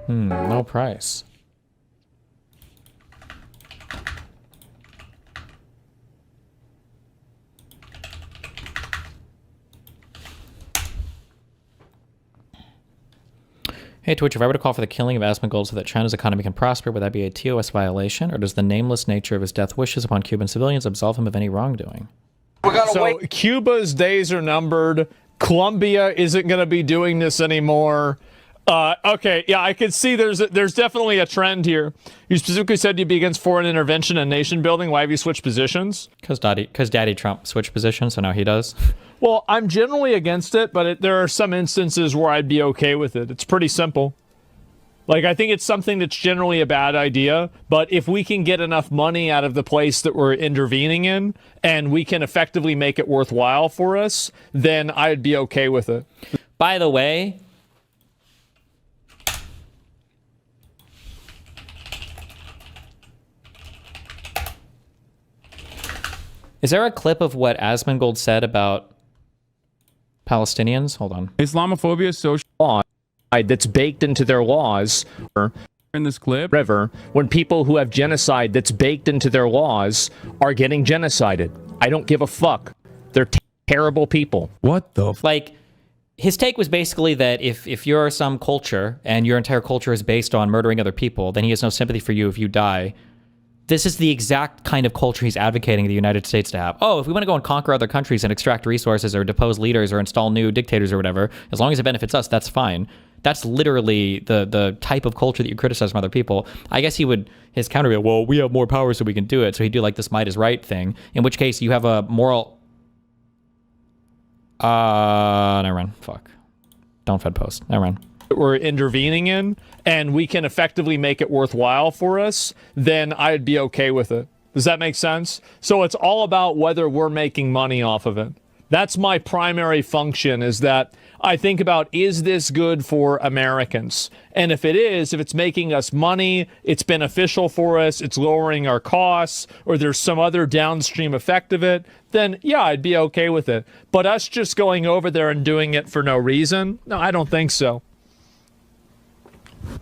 No price. Hey Twitch, if I were to call for the killing of Asmongold so that China's economy can prosper, would that be a TOS violation, or does the nameless nature of his death wishes upon Cuban civilians absolve him of any wrongdoing? So Cuba's days are numbered. Colombia isn't going to be doing this anymore. Okay, yeah, I can see there's definitely a trend here. You specifically said you'd be against foreign intervention and nation building. Why have you switched positions? Because Daddy Trump switched positions, so now he does. Well, I'm generally against it, but there are some instances where I'd be okay with it. It's pretty simple. Like, I think it's something that's generally a bad idea, but if we can get enough money out of the place that we're intervening in, and we can effectively make it worthwhile for us, then I'd be okay with it. By the way, is there a clip of what Asmongold said about Palestinians? Hold on. Islamophobia is social law that's baked into their laws. In this clip, river, when people who have genocide that's baked into their laws are getting genocided. I don't give a fuck. They're terrible people. What the? Like, his take was basically that if you're some culture and your entire culture is based on murdering other people, then he has no sympathy for you if you die. This is the exact kind of culture he's advocating the United States to have. Oh, if we want to go and conquer other countries and extract resources or depose leaders or install new dictators or whatever, as long as it benefits us, that's fine. That's literally the type of culture that you criticize from other people. I guess his counter would be, well, we have more power so we can do it. So he'd do like this might is right thing, in which case you have a moral... never mind. Fuck. Don't fed post. Never mind. We're intervening in, and we can effectively make it worthwhile for us, then I'd be okay with it. Does that make sense? So it's all about whether we're making money off of it. That's my primary function, is that I think about, is this good for Americans? And if it is, if it's making us money, it's beneficial for us, it's lowering our costs, or there's some other downstream effect of it, then yeah, I'd be okay with it. But us just going over there and doing it for no reason, no, I don't think so.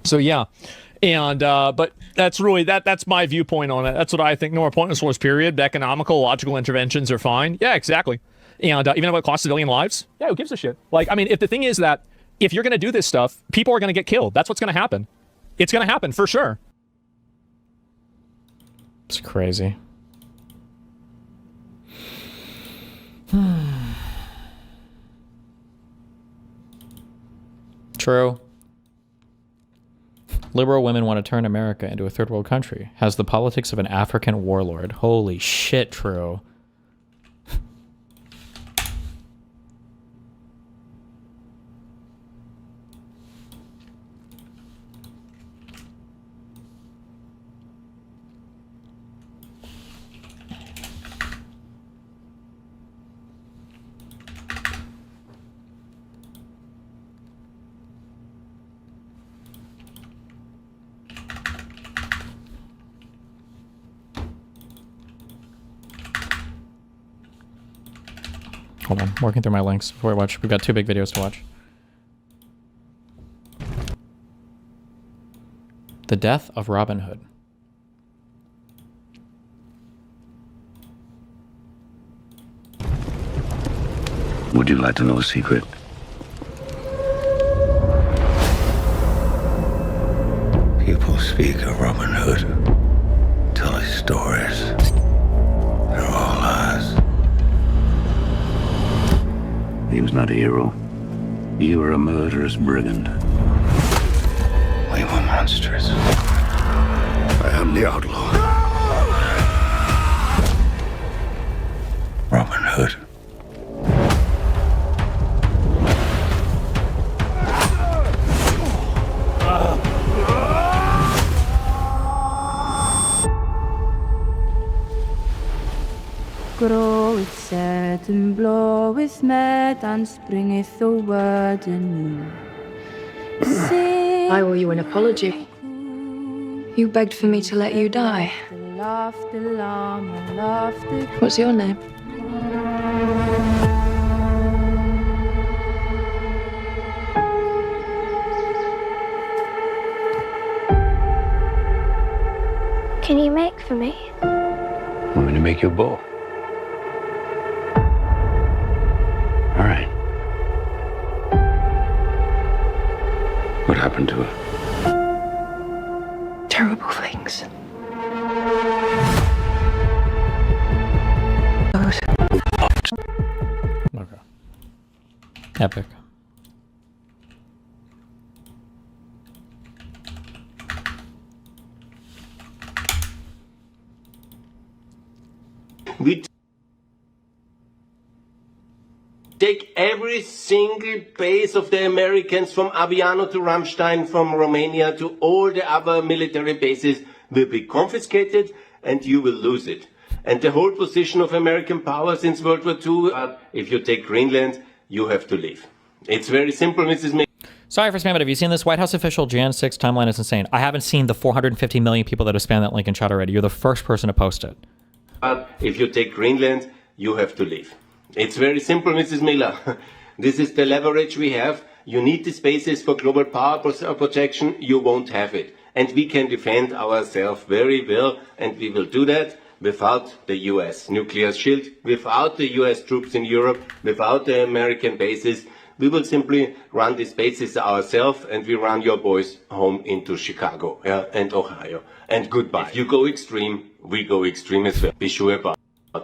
So yeah, and but that's really that's my viewpoint on it. That's what I think. No more pointless wars, period. Economical, logical interventions are fine. Yeah, exactly. And even though it costs civilian lives, yeah, who gives a shit? Like, I mean, if the thing is that if you're going to do this stuff, people are going to get killed. That's what's going to happen. It's going to happen for sure. It's crazy. True. Liberal women want to turn America into a third world country. Has the politics of an African warlord. Holy shit, true. Hold on, working through my links before we watch. We've got 2 big videos to watch. The death of Robin Hood. Would you like to know a secret? People speak of Robin Hood, tell his stories. They're all lies. He was not a hero. You were a murderous brigand. We were monsters. I am the outlaw. Robin Hood. Groweth sad and bloweth mad and springeth the word anew. I owe you an apology. You begged for me to let you die. What's your name? Can you make for me? Want me to make you a bow? All right. What happened to her? Terrible things. Okay. Epic. take every single base of the Americans from Aviano to Ramstein, from Romania to all the other military bases will be confiscated and you will lose it. And the whole position of American power since World War II, if you take Greenland, you have to leave. It's very simple, Mrs. May. Sorry for spamming, but have you seen this White House official Jan 6 timeline? Is insane. I haven't seen the 450 million people that have spammed that link in chat already. You're the first person to post it. If you take Greenland, you have to leave. It's very simple, Mrs. Miller. This is the leverage we have. You need the spaces for global power projection. You won't have it. And we can defend ourselves very well, and we will do that without the US nuclear shield, without the US troops in Europe, without the American bases. We will simply run these bases ourselves, and we run your boys home into Chicago and Ohio. And goodbye. If you go extreme, we go extreme as well. Be sure about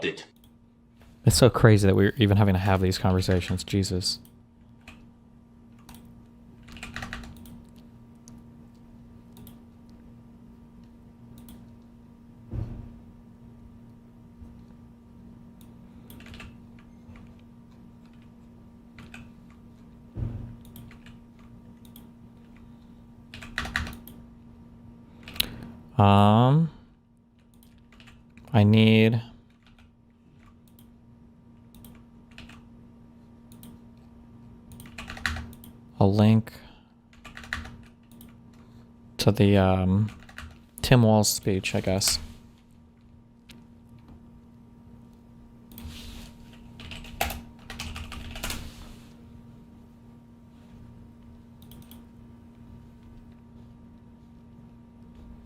it. It's so crazy that we're even having to have these conversations. Jesus. I need a link to the Tim Walz speech, I guess.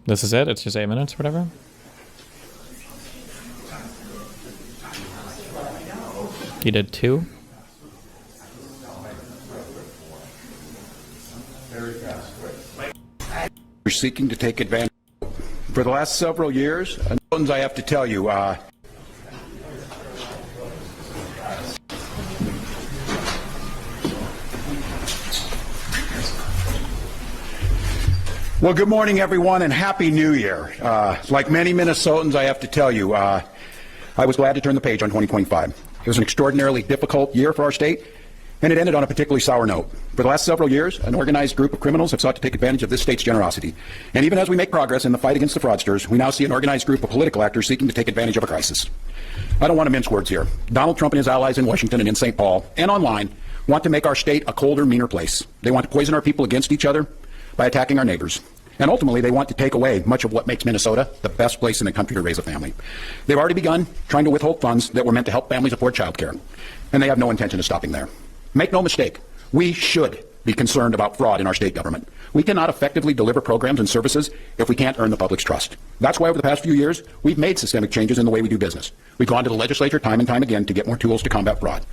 This is it? It's just 8 minutes or whatever? You did 2? You're seeking to take advantage. For the last several years, I have to tell you, well, good morning, everyone, and Happy New Year. Like many Minnesotans, I have to tell you, I was glad to turn the page on 2025. It was an extraordinarily difficult year for our state, and it ended on a particularly sour note. For the last several years, an organized group of criminals have sought to take advantage of this state's generosity. And even as we make progress in the fight against the fraudsters, we now see an organized group of political actors seeking to take advantage of a crisis. I don't want to mince words here. Donald Trump and his allies in Washington and in St. Paul and online want to make our state a colder, meaner place. They want to poison our people against each other by attacking our neighbors. And ultimately, they want to take away much of what makes Minnesota the best place in the country to raise a family. They've already begun trying to withhold funds that were meant to help families afford child care. And they have no intention of stopping there. Make no mistake, we should be concerned about fraud in our state government. We cannot effectively deliver programs and services if we can't earn the public's trust. That's why over the past few years, we've made systemic changes in the way we do business. We've gone to the legislature time and time again to get more tools to combat fraud.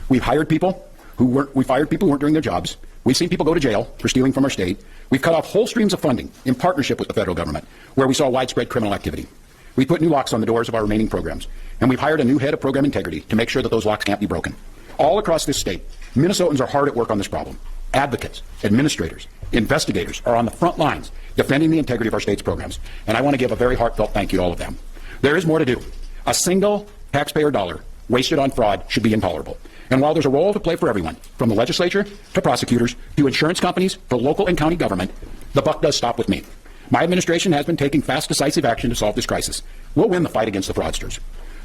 We fired people who weren't doing their jobs. We've seen people go to jail for stealing from our state. We've cut off whole streams of funding in partnership with the federal government, where we saw widespread criminal activity. We put new locks on the doors of our remaining programs, and we've hired a new head of program integrity to make sure that those locks can't be broken. All across this state, Minnesotans are hard at work on this problem. Advocates, administrators, investigators are on the front lines defending the integrity of our state's programs, and I want to give a very heartfelt thank you to all of them. There is more to do. A single taxpayer dollar wasted on fraud should be intolerable. And while there's a role to play for everyone, from the legislature to prosecutors to insurance companies to local and county government, the buck does stop with me. My administration has been taking fast, decisive action to solve this crisis. We'll win the fight against the fraudsters.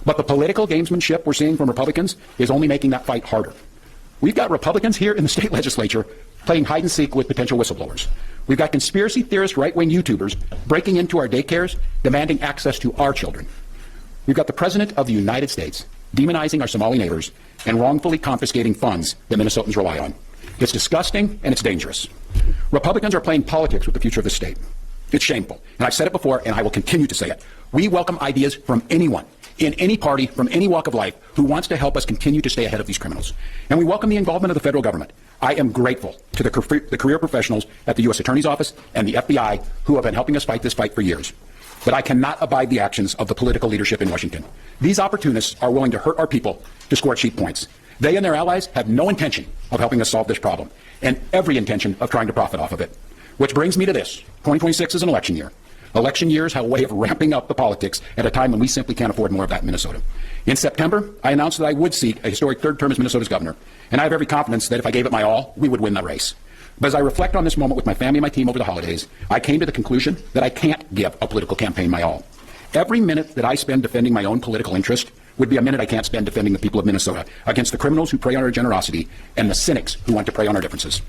But the political gamesmanship we're seeing from Republicans is only making that fight harder. We've got Republicans here in the state legislature playing hide and seek with potential whistleblowers. We've got conspiracy theorist right-wing YouTubers breaking into our daycares, demanding access to our children. We've got the President of the United States demonizing our Somali neighbors and wrongfully confiscating funds that Minnesotans rely on. It's disgusting and it's dangerous. Republicans are playing politics with the future of the state. It's shameful. And I've said it before, and I will continue to say it. We welcome ideas from anyone, in any party, from any walk of life, who wants to help us continue to stay ahead of these criminals. And we welcome the involvement of the federal government. I am grateful to the career professionals at the U.S. Attorney's Office and the FBI who have been helping us fight this fight for years. But I cannot abide the actions of the political leadership in Washington. These opportunists are willing to hurt our people to score cheap points. They and their allies have no intention of helping us solve this problem, and every intention of trying to profit off of it. Which brings me to this. 2026 is an election year. Election years have a way of ramping up the politics at a time when we simply can't afford more of that in Minnesota. In September, I announced that I would seek a historic third term as Minnesota's governor, and I have every confidence that if I gave it my all, we would win that race. But as I reflect on this moment with my family and my team over the holidays, I came to the conclusion that I can't give a political campaign my all. Every minute that I spend defending my own political interest would be a minute I can't spend defending the people of Minnesota against the criminals who prey on our generosity and the cynics who want to prey on our differences.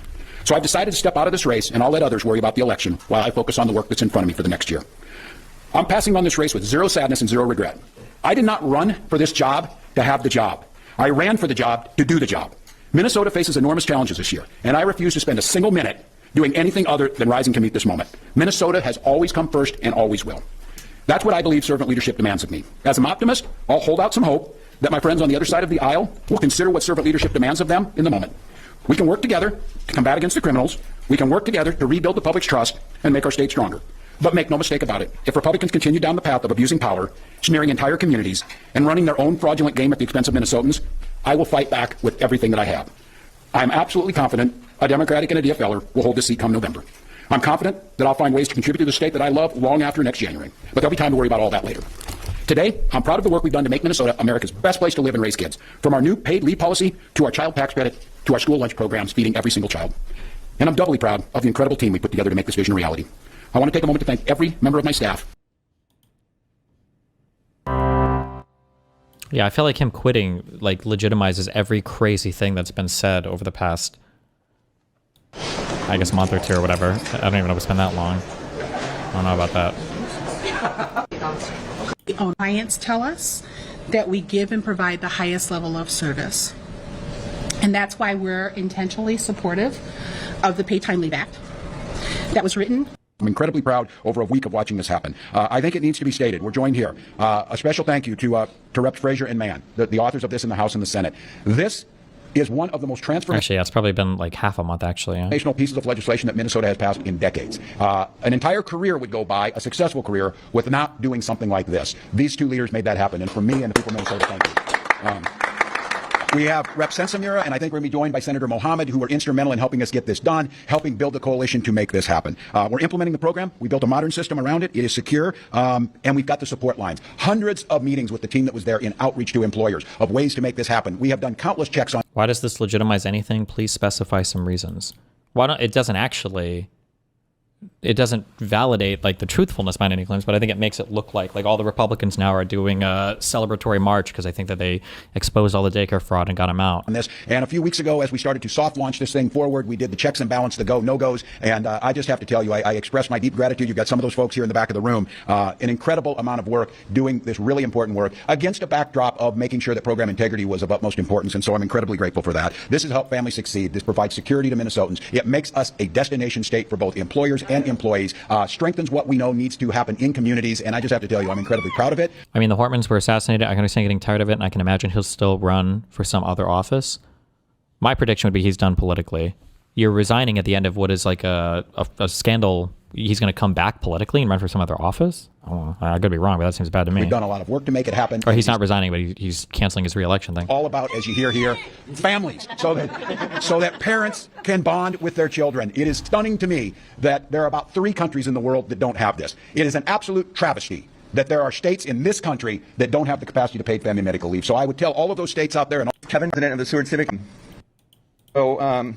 So I've decided to step out of this race, and I'll let others worry about the election while I focus on the work that's in front of me for the next year. I'm passing on this race with zero sadness and zero regret. I did not run for this job to have the job. I ran for the job to do the job. Minnesota faces enormous challenges this year, and I refuse to spend a single minute doing anything other than rising to meet this moment. Minnesota has always come first and always will. That's what I believe servant leadership demands of me. As an optimist, I'll hold out some hope that my friends on the other side of the aisle will consider what servant leadership demands of them in the moment. We can work together to combat against the criminals. We can work together to rebuild the public's trust and make our state stronger. But make no mistake about it, if Republicans continue down the path of abusing power, smearing entire communities, and running their own fraudulent game at the expense of Minnesotans, I will fight back with everything that I have. I'm absolutely confident a Democratic and a DFLer will hold this seat come November. I'm confident that I'll find ways to contribute to the state that I love long after next January. But there'll be time to worry about all that later. Today, I'm proud of the work we've done to make Minnesota America's best place to live and raise kids. From our new paid leave policy, to our child tax credit, to our school lunch programs feeding every single child. And I'm doubly proud of the incredible team we put together to make this vision a reality. I want to take a moment to thank every member of my staff. Yeah, I feel like him quitting like legitimizes every crazy thing that's been said over the past, I guess, month or two or whatever. I don't even know if it's been that long. I don't know about that. Our clients tell us that we give and provide the highest level of service. And that's why we're intentionally supportive of the Paid Time Leave Act that was written. I'm incredibly proud over a week of watching this happen. I think it needs to be stated. We're joined here. A special thank you to Reps Frazier and Mann, the authors of this in the House and the Senate. This is one of the most transformational. Actually, yeah, it's probably been like half a month, actually. Yeah. Pieces of legislation that Minnesota has passed in decades. An entire career would go by, a successful career, with not doing something like this. These two leaders made that happen, and for me and the people of Minnesota, thank you. We have Rep. Sensamira, and I think we're going to be joined by Senator Mohammed, who were instrumental in helping us get this done, helping build the coalition to make this happen. We're implementing the program. We built a modern system around it. It is secure, and we've got the support lines. Hundreds of meetings with the team that was there in outreach to employers of ways to make this happen. We have done countless checks on. Why does this legitimize anything? Please specify some reasons. Why don't it doesn't actually? It doesn't validate like the truthfulness behind any claims, but I think it makes it look like all the Republicans now are doing a celebratory march because I think that they exposed all the daycare fraud and got them out. On this, and a few weeks ago, as we started to soft launch this thing forward, we did the checks and balance, the go no goes, and I just have to tell you, I express my deep gratitude. You've got some of those folks here in the back of the room, an incredible amount of work doing this really important work against a backdrop of making sure that program integrity was of utmost importance, and so I'm incredibly grateful for that. This has helped families succeed. This provides security to Minnesotans. It makes us a destination state for both employers and employees. Strengthens what we know needs to happen in communities, and I just have to tell you, I'm incredibly proud of it. I mean, the Hortmans were assassinated. I can understand getting tired of it, and I can imagine he'll still run for some other office. My prediction would be he's done politically. You're resigning at the end of what is like a scandal. He's going to come back politically and run for some other office? I could be wrong, but that seems bad to me. We've done a lot of work to make it happen. Or he's not resigning, but he's canceling his re-election thing. All about, as you hear here, families, so that parents can bond with their children. It is stunning to me that there are about 3 countries in the world that don't have this. It is an absolute travesty that there are states in this country that don't have the capacity to pay family medical leave. So I would tell all of those states out there, and Kevin, president of the Seward Civic. So,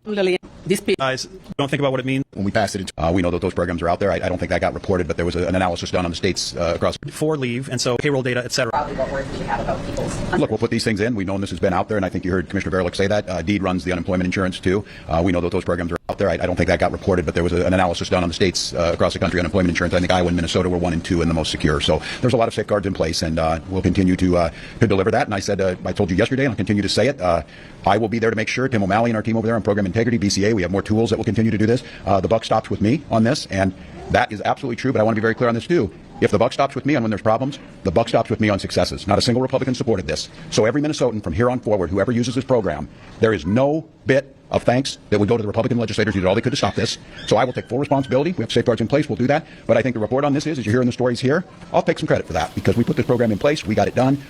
Lillian, this guys don't think about what it means when we pass it. We know that those programs are out there. I don't think that got reported, but there was an analysis done on the states across for leave, and so payroll data, etc. What work do you have about people's? Look, we'll put these things in. We've known this has been out there, and I think you heard Commissioner Verlick say that. Deed runs the unemployment insurance too. We know that those programs are out there. I don't think that got reported, but there was an analysis done on the states across the country unemployment insurance. I think Iowa and Minnesota were 1 and 2 and the most secure. So there's a lot of safeguards in place, and we'll continue to deliver that. And I said, I told you yesterday, and I'll continue to say it. I will be there to make sure. Tim O'Malley and our team over there on program integrity, BCA, we have more tools that will continue to do this. The buck stops with me on this, and that is absolutely true. But I want to be very clear on this too. If the buck stops with me on when there's problems, the buck stops with me on successes. Not a single Republican supported this. So every Minnesotan from here on forward, whoever uses this program, there is no bit of thanks that would go to the Republican legislators who did all they could to stop this. So I will take full responsibility. We have safeguards in place. We'll do that. But I think the report on this is, as you're hearing the stories here, I'll take some credit for that because we put this program in place. We got it done.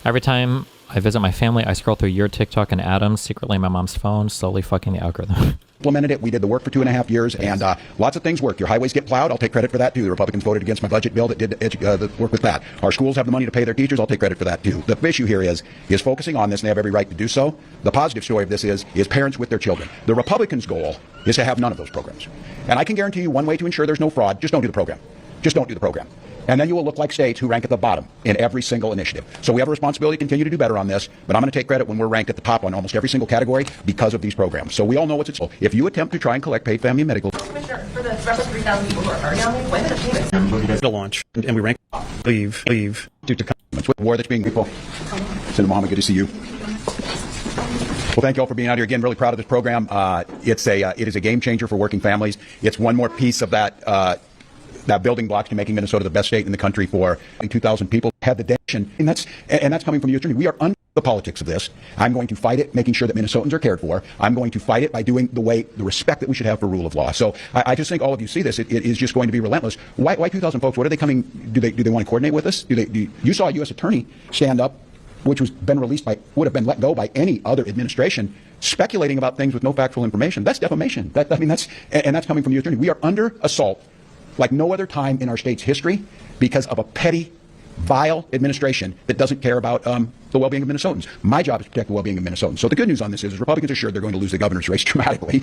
Every time I visit my family, I scroll through your TikTok and Adam's secretly on my mom's phone, slowly fucking the algorithm. implemented it. We did the work for 2.5 years, and lots of things work. Your highways get plowed. I'll take credit for that, too. The Republicans voted against my budget bill that did the work with that. Our schools have the money to pay their teachers. I'll take credit for that, too. The issue here is focusing on this, and they have every right to do so. The positive story of this is parents with their children. The Republicans' goal is to have none of those programs. And I can guarantee you one way to ensure there's no fraud, just don't do the program. Just don't do the program. And then you will look like states who rank at the bottom in every single initiative. So we have a responsibility to continue to do better on this, but I'm going to take credit when we're ranked at the top on almost every single category because of these programs. So we all know what's at stake. If you attempt to try and collect paid family and medical... Commissioner, for the roughly 3,000 people who are already on leave, when did it pay this? ...to launch, and we rank leave due to comments with war that's being... People. Senator Mohammed, good to see you. Well, thank you all for being out here again. Really proud of this program. It is a game changer for working families. It's one more piece of that building blocks to making Minnesota the best state in the country for 2,000 people have the nation, and that's coming from the attorney. We are under the politics of this. I'm going to fight it, making sure that Minnesotans are cared for. I'm going to fight it by doing the respect that we should have for rule of law. So I just think all of you see this. It is just going to be relentless. Why 2,000 folks? What are they coming? Do they want to coordinate with us? You saw a U.S. attorney stand up, which would have been let go by any other administration, speculating about things with no factual information. That's defamation. That's coming from the attorney. We are under assault like no other time in our state's history because of a petty, vile administration that doesn't care about the well-being of Minnesotans. My job is to protect the well-being of Minnesotans. So the good news on this is Republicans are sure they're going to lose the governor's race dramatically.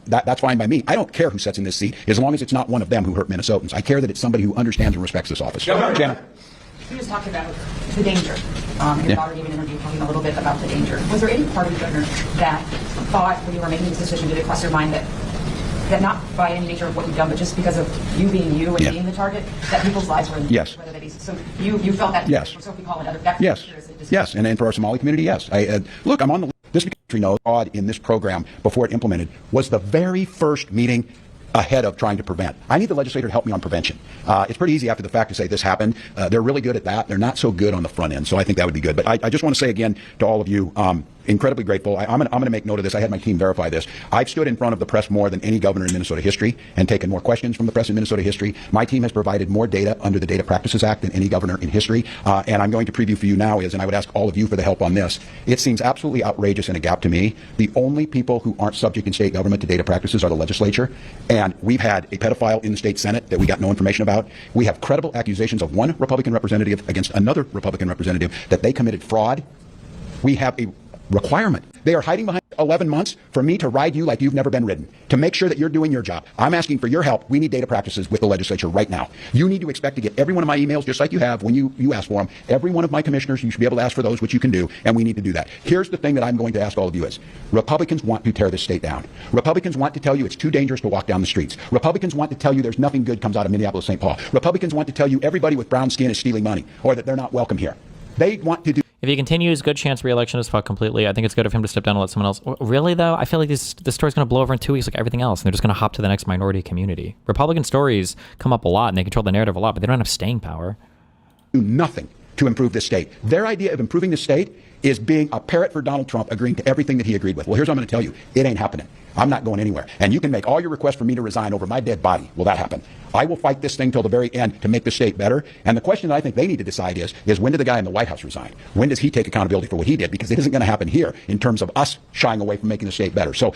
That's fine by me. I don't care who sits in this seat as long as it's not one of them who hurt Minnesotans. I care that it's somebody who understands and respects this office. Janet. You just talked about the danger. Your daughter gave an interview talking a little bit about the danger. Was there any part of the governor that thought when you were making this decision, did it cross your mind that not by any nature of what you've done, but just because of you being you and being the target, that people's lives were in danger? Yes. So you felt that? Yes. So if we call it other factors? Yes. And for our Somali community, yes. Look, I'm on the list. This country knows fraud in this program before it implemented was the very first meeting ahead of trying to prevent. I need the legislator to help me on prevention. It's pretty easy after the fact to say this happened. They're really good at that. They're not so good on the front end. So I think that would be good. But I just want to say again to all of you, incredibly grateful. I'm going to make note of this. I had my team verify this. I've stood in front of the press more than any governor in Minnesota history and taken more questions from the press in Minnesota history. My team has provided more data under the Data Practices Act than any governor in history. And I'm going to preview for you now and I would ask all of you for the help on this. It seems absolutely outrageous and a gap to me. The only people who aren't subject in state government to data practices are the legislature. And we've had a pedophile in the state Senate that we got no information about. We have credible accusations of one Republican representative against another Republican representative that they committed fraud. We have a requirement. They are hiding behind 11 months for me to ride you like you've never been ridden, to make sure that you're doing your job. I'm asking for your help. We need data practices with the legislature right now. You need to expect to get every one of my emails just like you have when you ask for them. Every one of my commissioners, you should be able to ask for those, which you can do, and we need to do that. Here's the thing that I'm going to ask all of you is, Republicans want to tear this state down. Republicans want to tell you it's too dangerous to walk down the streets. Republicans want to tell you there's nothing good comes out of Minneapolis-St. Paul. Republicans want to tell you everybody with brown skin is stealing money or that they're not welcome here. They want to do... If he continues, good chance re-election is fucked completely. I think it's good of him to step down and let someone else. Really, though? I feel like this story's going to blow over in 2 weeks like everything else, and they're just going to hop to the next minority community. Republican stories come up a lot, and they control the narrative a lot, but they don't have staying power. Do nothing to improve this state. Their idea of improving the state is being a parrot for Donald Trump, agreeing to everything that he agreed with. Well, here's what I'm going to tell you. It ain't happening. I'm not going anywhere. And you can make all your requests for me to resign over my dead body. Will that happen? I will fight this thing till the very end to make the state better. And the question that I think they need to decide is when did the guy in the White House resign? When does he take accountability for what he did? Because it isn't going to happen here in terms of us shying away from making the state better. So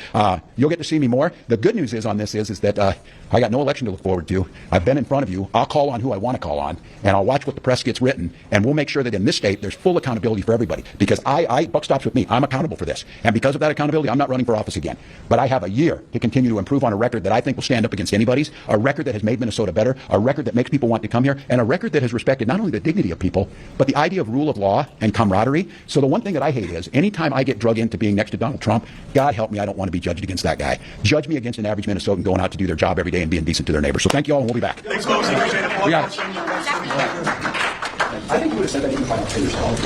you'll get to see me more. The good news is on this is that I got no election to look forward to. I've been in front of you. I'll call on who I want to call on, and I'll watch what the press gets written, and we'll make sure that in this state there's full accountability for everybody. Because buck stops with me. I'm accountable for this. And because of that accountability, I'm not running for office again. But I have a year to continue to improve on a record that I think will stand up against anybody's, a record that has made Minnesota better, a record that makes people want to come here, and a record that has respected not only the dignity of people, but the idea of rule of law and camaraderie. So the one thing that I hate is anytime I get drug into being next to Donald Trump, God help me, I don't want to be judged against that guy. Judge me against an average Minnesotan going out to do their job every day and being decent to their neighbors. So thank you all, and we'll be back. Thanks, folks. We got it. I think you would have said that you can find out for yourself.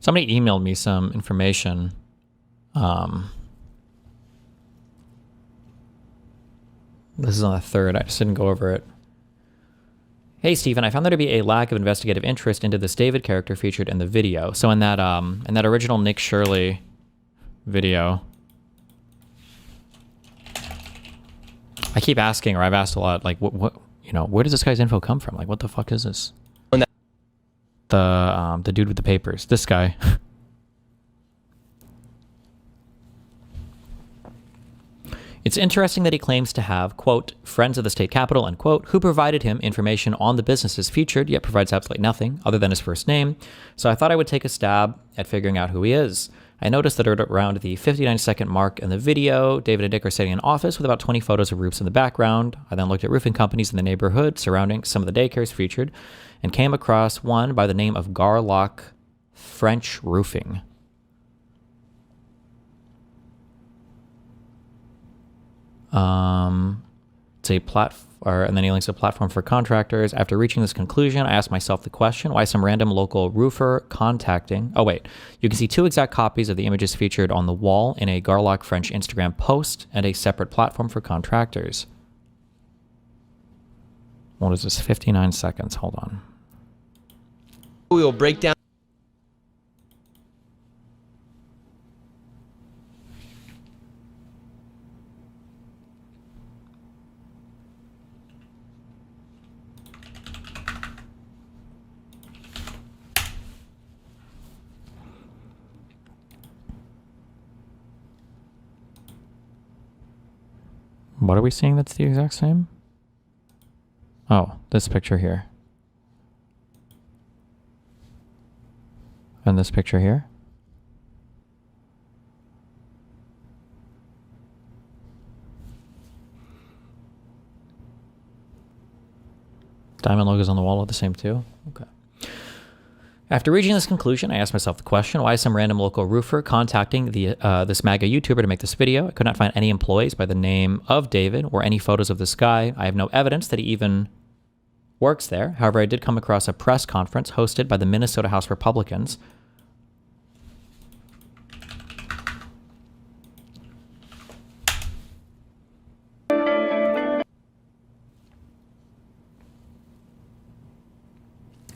Somebody emailed me some information. This is on the 3rd. I just didn't go over it. Hey, Stephen, I found there to be a lack of investigative interest into this David character featured in the video. So in that original Nick Shirley video, I keep asking, or I've asked a lot, like, what where does this guy's info come from? Like, what the fuck is this? The dude with the papers. This guy. It's interesting that he claims to have, quote, friends of the state capitol, end quote, who provided him information on the businesses featured, yet provides absolutely nothing other than his first name. So I thought I would take a stab at figuring out who he is. I noticed that around the 59-second mark in the video, David and Dick are sitting in an office with about 20 photos of roofs in the background. I then looked at roofing companies in the neighborhood surrounding some of the daycares featured and came across one by the name of Garlock French Roofing. It's a and then he links a platform for contractors. After reaching this conclusion, I asked myself the question, why some random local roofer contacting... Oh, wait. You can see 2 exact copies of the images featured on the wall in a Garlock French Instagram post and a separate platform for contractors. What is this? 59 seconds. Hold on. We will break down. What are we seeing that's the exact same? Oh, this picture here. And this picture here. Diamond logos on the wall are the same too? Okay. After reaching this conclusion, I asked myself the question, why is some random local roofer contacting this MAGA YouTuber to make this video? I could not find any employees by the name of David or any photos of this guy. I have no evidence that he even works there. However, I did come across a press conference hosted by the Minnesota House Republicans.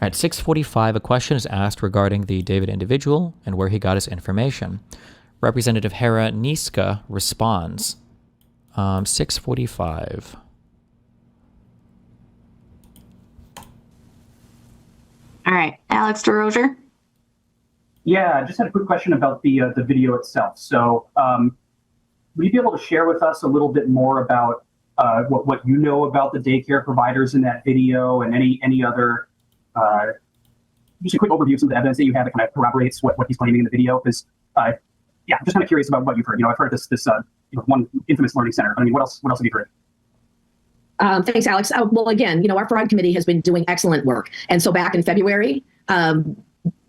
At 6:45, a question is asked regarding the David individual and where he got his information. Representative Hera Niska responds. 6:45. All right, Alex DeRozier. Yeah, I just had a quick question about the video itself. So, would you be able to share with us a little bit more about what you know about the daycare providers in that video, and any other just a quick overview of some of the evidence that you have that kind of corroborates what he's claiming in the video? Because yeah, I'm just kind of curious about what you've heard. You know, I've heard this one infamous learning center. I mean, what else have you heard? Thanks, Alex. Well, again, our fraud committee has been doing excellent work. And so back in February,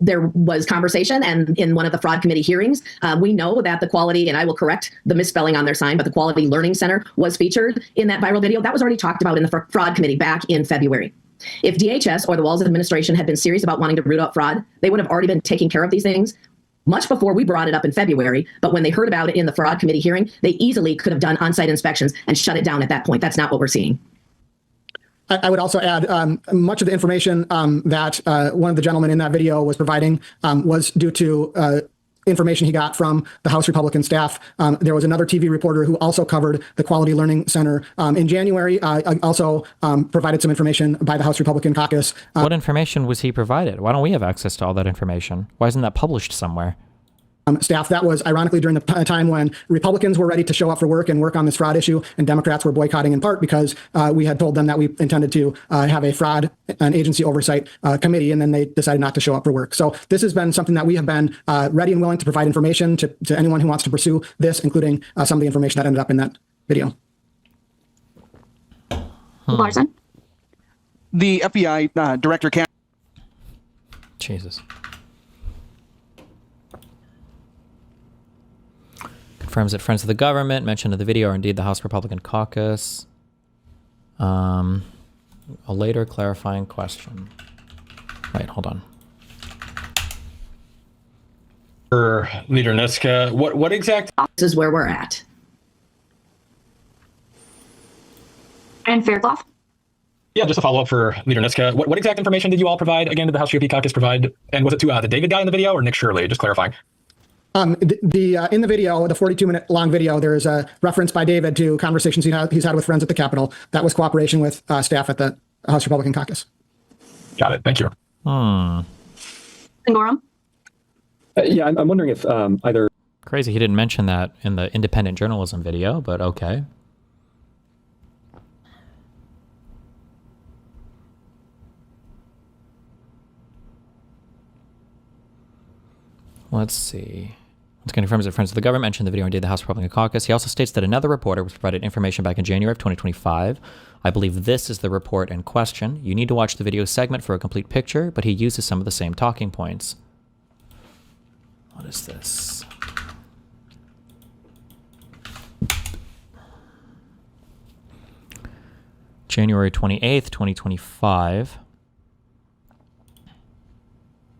there was conversation, and in one of the fraud committee hearings, we know that the Quality, and I will correct the misspelling on their sign, but the Quality Learning Center was featured in that viral video. That was already talked about in the fraud committee back in February. If DHS or the Walz administration had been serious about wanting to root out fraud, they would have already been taking care of these things much before we brought it up in February. But when they heard about it in the fraud committee hearing, they easily could have done on-site inspections and shut it down at that point. That's not what we're seeing. I would also add much of the information that one of the gentlemen in that video was providing was due to information he got from the House Republican staff. There was another TV reporter who also covered the Quality Learning Center in January. Also provided some information by the House Republican caucus. What information was he provided? Why don't we have access to all that information? Why isn't that published somewhere? Staff, that was ironically during the time when Republicans were ready to show up for work and work on this fraud issue, and Democrats were boycotting in part because we had told them that we intended to have a fraud and agency oversight committee, and then they decided not to show up for work. So this has been something that we have been ready and willing to provide information to anyone who wants to pursue this, including some of the information that ended up in that video. Larson? The FBI director can... Jesus. Confirms that friends of the government mentioned in the video are indeed the House Republican caucus. A later clarifying question. Wait, hold on. For Leader Niska, what exact... This is where we're at. And Faircloth? Yeah, just a follow-up for Leader Niska. What exact information did you all provide? Again, did the House GOP caucus provide? And was it to the David guy in the video or Nick Shirley? Just clarifying. In the video, the 42-minute long video, there is a reference by David to conversations he's had with friends at the Capitol. That was cooperation with staff at the House Republican caucus. Got it. Thank you. Ingram? Yeah, I'm wondering if either Crazy he didn't mention that in the independent journalism video, but okay. Let's see. Once again, confirms that friends of the government mentioned the video indeed the House Republican Caucus. He also states that another reporter was provided information back in January of 2025. I believe this is the report in question. You need to watch the video segment for a complete picture, but he uses some of the same talking points. What is this? January 28th, 2025.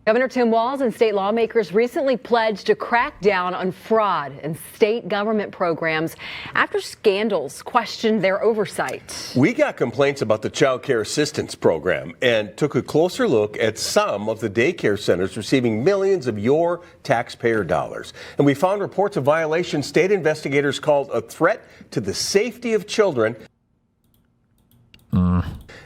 Governor Tim Walz and state lawmakers recently pledged to crack down on fraud in state government programs after scandals questioned their oversight. We got complaints about the Child Care Assistance Program and took a closer look at some of the daycare centers receiving millions of your taxpayer dollars. And we found reports of violations state investigators called a threat to the safety of children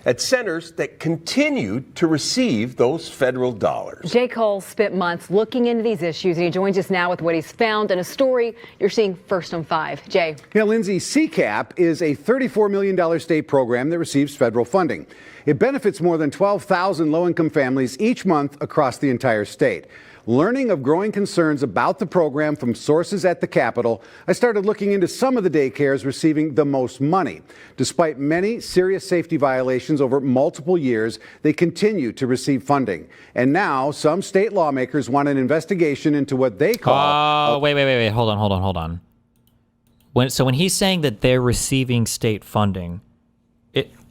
at centers that continued to receive those federal dollars. Jay Cole spent months looking into these issues, and he joins us now with what he's found in a story you're seeing first on 5. Jay. Yeah, Lindsay, CCAP is a $34 million state program that receives federal funding. It benefits more than 12,000 low-income families each month across the entire state. Learning of growing concerns about the program from sources at the Capitol, I started looking into some of the daycares receiving the most money. Despite many serious safety violations over multiple years, they continue to receive funding. And now some state lawmakers want an investigation into what they call... Oh, wait. Hold on. When he's saying that they're receiving state funding,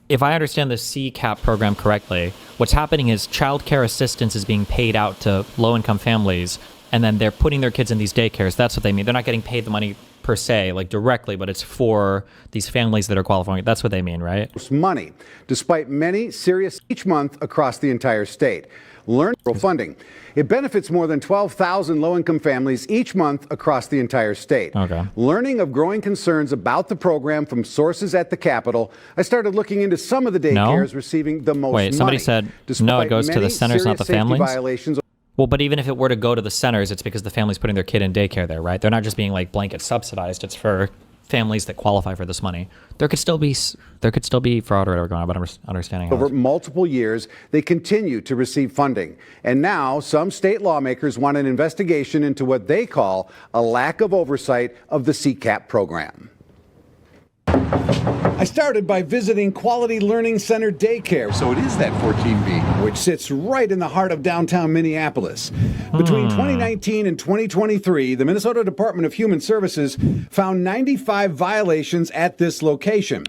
if I understand the CCAP program correctly, what's happening is child care assistance is being paid out to low-income families, and then they're putting their kids in these daycares. That's what they mean. They're not getting paid the money per se, like directly, but it's for these families that are qualifying. That's what they mean, right? Money, despite many serious each month across the entire state. Learn funding. It benefits more than 12,000 low-income families each month across the entire state. Okay. Learning of growing concerns about the program from sources at the Capitol, I started looking into some of the daycares receiving the most money. Wait, somebody said, no, it goes to the centers, not the families? Violations. Well, but even if it were to go to the centers, it's because the family's putting their kid in daycare there, right? They're not just being like blanket subsidized. It's for families that qualify for this money. There could still be fraud or whatever going on, but I'm understanding. Over multiple years, they continue to receive funding. And now some state lawmakers want an investigation into what they call a lack of oversight of the CCAP program. I started by visiting Quality Learning Center Daycare. So it is that 14B, which sits right in the heart of downtown Minneapolis. Between 2019 and 2023, the Minnesota Department of Human Services found 95 violations at this location.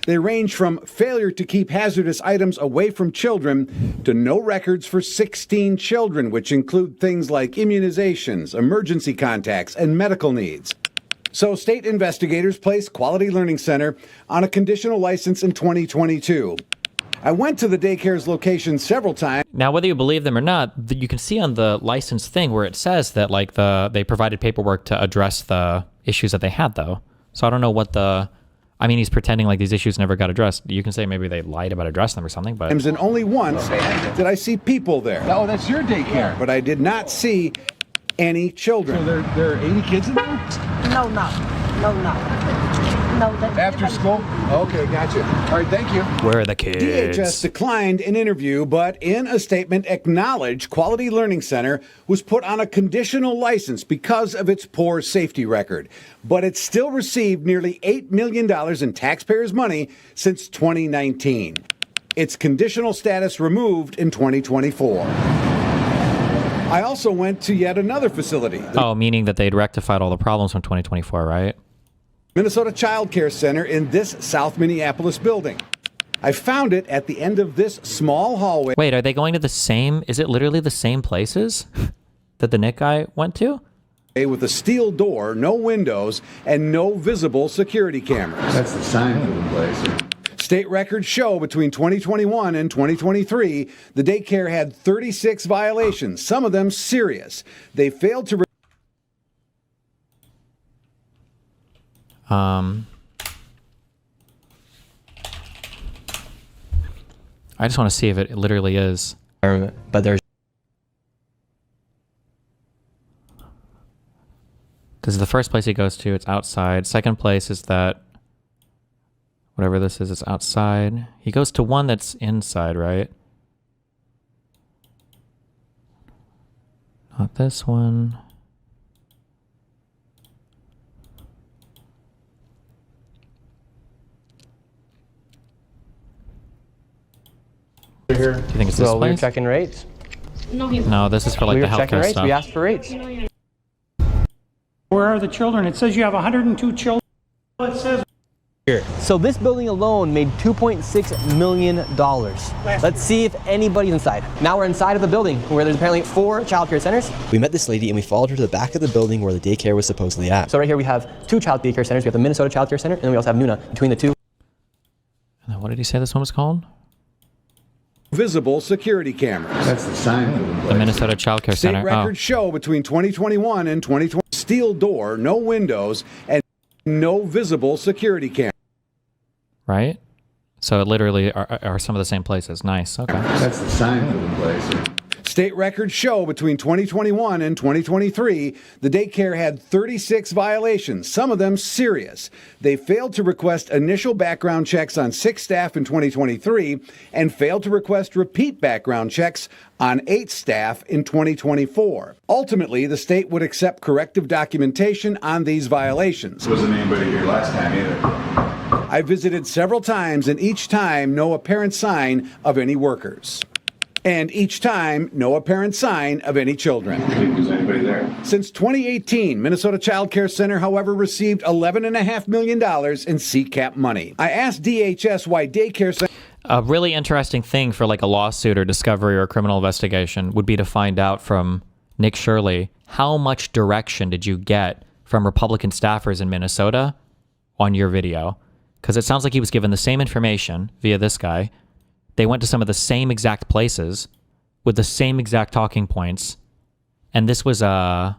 They range from failure to keep hazardous items away from children to no records for 16 children, which include things like immunizations, emergency contacts, and medical needs. So state investigators placed Quality Learning Center on a conditional license in 2022. I went to the daycare's location several times. Now, whether you believe them or not, you can see on the license thing where it says that like they provided paperwork to address the issues that they had, though. So I don't know what I mean, he's pretending like these issues never got addressed. You can say maybe they lied about addressing them or something, but... And only once did I see people there. Oh, that's your daycare. But I did not see any children. So there are 80 kids in there? No. After school? Okay, gotcha. All right, thank you. Where are the kids? DHS declined an interview, but in a statement acknowledged Quality Learning Center was put on a conditional license because of its poor safety record. But it still received nearly $8 million in taxpayers' money since 2019. Its conditional status removed in 2024. I also went to yet another facility. Oh, meaning that they'd rectified all the problems from 2024, right? Minnesota Child Care Center in this South Minneapolis building. I found it at the end of this small hallway. Wait, are they going to the same? Is it literally the same places that the Nick guy went to? With a steel door, no windows, and no visible security cameras. That's the sign for the place. State records show between 2021 and 2023, the daycare had 36 violations, some of them serious. They failed to... I just want to see if it literally is. But there's... This is the first place he goes to. It's outside. Second place is that whatever this is, it's outside. He goes to one that's inside, right? Not this one. Here. Do you think it's this So we were place? checking rates. No, this is for like we the were checking healthcare rates. stuff. We asked for rates. Where are the children? It says you have 102 children. It says Here. So this building alone made $2.6 million. Let's see if anybody's inside. Now we're inside of the building where there's apparently 4 childcare centers. We met this lady and we followed her to the back of the building where the daycare was supposedly at. So right here we have 2 child daycare centers. We have the Minnesota Child Care Center, and then we also have Nuna between the two. And then what did he say this one was called? Visible security cameras. That's the sign for the place. The Minnesota Child Care State Center. records show between 2021 and 2020, steel door, no windows, and no visible security cameras. Right? So it literally are some of the same places. Nice. Okay. That's the sign for the place. State records show between 2021 and 2023, the daycare had 36 violations, some of them serious. They failed to request initial background checks on 6 staff in 2023 and failed to request repeat background checks on 8 staff in 2024. Ultimately, the state would accept corrective documentation on these violations. Wasn't anybody here last time either. I visited several times, and each time, no apparent sign of any workers. And each time, no apparent sign of any children. Think there's anybody there? Since 2018, Minnesota Child Care Center, however, received $11.5 million in CCAP money. I asked DHS why daycare centers... A really interesting thing for like a lawsuit or discovery or criminal investigation would be to find out from Nick Shirley, how much direction did you get from Republican staffers in Minnesota on your video? Because it sounds like he was given the same information via this guy. They went to some of the same exact places with the same exact talking points. And this was a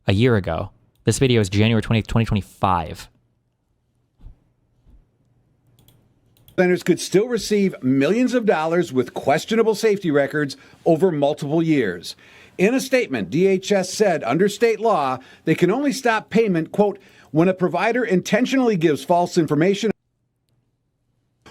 year ago. This video is January 20th, 2025. Centers could still receive millions of dollars with questionable safety records over multiple years. In a statement, DHS said under state law, they can only stop payment, quote, when a provider intentionally gives false information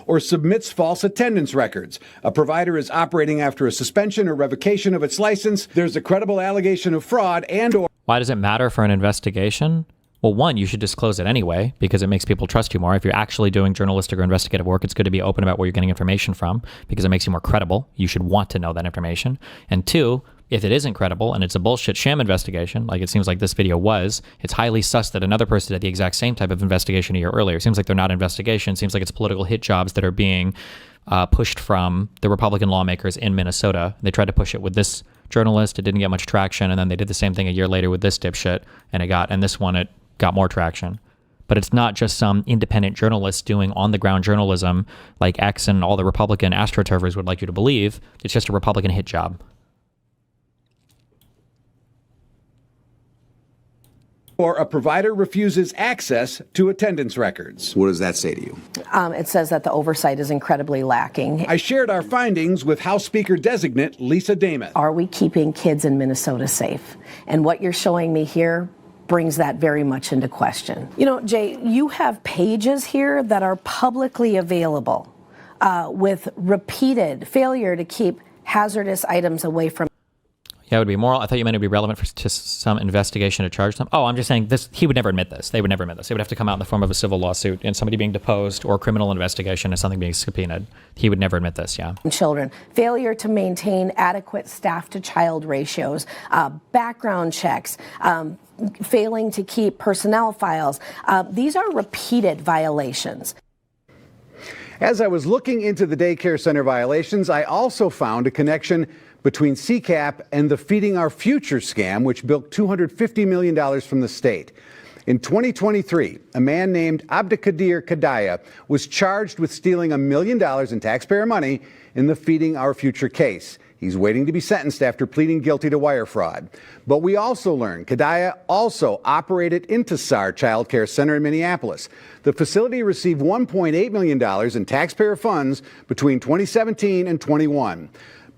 or submits false attendance records. A provider is operating after a suspension or revocation of its license. There's a credible allegation of fraud and/or... Why does it matter for an investigation? Well, one, you should disclose it anyway because it makes people trust you more. If you're actually doing journalistic or investigative work, it's good to be open about where you're getting information from because it makes you more credible. You should want to know that information. And two, if it isn't credible and it's a bullshit sham investigation, like it seems like this video was, it's highly sus that another person did the exact same type of investigation a year earlier. It seems like they're not investigations. It seems like it's political hit jobs that are being pushed from the Republican lawmakers in Minnesota. They tried to push it with this journalist. It didn't get much traction. And then they did the same thing a year later with this dipshit. And this one, it got more traction. But it's not just some independent journalist doing on-the-ground journalism like X and all the Republican astroturfers would like you to believe. It's just a Republican hit job. Or a provider refuses access to attendance records. What does that say to you? It says that the oversight is incredibly lacking. I shared our findings with House Speaker designate Lisa Dameth. Are we keeping kids in Minnesota safe? And what you're showing me here brings that very much into question. You know, Jay, you have pages here that are publicly available with repeated failure to keep hazardous items away from. Yeah, it would be moral. I thought you meant it would be relevant to some investigation to charge them. Oh, I'm just saying this. He would never admit this. They would never admit this. It would have to come out in the form of a civil lawsuit and somebody being deposed or criminal investigation and something being subpoenaed. He would never admit this, yeah. Children. Failure to maintain adequate staff-to-child ratios, background checks, failing to keep personnel files. These are repeated violations. As I was looking into the daycare center violations, I also found a connection between CCAP and the Feeding Our Future scam, which bilked $250 million from the state. In 2023, a man named Abdikadir Kadaya was charged with stealing $1 million in taxpayer money in the Feeding Our Future case. He's waiting to be sentenced after pleading guilty to wire fraud. But we also learned Kadaya also operated Intisar Child Care Center in Minneapolis. The facility received $1.8 million in taxpayer funds between 2017 and 21.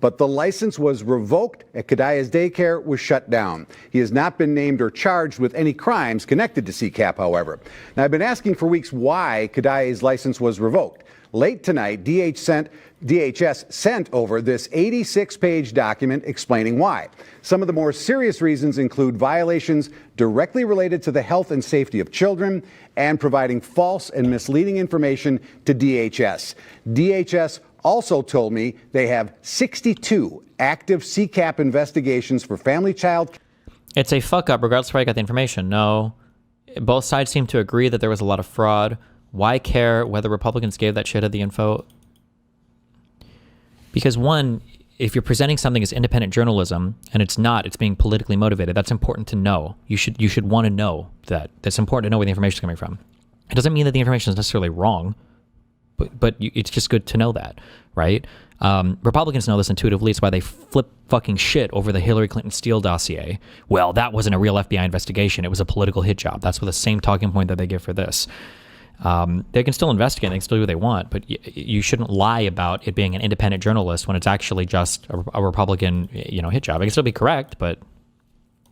but the license was revoked at Kadaya's daycare was shut down. He has not been named or charged with any crimes connected to CCAP, however. Now, I've been asking for weeks why Kadaya's license was revoked. Late tonight, DHS sent over this 86-page document explaining why. Some of the more serious reasons include violations directly related to the health and safety of children and providing false and misleading information to DHS. DHS also told me they have 62 active CCAP investigations for family child. It's a fuck up regardless of where I got the information. No, both sides seem to agree that there was a lot of fraud. Why care whether Republicans gave that shit the info? Because one, if you're presenting something as independent journalism and it's not, it's being politically motivated, that's important to know. You should want to know that. That's important to know where the information is coming from. It doesn't mean that the information is necessarily wrong, but it's just good to know that, right? Republicans know this intuitively. It's why they flip fucking shit over the Hillary Clinton Steele dossier. Well, that wasn't a real FBI investigation. It was a political hit job. That's what the same talking point that they give for this. They can still investigate, they can still do what they want, but you shouldn't lie about it being an independent journalist when it's actually just a Republican, hit job. It can still be correct, but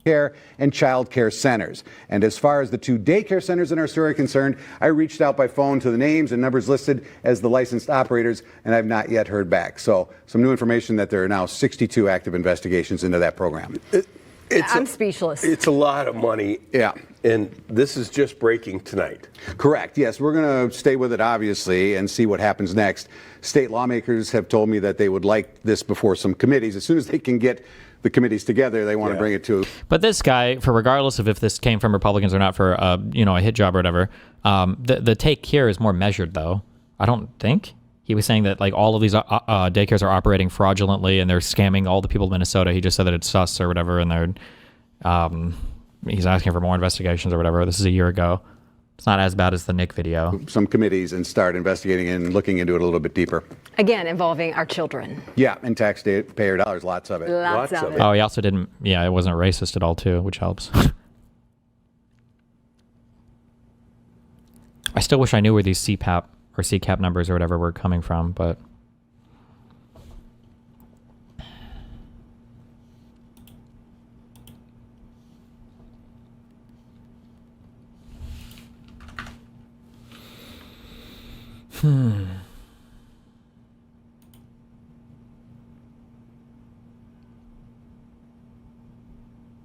care and child care centers. And as far as the 2 daycare centers in our story are concerned, I reached out by phone to the names and numbers listed as the licensed operators, and I've not yet heard back. So some new information that there are now 62 active investigations into that program. I'm speechless. It's a lot of money. Yeah. And this is just breaking tonight. Correct. Yes, we're going to stay with it, obviously, and see what happens next. State lawmakers have told me that they would like this before some committees. As soon as they can get the committees together, they want to bring it to. But this guy, for regardless of if this came from Republicans or not for, a hit job or whatever, the take here is more measured, though. I don't think. He was saying that like all of these daycares are operating fraudulently and they're scamming all the people of Minnesota. He just said that it's sus or whatever, and they're he's asking for more investigations or whatever. This is a year ago. It's not as bad as the Nick video. Some committees and start investigating and looking into it a little bit deeper. Again, involving our children. Yeah, and taxpayer dollars, lots of it. Lots of it. Oh, he also didn't. Yeah, it wasn't racist at all too, which helps. I still wish I knew where these CPAP or CCAP numbers or whatever were coming from, but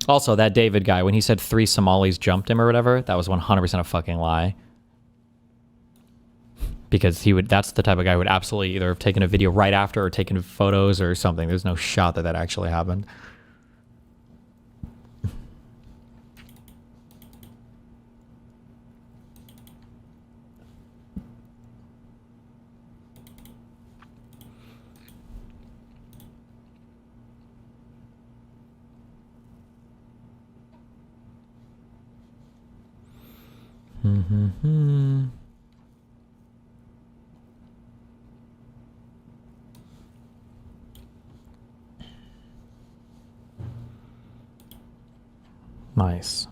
Also, that David guy, when he said 3 Somalis jumped him or whatever, that was 100% a fucking lie. Because that's the type of guy who would absolutely either have taken a video right after or taken photos or something. There's no shot that actually happened. Nice.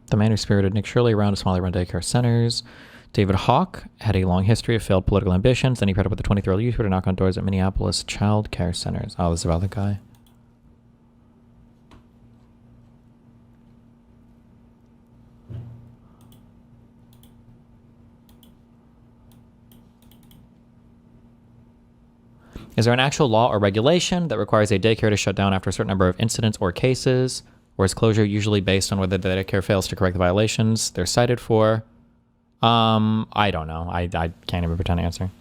The man who spirited Nick Shirley around to Somali-run daycare centers. David Hawk had a long history of failed political ambitions. Then he paired up with a 23-year-old youth to knock on doors at Minneapolis child care centers. Oh, this is about the guy. Is there an actual law or regulation that requires a daycare to shut down after a certain number of incidents or cases? Or is closure usually based on whether the daycare fails to correct the violations they're cited for? I don't know. I can't even pretend to answer.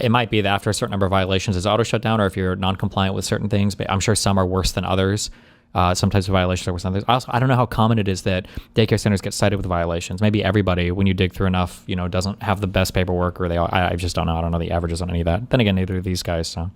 It might be that after a certain number of violations is auto shut down, or if you're non-compliant with certain things. But I'm sure some are worse than others. Some types of violations are worse than others. I don't know how common it is that daycare centers get cited with violations. Maybe everybody, when you dig through enough, doesn't have the best paperwork, or I just don't know. I don't know the averages on any of that. Then again, neither of these guys, so.